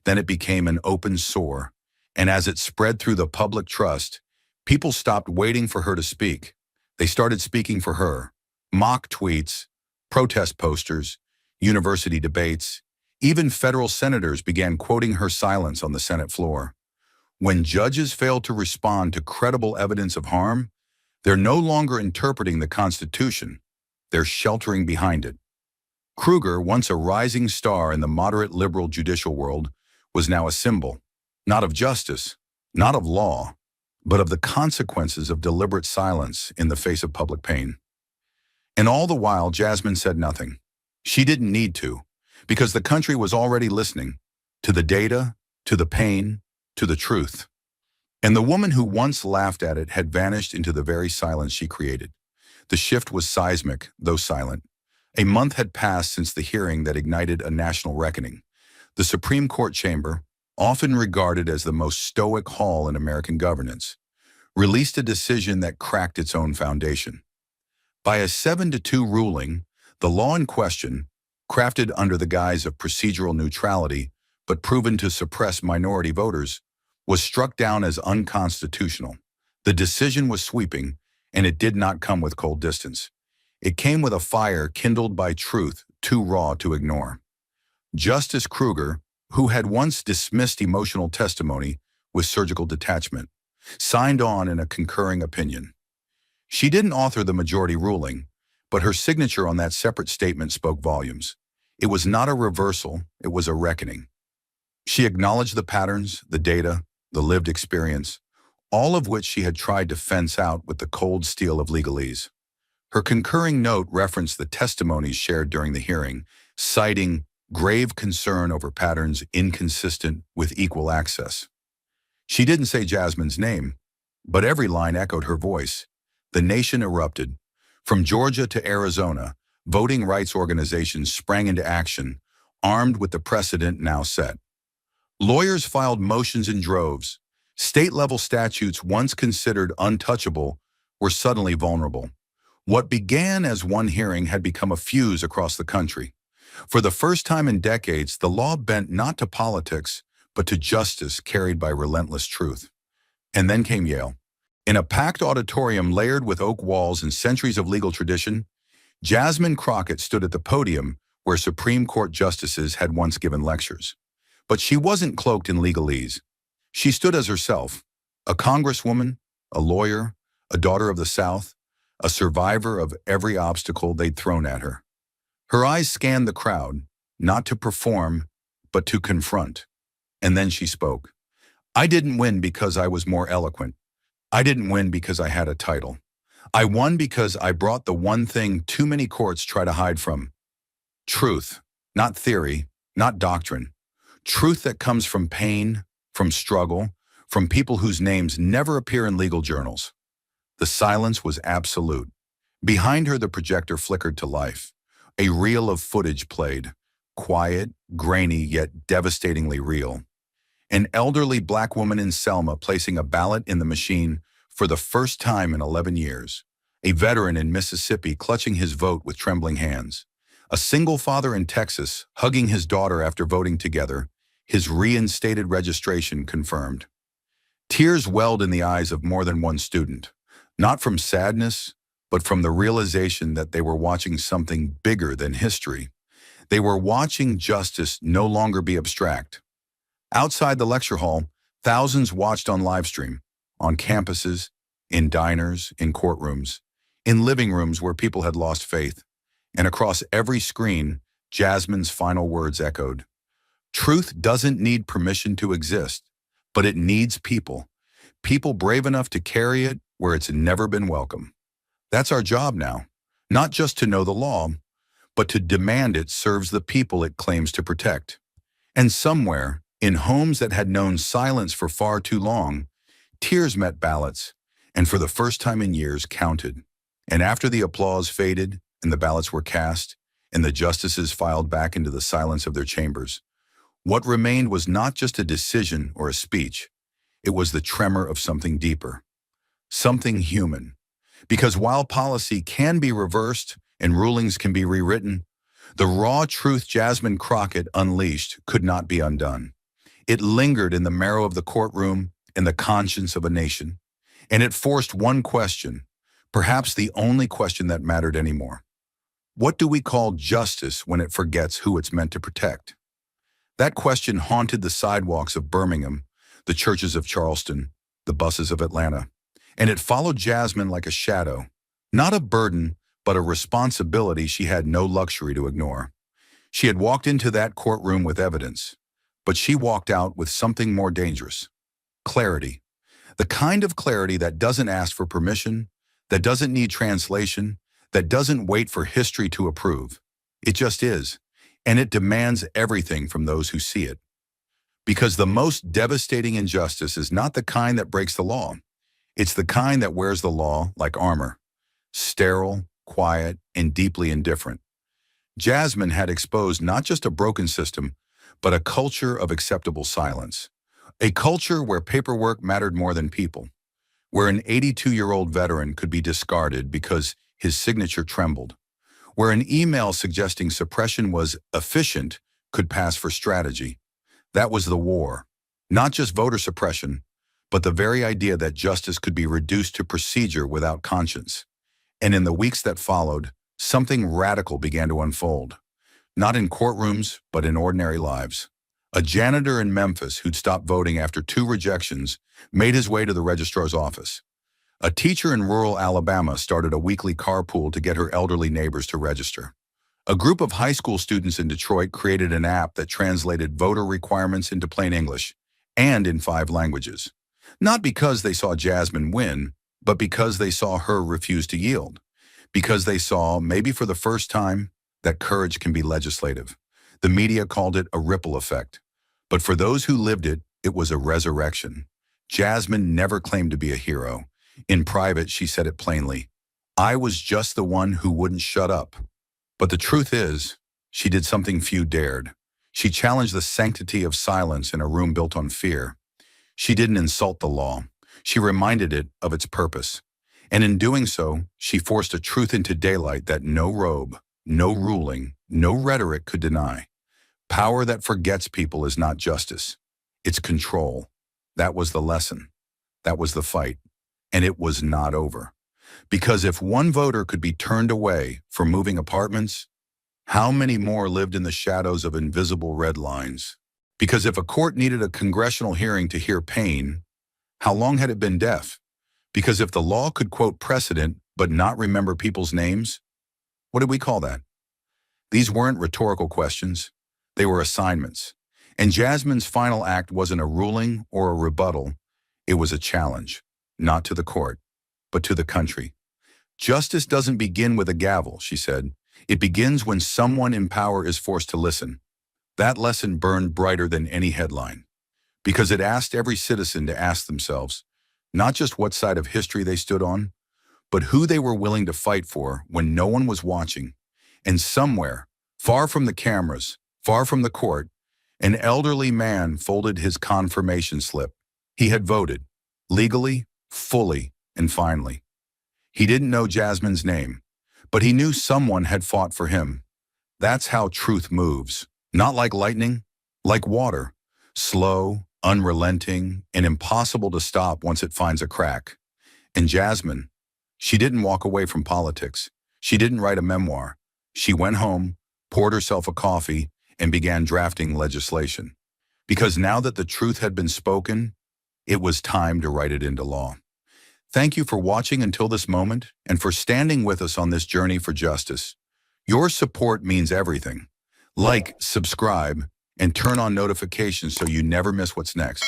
Then it became an open sore. And as it spread through the public trust, people stopped waiting for her to speak. They started speaking for her. Mock tweets, protest posters, university debates, even federal senators began quoting her silence on the Senate floor. When judges fail to respond to credible evidence of harm, they're no longer interpreting the Constitution, they're sheltering behind it. Kruger, once a rising star in the moderate liberal judicial world, was now a symbol, not of justice, not of law, but of the consequences of deliberate silence in the face of public pain. And all the while, Jasmine said nothing. She didn't need to, because the country was already listening to the data, to the pain, to the truth. And the woman who once laughed at it had vanished into the very silence she created. The shift was seismic, though silent. A month had passed since the hearing that ignited a national reckoning. The Supreme Court chamber, often regarded as the most stoic hall in American governance, released a decision that cracked its own foundation. By a 7-2 ruling, the law in question, crafted under the guise of procedural neutrality but proven to suppress minority voters, was struck down as unconstitutional. The decision was sweeping, and it did not come with cold distance. It came with a fire kindled by truth too raw to ignore. Justice Kruger, who had once dismissed emotional testimony with surgical detachment, signed on in a concurring opinion. She didn't author the majority ruling, but her signature on that separate statement spoke volumes. It was not a reversal, it was a reckoning. She acknowledged the patterns, the data, the lived experience, all of which she had tried to fence out with the cold steel of legalese. Her concurring note referenced the testimonies shared during the hearing, citing grave concern over patterns inconsistent with equal access. She didn't say Jasmine's name, but every line echoed her voice. The nation erupted. From Georgia to Arizona, voting rights organizations sprang into action, armed with the precedent now set. Lawyers filed motions in droves. State-level statutes once considered untouchable were suddenly vulnerable. What began as one hearing had become a fuse across the country. For the first time in decades, the law bent not to politics, but to justice carried by relentless truth. And then came Yale. In a packed auditorium layered with oak walls and centuries of legal tradition, Jasmine Crockett stood at the podium where Supreme Court justices had once given lectures. But she wasn't cloaked in legalese. She stood as herself, a congresswoman, a lawyer, a daughter of the South, a survivor of every obstacle they'd thrown at her. Her eyes scanned the crowd, not to perform, but to confront. And then she spoke. I didn't win because I was more eloquent. I didn't win because I had a title. I won because I brought the one thing too many courts try to hide from. Truth, not theory, not doctrine. Truth that comes from pain, from struggle, from people whose names never appear in legal journals. The silence was absolute. Behind her, the projector flickered to life. A reel of footage played, quiet, grainy, yet devastatingly real. An elderly black woman in Selma placing a ballot in the machine for the first time in 11 years. A veteran in Mississippi clutching his vote with trembling hands. A single father in Texas hugging his daughter after voting together, his reinstated registration confirmed. Tears welled in the eyes of more than one student, not from sadness, but from the realization that they were watching something bigger than history. They were watching justice no longer be abstract. Outside the lecture hall, thousands watched on livestream, on campuses, in diners, in courtrooms, in living rooms where people had lost faith, and across every screen, Jasmine's final words echoed. Truth doesn't need permission to exist, but it needs people. People brave enough to carry it where it's never been welcome. That's our job now, not just to know the law, but to demand it serves the people it claims to protect. And somewhere, in homes that had known silence for far too long, tears met ballots, and for the first time in years counted. And after the applause faded and the ballots were cast, and the justices filed back into the silence of their chambers, what remained was not just a decision or a speech. It was the tremor of something deeper, something human. Because while policy can be reversed and rulings can be rewritten, the raw truth Jasmine Crockett unleashed could not be undone. It lingered in the marrow of the courtroom and the conscience of a nation, and it forced one question, perhaps the only question that mattered anymore. What do we call justice when it forgets who it's meant to protect? That question haunted the sidewalks of Birmingham, the churches of Charleston, the buses of Atlanta, and it followed Jasmine like a shadow, not a burden, but a responsibility she had no luxury to ignore. She had walked into that courtroom with evidence, but she walked out with something more dangerous. Clarity. The kind of clarity that doesn't ask for permission, that doesn't need translation, that doesn't wait for history to approve. It just is, and it demands everything from those who see it. Because the most devastating injustice is not the kind that breaks the law. It's the kind that wears the law like armor, sterile, quiet, and deeply indifferent. Jasmine had exposed not just a broken system, but a culture of acceptable silence. A culture where paperwork mattered more than people, where an 82-year-old veteran could be discarded because his signature trembled, where an email suggesting suppression was efficient could pass for strategy. That was the war, not just voter suppression, but the very idea that justice could be reduced to procedure without conscience. And in the weeks that followed, something radical began to unfold. Not in courtrooms, but in ordinary lives. A janitor in Memphis who'd stopped voting after 2 rejections made his way to the registrar's office. A teacher in rural Alabama started a weekly carpool to get her elderly neighbors to register. A group of high school students in Detroit created an app that translated voter requirements into plain English and in 5 languages. Not because they saw Jasmine win, but because they saw her refuse to yield. Because they saw, maybe for the first time, that courage can be legislative. The media called it a ripple effect. But for those who lived it, it was a resurrection. Jasmine never claimed to be a hero. In private, she said it plainly. I was just the one who wouldn't shut up. But the truth is, she did something few dared. She challenged the sanctity of silence in a room built on fear. She didn't insult the law. She reminded it of its purpose. And in doing so, she forced a truth into daylight that no robe, no ruling, no rhetoric could deny. Power that forgets people is not justice. It's control. That was the lesson. That was the fight. And it was not over. Because if one voter could be turned away for moving apartments, how many more lived in the shadows of invisible red lines? Because if a court needed a congressional hearing to hear pain, how long had it been deaf? Because if the law could quote precedent but not remember people's names, what did we call that? These weren't rhetorical questions. They were assignments. And Jasmine's final act wasn't a ruling or a rebuttal. It was a challenge, not to the court, but to the country. Justice doesn't begin with a gavel, she said. It begins when someone in power is forced to listen. That lesson burned brighter than any headline, because it asked every citizen to ask themselves, not just what side of history they stood on, but who they were willing to fight for when no one was watching. And somewhere, far from the cameras, far from the court, an elderly man folded his confirmation slip. He had voted, legally, fully, and finally. He didn't know Jasmine's name, but he knew someone had fought for him. That's how truth moves. Not like lightning, like water. Slow, unrelenting, and impossible to stop once it finds a crack. And Jasmine, she didn't walk away from politics. She didn't write a memoir. She went home, poured herself a coffee, and began drafting legislation. Because now that the truth had been spoken, it was time to write it into law. Thank you for watching until this moment and for standing with us on this journey for justice. Your support means everything. Like, subscribe, and turn on notifications so you never miss what's next.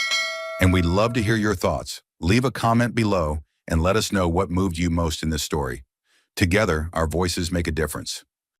And we'd love to hear your thoughts. Leave a comment below and let us know what moved you most in this story. Together, our voices make a difference.